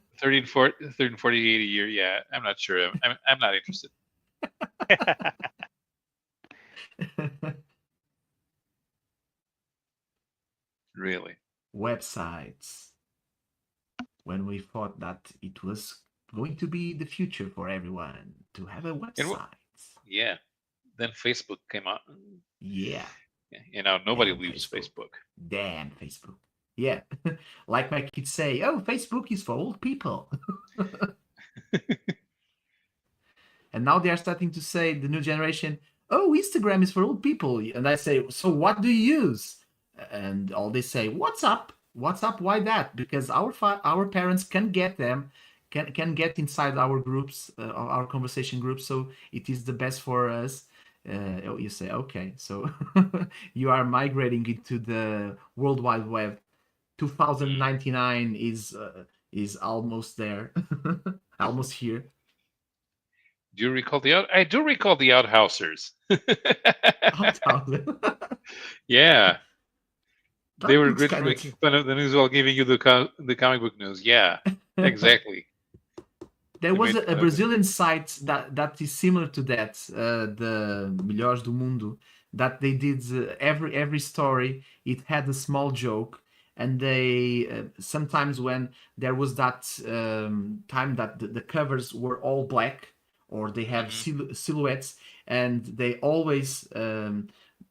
and 48 a year. Yeah, I'm not sure. I'm not interested. Really. Websites. When we thought that it was going to be the future for everyone to have a And website. yeah. Then Facebook came out. Yeah. You know, nobody Damn leaves Facebook. Facebook. Damn Facebook. Yeah. Like my kids say, oh, Facebook is for old people. And now they are starting to say, the new generation, oh, Instagram is for old people. And I say, so what do you use? And all they say, WhatsApp. WhatsApp, why that? Because our parents can get them, can get inside our groups, our conversation groups. So it is the best for us. You say, okay, so you are migrating into the World Wide Web. 2099 is almost there, almost here. Do you recall the out? I do recall the Outhousers. Yeah, they That were looks good for kind of. making fun of the news while giving you the comic book news. Yeah, exactly. There They was made a fun of it. Brazilian site that is similar to that, the Melhores do Mundo, that they did every story. It had a small joke, and they sometimes when there was that time that the covers were all black, or they have Mhm. silhouettes, and they always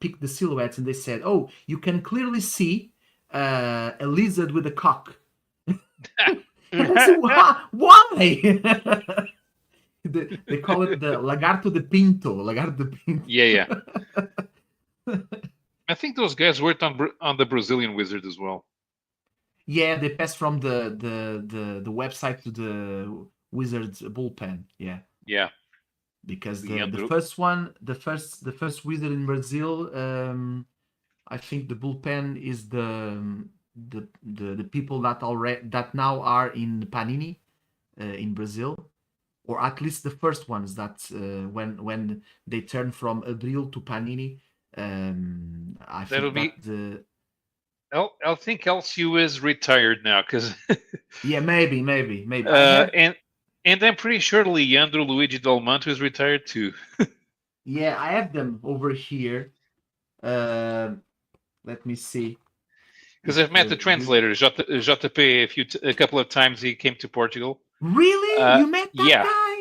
pick the silhouettes, and they said, "Oh, you can clearly see a lizard with a cock." And I said, why? They call it the lagarto de pinto. Lagarto de pinto. Yeah. I think those guys worked on the Brazilian Wizard as well. Yeah, they passed from the website to the Wizards bullpen. Yeah, Yeah, because the the young group. first one, the first Wizard in Brazil, I think the bullpen is the people that now are in Panini in Brazil, or at least the first ones that when they turn from Abril to Panini. I That'll think be that I think LCU is retired now because Yeah, maybe. I have, and I'm pretty sure Leandro Luigi Del Manto is retired too. yeah, I have them over here. Uh, Let me see Because if I've met the this. translator JP a couple of times. He came to Portugal. Really? You met that Yeah, guy?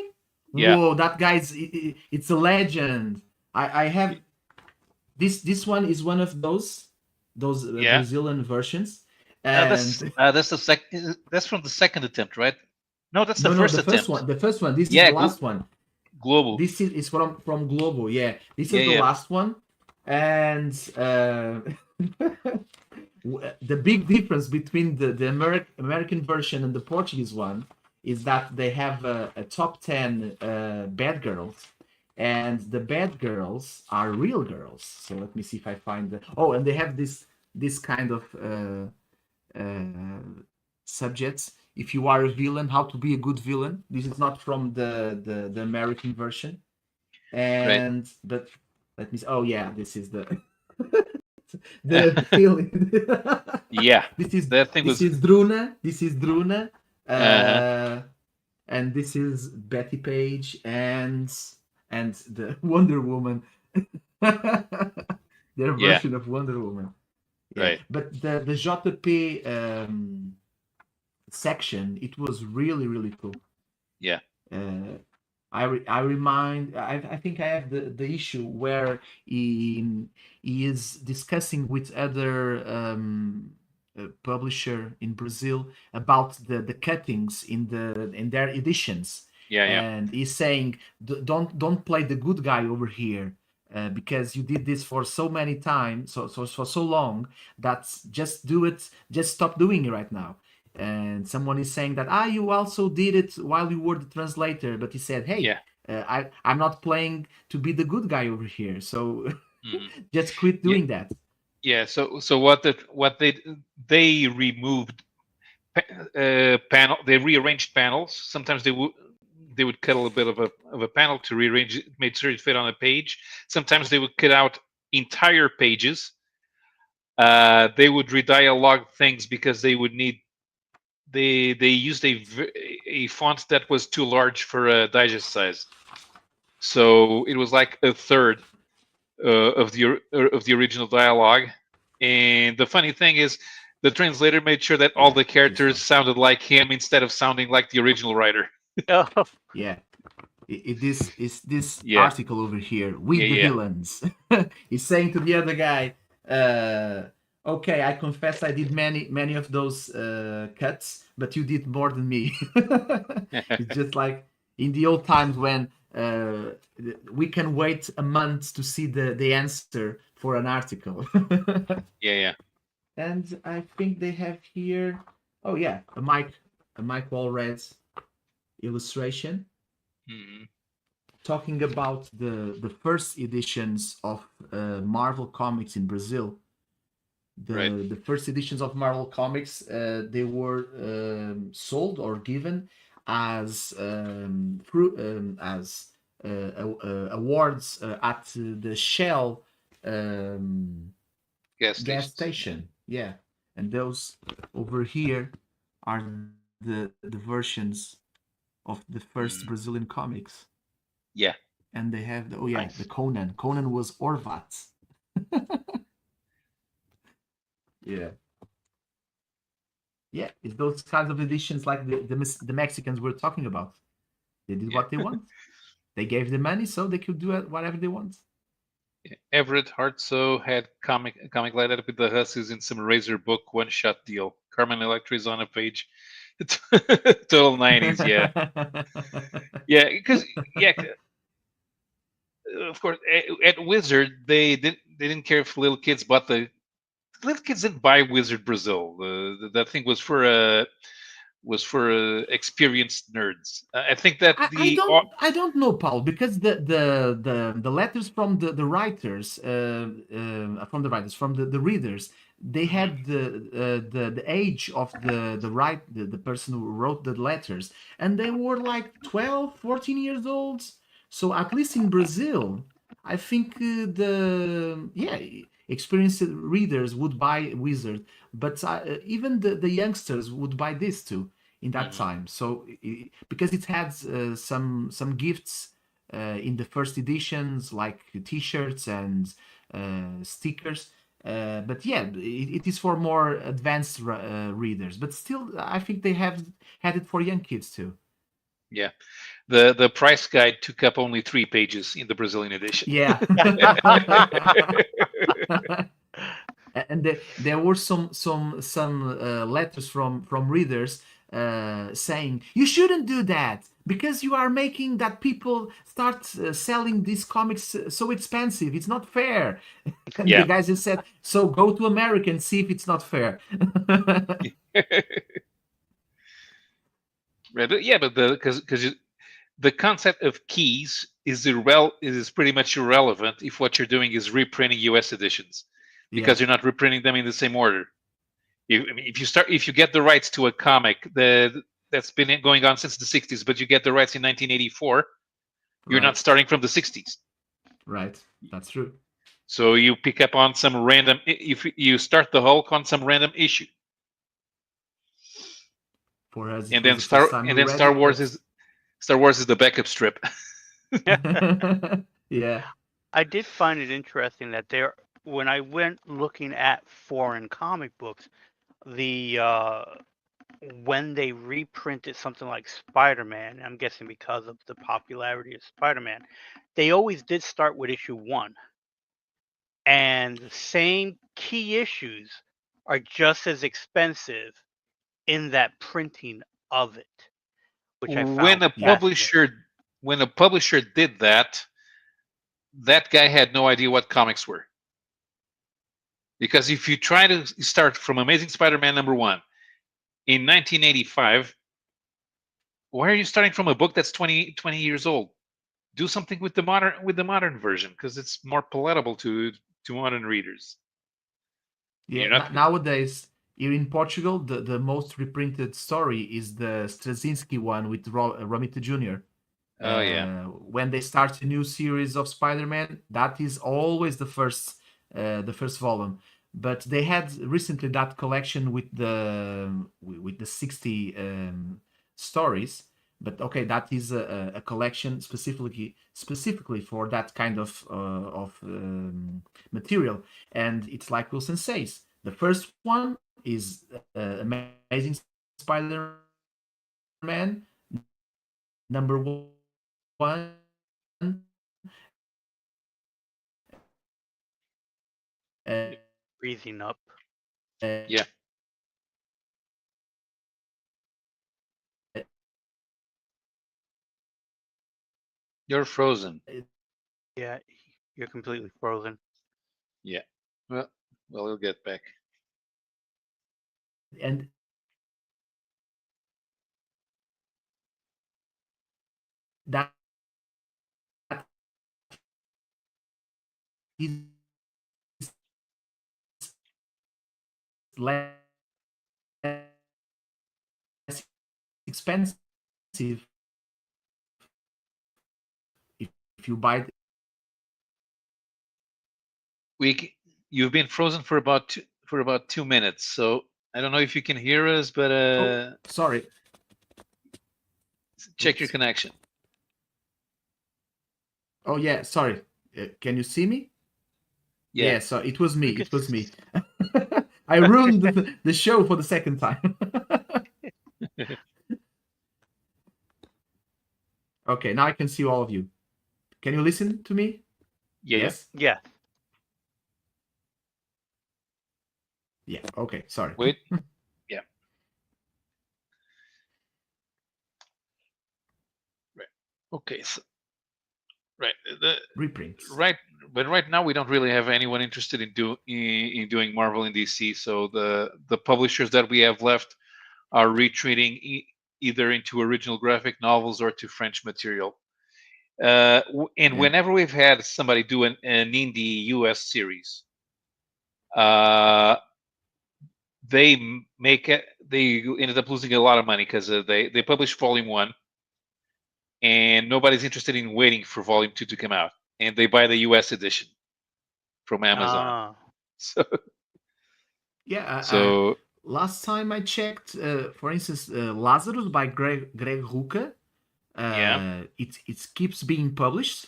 yeah, Whoa, that guy's it's a legend. I have this. This one is one of those yeah. Brazilian versions, That's and that's the sec. That's from the second attempt, right? No, that's the no, first the first attempt. one, the first one. This is Yeah, the last one. global. This is from Globo. Yeah, this Yeah, is the yeah. last one, and the big difference between the American version and the Portuguese one is that they have a top 10 bad girls, and the bad girls are real girls. So let me see if I find the. Oh, and they have this kind of subjects. If you are a villain, how to be a good villain. This is not from the American version, Right. and but let me. Oh yeah, this is the villain. Yeah, this is that thing this was. is Druna. This is Druna. Uh-huh. And this is Betty Page and the Wonder Woman. Their Yeah, version of Wonder Woman. Yeah, right. but the JP section, it was really cool. Yeah, Uh, I remind I think I have the issue where he is discussing with other publisher in Brazil about the cuttings in their editions, yeah, yeah, and he's saying don't play the good guy over here. Because you did this for so many times, so for so long, that's just do it. Just stop doing it right now. And someone is saying that you also did it while you were the translator, but he said, hey, yeah, I'm not playing to be the good guy over here, so hmm just quit yeah, doing that. yeah. So what they removed panel. They rearranged panels. Sometimes they would cut a little bit of a panel to rearrange it, make sure it fit on a page. Sometimes they would cut out entire pages. They would redialogue things because they would need they used a font that was too large for a digest size. So it was like a third of the original dialogue. And the funny thing is, the translator made sure that all Yeah, the this characters one. sounded like him instead of sounding like the original writer. Oh, Yeah, this is this Yeah, article over here. We yeah, the yeah, villains. He's saying to the other guy, "Okay, I confess I did many of those cuts, but you did more than me." It's just like in the old times when we can wait a month to see the answer for an article. yeah, yeah. And I think they have here. Oh yeah, a Mike Wallred's illustration Mhm. talking about the first editions of Marvel Comics in Brazil. Right. The first editions of Marvel Comics they were sold or given as awards at the Shell um, Gas gas stations. station. Yeah, and those over here are the versions of the first Mhm. Brazilian comics. Yeah, And they have the, oh yeah, the nice. Conan. Conan was Orvat. Yeah, yeah. It's those kinds of editions like the Mexicans were talking about. They did Yeah. what they want. They gave the money, so they could do whatever they want. Everett Hartso had comic light up with the Hussies in some Razor book one shot deal. Carmen Electra is on a page. Total 90s, yeah. Yeah, because yeah, of course at Wizard they didn't care if little kids bought little kids didn't buy Wizard Brazil. That thing was for experienced nerds. I think that I don't know, Paul, because the letters from the writers from the writers from the readers, they Mhm. had the age of the person who wrote the letters, and they were like 12, 14 years old. So at least in Brazil, I think the yeah, experienced readers would buy Wizard, but even the youngsters would buy this too in that Mhm. time. So because it had some gifts in the first editions, like T-shirts and stickers. But yeah, it is for more advanced readers. But still, I think they have had it for young kids too. Yeah. The price guide took up only 3 pages in the Brazilian edition. Yeah. And there were some letters from readers saying you shouldn't do that because you are making that people start selling these comics so expensive. It's not fair. And the Yeah. guys just said, so go to America and see if it's not fair. Right, but yeah, but because the concept of keys is pretty much irrelevant if what you're doing is reprinting U.S. editions, Yeah, because you're not reprinting them in the same order. I mean, if you get the rights to a comic that's been going on since the 60s, but you get the rights in 1984, you're not right, starting from the 60s. right. That's true. So you pick up on some random. If you start the Hulk on some random issue, For us, it and was then the first time we read Star it, Wars but is Star Wars is the backup strip. yeah, I did find it interesting that there, when I went looking at foreign comic books, the when they reprinted something like Spider-Man, I'm guessing because of the popularity of Spider-Man, they always did start with issue 1, and the same key issues are just as expensive in that printing of it, which I found when a yeah, fascinating. publisher when a publisher did that, that guy had no idea what comics were. Because if you try to start from Amazing Spider-Man #1 in 1985, why are you starting from a book that's 20 years old? Do something with the modern version, because it's more palatable to modern readers. yeah. You're not. Nowadays, here in Portugal, the most reprinted story is the Straczynski one with Romita Jr. Oh yeah. When they start a new series of Spider-Man, that is always the first volume. But they had recently that collection with the 60 stories. But okay, that is a collection specifically for that kind of material. And it's like Wilson says, the first one is Amazing Spider-Man #1, Freezing up. Yeah. You're frozen. Yeah, you're completely frozen. Yeah. Well, we'll get back. and that is less expensive if you buy it. You've been frozen for about 2 minutes, so I don't know if you can hear us, but Oh, sorry. check your Oops. connection. Oh yeah, sorry. Can you see me? Yeah. Yeah, so it was me. We could It was me. I ruined the show for the second time. Okay, now I can see all of you. Can you listen to me? Yeah. Yeah. Yes? Yeah. Yeah, okay, sorry. Wait. Yeah. Right. Okay. So, right. Reprints. Right. But right now we don't really have anyone interested in doing Marvel and DC. So the publishers that we have left are retreating either into original graphic novels or to French material. And Yeah. whenever we've had somebody do an indie US series, uh, they ended up losing a lot of money because they published volume 1 and nobody's interested in waiting for volume 2 to come out, and they buy the US edition from Amazon. Ah. So Yeah, so last time I checked, for instance, Lazarus by Greg Rucka, yeah, it keeps being published,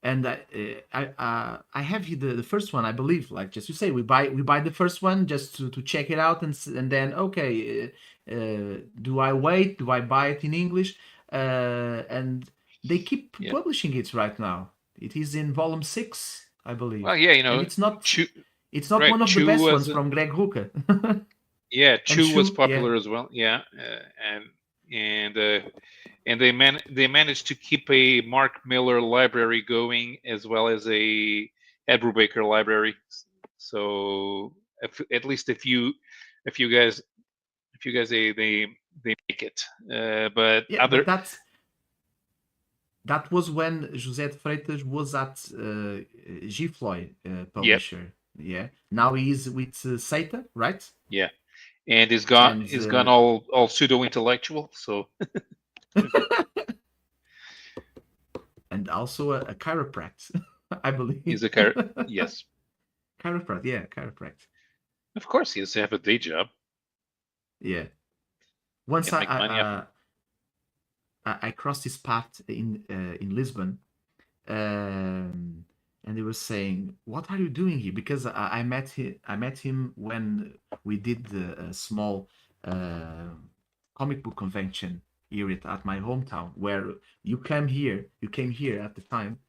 and I have the first one, I believe. Like just you say, we buy the first one just to check it out, and then okay, do I wait? Do I buy it in English? And they keep yeah. publishing it right now. It is in volume 6, I Well, believe, yeah, and Chew, it's not right? one of the Chew best was ones from Greg Rucka. yeah, And Chew was Shu, yeah, popular as well. Yeah, and they managed to keep a Mark Miller library going as well as a Ed Brubaker library. So at least if you guys they make it. But yeah, but other that was when José de Freitas was at Gifloy yep, publisher. Yeah, now he is with Seita, right? yeah, and And is gone all pseudo intellectual. So and also a chiropractor, I he's believe. a car. Yes, Chiropractor, yeah, chiropractor, of course he has to have a day job. yeah. Once Can't make money off. I crossed his path in Lisbon, um, and they were saying, "What are you doing here?" Because I met him when we did the small uh, comic book convention here at my hometown, where you came here at the time,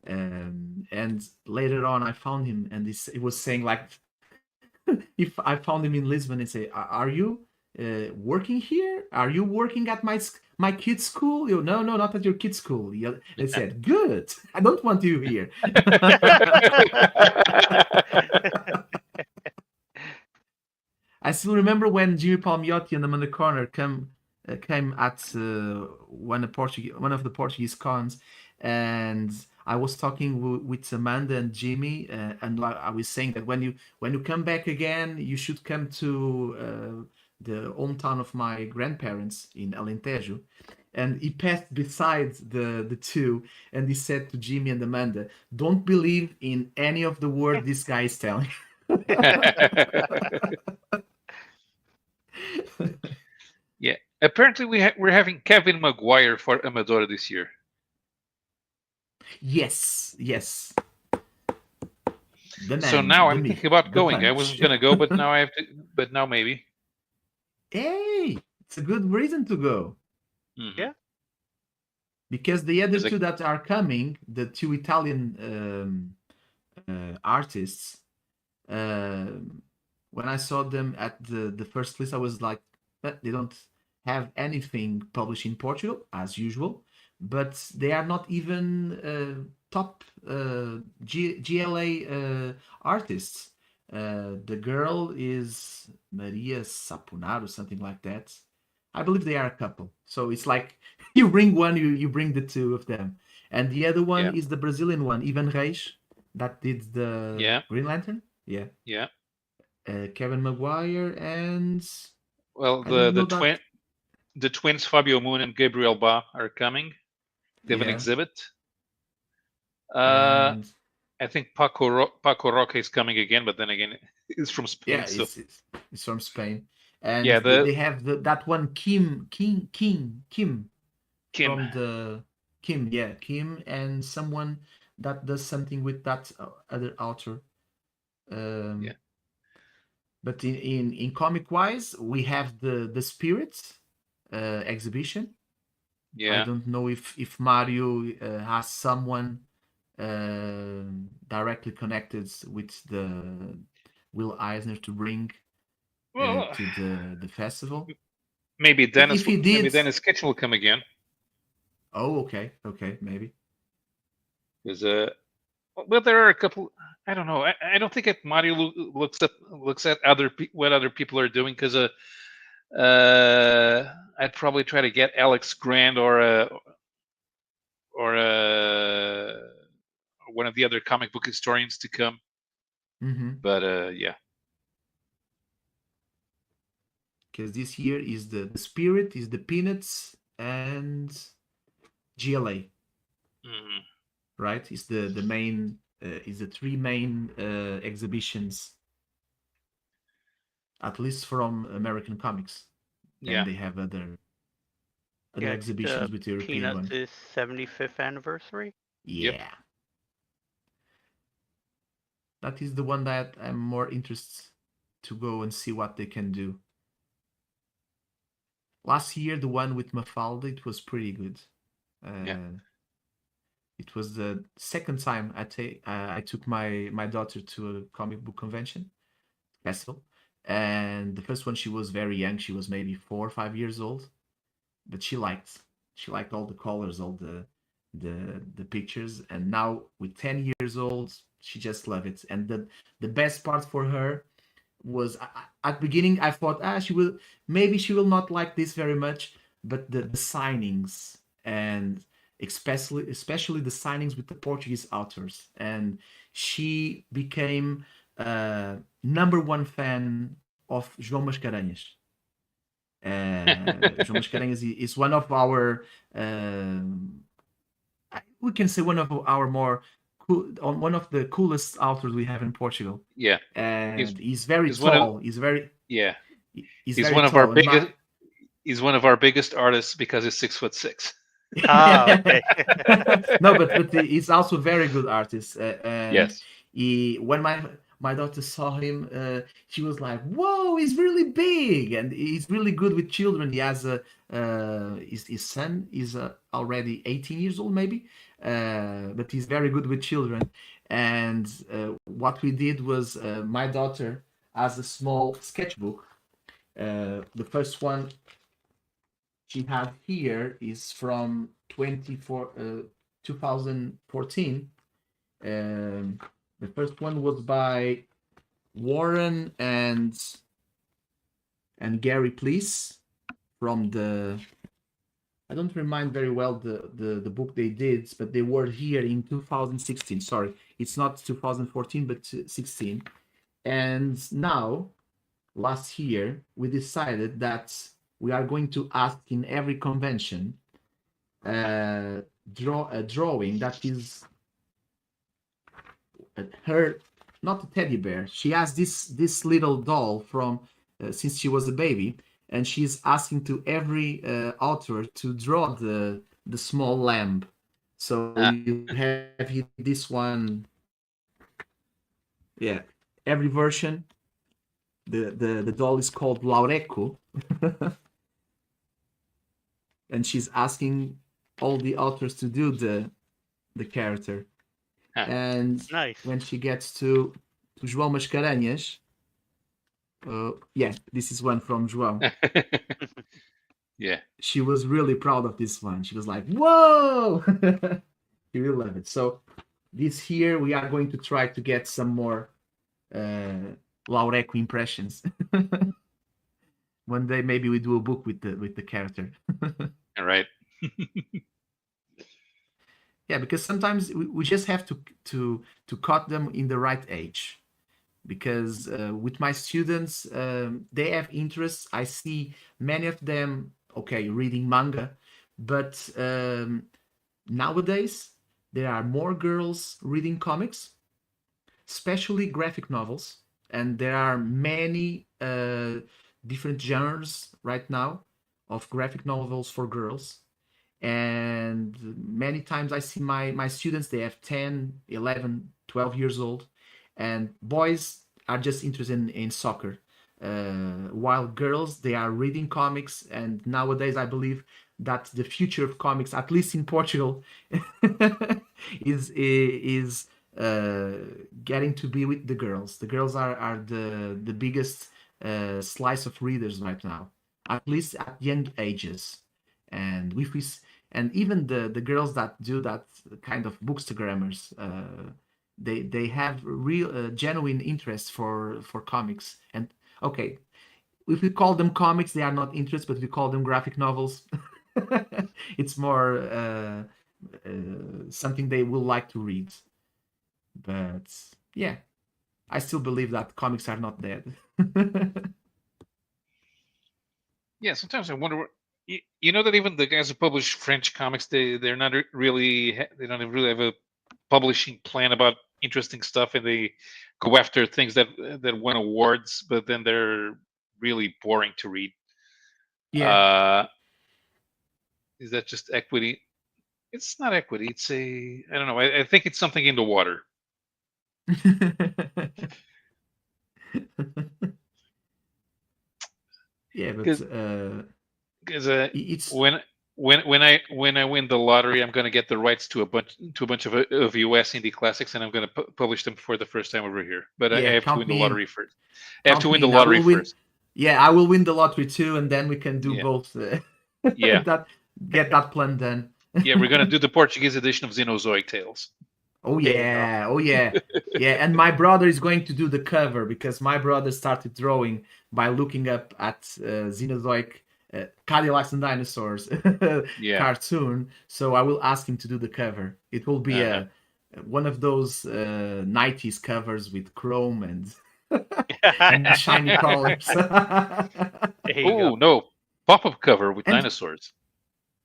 and later on I found him, and he was saying like, if I found him in Lisbon and say, Are you working here? Are you working at my kid's school?" You no, no, not at your kid's school. They said, "Good. I don't want you here." I still remember when Jimmy Palmiotti and Amanda Corner came at one of the Portuguese cons, and I was talking with Amanda and Jimmy, and I was saying that when you come back again, you should come to the hometown of my grandparents in Alentejo. And he passed beside the two, and he said to Jimmy and Amanda, "Don't believe in any of the word this guy is telling." Yeah. Apparently, we're having Kevin Maguire for Amadora this year. Yes, yes. The So man, now the I'm myth, thinking about the going. I punch. wasn't gonna go, but now I have to. But now maybe. Hey, it's a good reason to go. Mm-hmm. Yeah. Because the other There's a two that are coming, the two Italian artists, um, when I saw them at the first list, I was like, they don't have anything published in Portugal as usual, but they are not even top GLA artists. The girl is Maria Sapunar or something like that. I believe they are a couple. So it's like you bring one, you bring the two of them. And the other one yeah, is the Brazilian one, Ivan Reis, that did the yeah, Green Lantern. Yeah. yeah. Kevin Maguire and Well, I don't know that. the twins Fabio Moon and Gabriel Ba are coming. They have an Yeah. exhibit. Uh, And I think Paco Roque is coming again, but then again, he's from yeah, Spain, so it's from Spain. And yeah. they The have that one Kim Kim, from the Kim, yeah, Kim and someone that does something with that other author. yeah, Um, but in comic wise, we have the Spirits exhibition. I yeah. don't know if Mario has someone directly connected with the Will Eisner to bring Well, to the festival. If he Maybe did, Dennis Kitchen will come again. oh, okay, maybe. Because well, there are a couple. I don't know. I don't think if Mario looks at what other people are doing. Because I'd probably try to get Alex Grand or one of the other comic book historians to come. Mm-hmm. But yeah, Because this year is the Spirit, is the Peanuts, and GLA, mm, right? Is the main is the three main exhibitions at least from American comics. Then Yeah. they have other Yeah, it's exhibitions with the European one. Peanuts' 75th anniversary. Yep. Yeah, that is the one that I'm more interested to go and see what they can do. Last year, the one with Mafalda, it was pretty good. Yeah. It was the second time I took my daughter to a comic book convention festival, and the first one she was very young. She was maybe 4 or 5 years old, but she liked all the colors, all the pictures, and now with 10 years old, she just loved it. And the best part for her was at beginning I thought she will not like this very much, but the signings, and especially the signings with the Portuguese authors, and she became number one fan of João Mascarenhas. João Mascarenhas is one of our we can say one of our more one of the coolest authors we have in Portugal, Yeah. He's and he's very he's one of tall. yeah. He's He's very one of our tall, and biggest. He's one of our biggest artists because he's 6'6". Ah, okay. no, but he's also a very good artist. And Yes. when my daughter saw him, she was like, "Whoa, he's really big, and he's really good with children." He has his son is already 18 years old, maybe, but he's very good with children. And what we did was, my daughter has a small sketchbook. The first one she had here is from 2014. Um, the first one was by Warren and Gary Please from the. I don't remind very well the book they did, but they were here in 2016. Sorry, it's not 2014, but 16. And now, last year, we decided that we are going to ask in every convention draw a drawing that is her, not a teddy bear. She has this little doll from since she was a baby, and she's asking to every author to draw the small lamb. So Ah, you have here this one. Yeah, every version. The doll is called Laureco, and she's asking all the authors to do the character. ah. And Nice. when she gets to João Mascarenhas, yeah, this is one from João. Yeah. She was really proud of this one. She was like, "Whoa!" She really loved it. So this year we are going to try to get some more Laureco impressions. One day maybe we do a book with the character. All right. Yeah, because sometimes we just have to cut them in the right age. Because with my students, they have interests. I see many of them, okay, reading manga, but nowadays there are more girls reading comics, especially graphic novels, and there are many different genres right now of graphic novels for girls. And many times I see my students, they have 10, 11, 12 years old, and boys are just interested in soccer, while girls, they are reading comics. And nowadays I believe that the future of comics, at least in Portugal, is getting to be with the girls. The girls are the biggest slice of readers right now, at least at young ages. And if we and even the girls that do that kind of bookstagrammers, they have real genuine interest for comics. And okay, if we call them comics, they are not interested, but we call them graphic novels. It's more something they will like to read. But yeah, I still believe that comics are not dead. Yeah. Sometimes I wonder. You know that even the guys who publish French comics, they're not really they don't really have a publishing plan about interesting stuff, and they go after things that won awards, but then they're really boring to read. Yeah. Is that just equity? It's not equity. It's I don't know. I think it's something in the water. Yeah, but Because it's when I win the lottery, I'm going to get the rights to a bunch of US indie classics, and I'm going to publish them for the first time over here. But I yeah, have to count win the me in. lottery first. I have to Count win me the in. I lottery will win. first. Yeah, I will win the lottery too, and then we can do Yeah, both. yeah, That get that plan done. yeah. We're going to do the Portuguese edition of Xenozoic Tales. Oh There you go. yeah, oh yeah, yeah. And my brother is going to do the cover because my brother started drawing by looking up at Xenozoic Cadillacs and Dinosaurs Yeah. cartoon. So I will ask him to do the cover. It will be Uh-huh. a one of those 90s covers with chrome and shiny colors. There you Oh go. no, pop-up cover with And dinosaurs.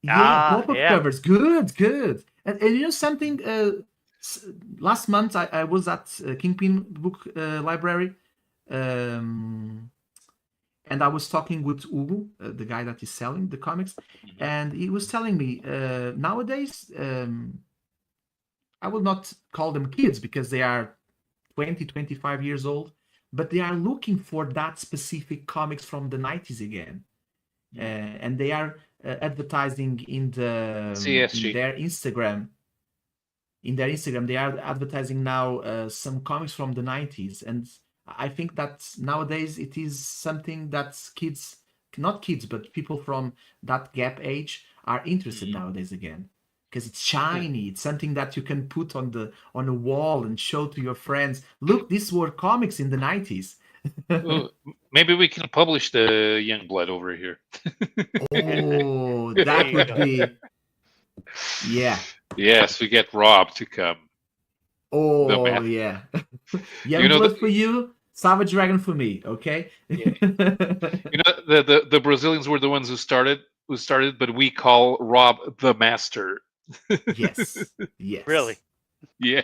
yeah, Ah, pop-up yeah. covers, good, good. And you know something? Last month I was at Kingpin Book Library, um, and I was talking with Ugo, the guy that is selling the comics, Mhm. and he was telling me nowadays I will not call them kids because they are 20, 25 years old, but they are looking for that specific comics from the 90s again. And they are advertising in CSG. their Instagram. In their Instagram, they are advertising now some comics from the 90s, and I think that nowadays it is something that kids, not kids, but people from that gap age are interested Mhm. nowadays again because it's Yeah. shiny. It's something that you can put on a wall and show to your friends. Look, these were comics in the 90s. Well, maybe we can publish the Young Blood over here. Oh, There that you would go. be, yeah. Yes, we get Rob to come. The Oh, math. yeah. You know Youngblood for you, Savage Dragon for me, okay? yeah. You know the Brazilians were the ones who started, but we call Rob the master. Yes, Really. yes. Yeah.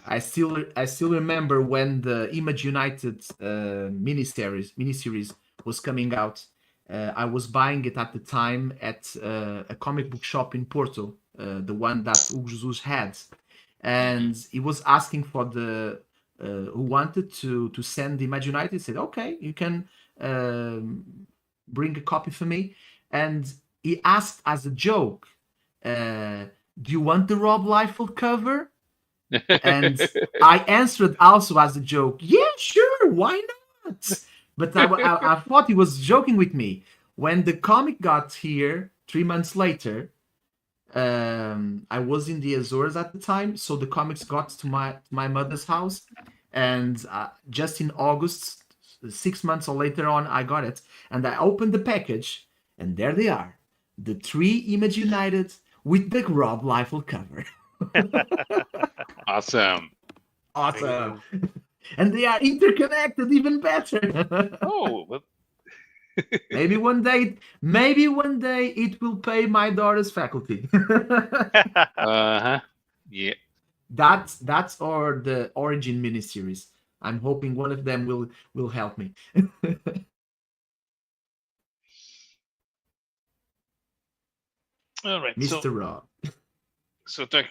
I still remember when the Image United miniseries was coming out. I was buying it at the time at a comic book shop in Porto, the one that Hugo Jesus had, Mhm. and he was asking for the who wanted to send Image United. He said, "Okay, you can bring a copy for me," and he asked as a joke, "Do you want the Rob Liefeld cover?" And I answered also as a joke, "Yeah, sure, why not?" But I thought he was joking with me. When the comic got here 3 months later, I was in the Azores at the time, so the comics got to my mother's house, and just in August, 6 months or later on, I got it, and I opened the package, and there they are, the three Image United with the Rob Liefeld cover. Awesome. There you Awesome. go. And they are interconnected even better. Oh, well, Maybe one day it will pay my daughter's faculty. uh-huh. Yeah. That's or the Origin miniseries. I'm hoping one of them will help me. All right. Mr. Rob. So talk,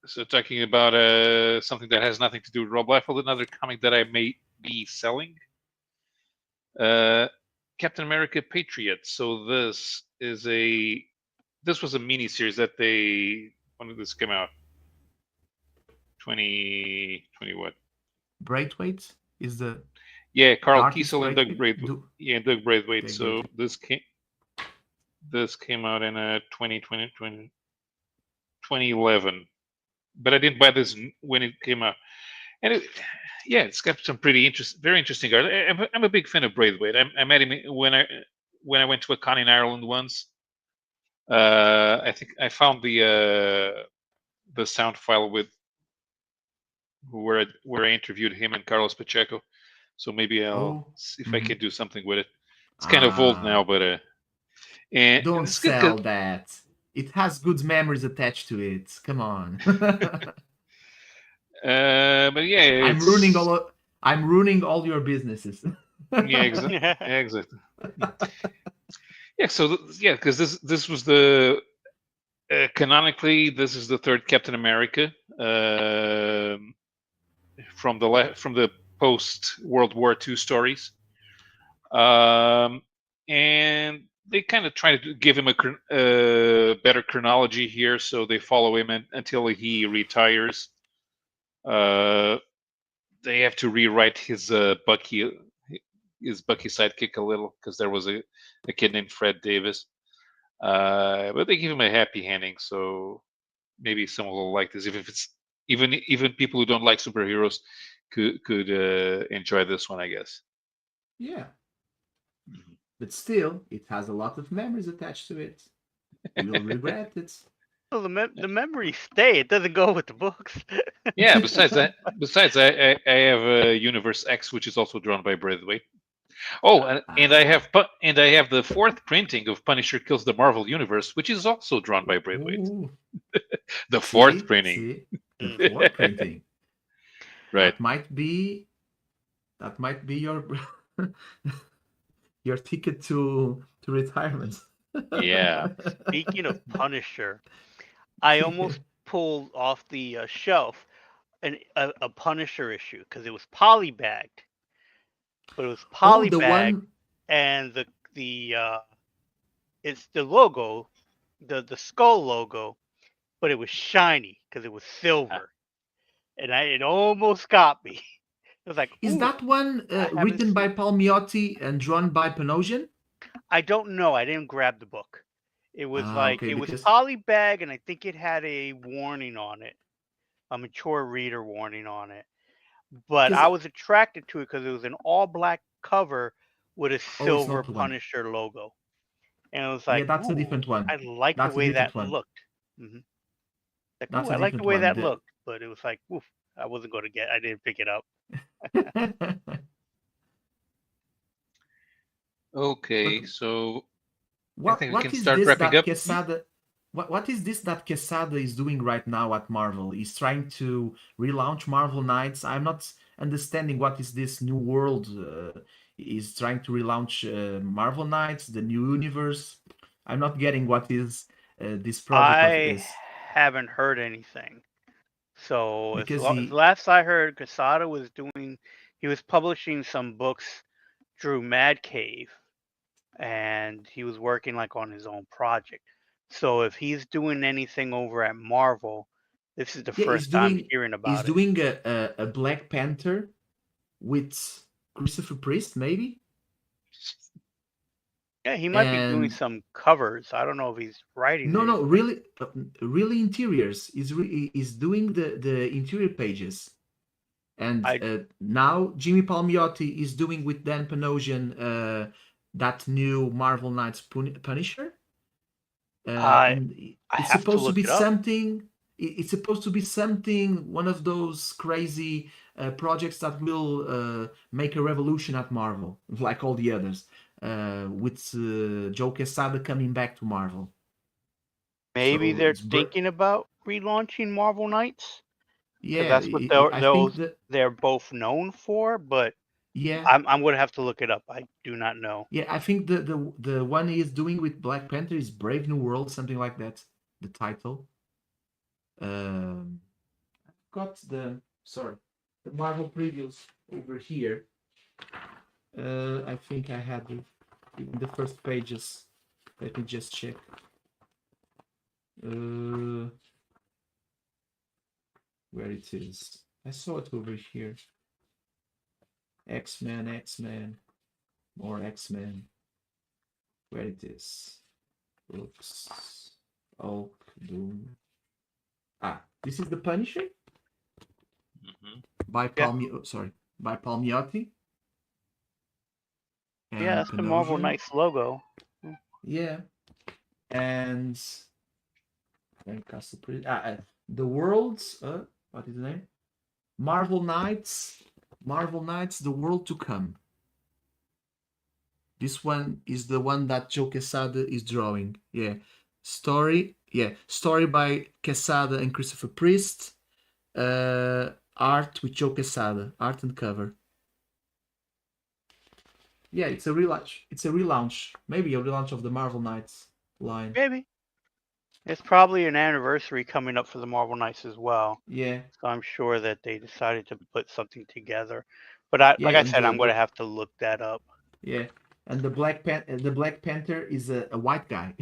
so talking about something that has nothing to do with Rob Liefeld, another comic that I may be selling. Uh, Captain America Patriot. So this was a mini series that when did this come out? 2020 what? Braithwaite is the Yeah, Carl artist. Kiesel and Doug Braithwaite. Braithwaite. Yeah, Doug Braithwaite. Okay, So great. this came out in 2011, but I didn't buy this when it came out. And yeah, it's got some very interesting art. I'm a big fan of Braithwaite. I met him when I went to a con in Ireland once. I think I found the sound file with where I interviewed him and Carlos Pacheco. So maybe I'll Oh, see if I mhm. can do something with it. It's kind of old now, Ah, but and don't it's good 'cause sell that. It has good memories attached to it. Come on. But yeah, I'm ruining all your businesses. yeah, exactly. Yeah, so yeah, because this was the canonically this is the third Captain America from the post World War II stories, um, and they kind of try to give him a better chronology here, so they follow him until he retires. They have to rewrite his Bucky sidekick a little because there was a kid named Fred Davis. But they give him a happy ending, so maybe someone will like this. If it's even people who don't like superheroes could enjoy this one, I guess. Yeah, but still, it has a lot of memories attached to it. You will regret it. Well, the memories stay. It doesn't go with the books. Yeah. Besides, I have Universe X, which is also drawn by Braithwaite. Oh, and I have the fourth printing of Punisher Kills the Marvel Universe, which is also drawn by Braithwaite. Ooh, The fourth printing. see, the fourth printing. Right. That might be your your ticket to retirement. Yeah. Speaking of Punisher, I almost pulled off the shelf a Punisher issue because it was polybagged, but it was Oh, the polybagged, one. and it's the logo, the skull logo, but it was shiny because it was silver, and it almost got me. It was like, Is ooh, that one I haven't written by seen. Palmiotti and drawn by Panosian? I don't know. I didn't grab the book. It was Ah, like okay, it was because polybag, and I think it had a warning on it, a mature reader warning on it. But because I was attracted to it because it was an all black cover with a oh, it's silver not the one. Punisher logo, and it was Yeah, like, that's a ooh, different one. I like the That's a way different that one. looked. Hmm Like, That's ooh, a I like the different way one. that looked, but it was like, oof, I wasn't going to get. I didn't pick it up. Okay, But so I think we what can is start this wrapping that up. Quesada? What is this that Quesada is doing right now at Marvel? He's trying to relaunch Marvel Knights. I'm not understanding what is this new world. He's trying to relaunch Marvel Knights, the new universe. I'm not getting what is this project of I is haven't heard anything. So because as he last I heard, Casada was doing, he was publishing some books through Mad Cave, and he was working like on his own project. So if he's doing anything over at Marvel, this is the yeah first time hearing he's about it. doing a Black Panther with Christopher Priest maybe Yeah, he might be doing and some covers. I don't know if he's writing no, anything. really interiors. Is doing the interior pages, and I now Jimmy Palmiotti is doing with Dan Panosian that new Marvel Knights Punisher, I and I it's have to supposed to look be it up. something. It's supposed to be something. One of those crazy projects that will make a revolution at Marvel, like all the others. With Joe Quesada coming back to Marvel. Maybe So they're it's thinking about relaunching Marvel Knights because yeah. that's what I think that they're both known for. But yeah, I'm gonna have to look it up. I do not know. yeah. I think the one he is doing with Black Panther is Brave New World, something like that. The title. I've got the Marvel previews over here. I think I had in the first pages. Let me just check. Where it is? I saw it over here. X-Men, more X-Men. Where it is? Oops. Hulk, Doom. This is the Punisher Mhm. by Yeah, by Palmiotti yeah, and that's the Marvel Panosian. Knights logo. Yeah, and the world's what is the name? Marvel Knights, The World to Come. This one is the one that Joe Quesada is drawing. Yeah, story by Quesada and Christopher Priest. art with Joe Quesada, art and cover. Yeah, it's a relaunch. It's a relaunch. Maybe a relaunch of the Marvel Knights line. Maybe. It's probably an anniversary coming up for the Marvel Knights as well. Yeah, So I'm sure that they decided to put something together. But I, yeah, like I and said, I'm going to have to look that up. yeah, and the Black Panther is a white guy.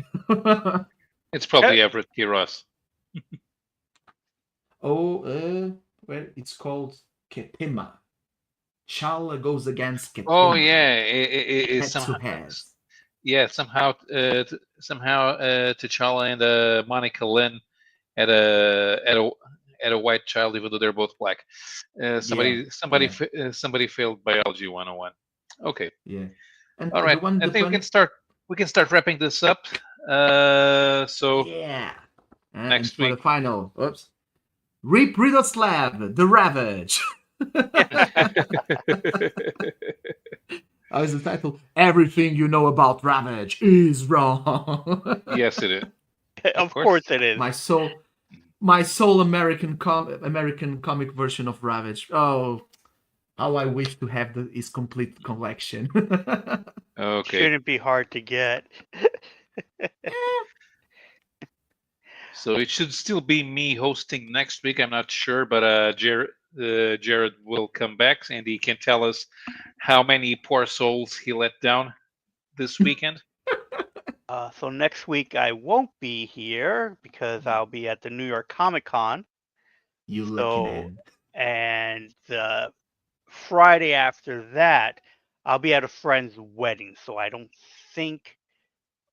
It's probably Everett K. Ross. Oh, well, it's called Ketema. Chala goes against Oh Ketema, yeah, head to somehow, head. yeah, somehow T'Challa and Monica Lynn had a white child, even though they're both black. Yeah, Somebody yeah, somebody failed biology 101. Okay, yeah. And all the right. one, I the think we funny, can start. We can start wrapping this up. So yeah. And next for the week. final, oops, Rip Riddleslav, the Ravage. How is the title? Everything you know about Ravage is wrong. Yes, it is. Of Of course. course it is. My soul American comic version of Ravage. Oh, how I wish to have his complete collection. Okay. Shouldn't be hard to get. So it should still be me hosting next week. I'm not sure, but Jared will come back and he can tell us how many poor souls he let down this weekend. So next week I won't be here because I'll be at the New York Comic Con. You lucky So, man. and the Friday after that, I'll be at a friend's wedding. So I don't think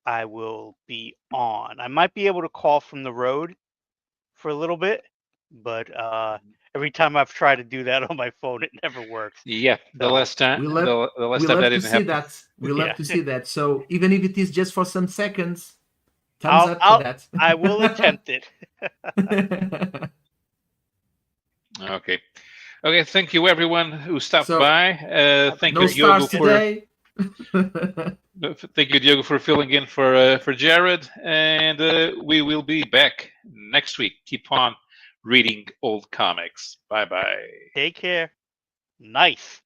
I will be on. I might be able to call from the road for a little bit, but every time I've tried to do that on my phone, it never works. Yeah, the So last time We love the last we time that love to didn't see happen. that. We love yeah, to see that. So even if it is just for some seconds, thumbs I'll up for I'll that. I will attempt it. Okay. Okay, thank you everyone who stopped So by. Thank no you, Diogo, stars for today. thank you, Diogo, for filling in for Jared, and we will be back next week. Keep on reading old comics. Bye bye. Take care. Nice.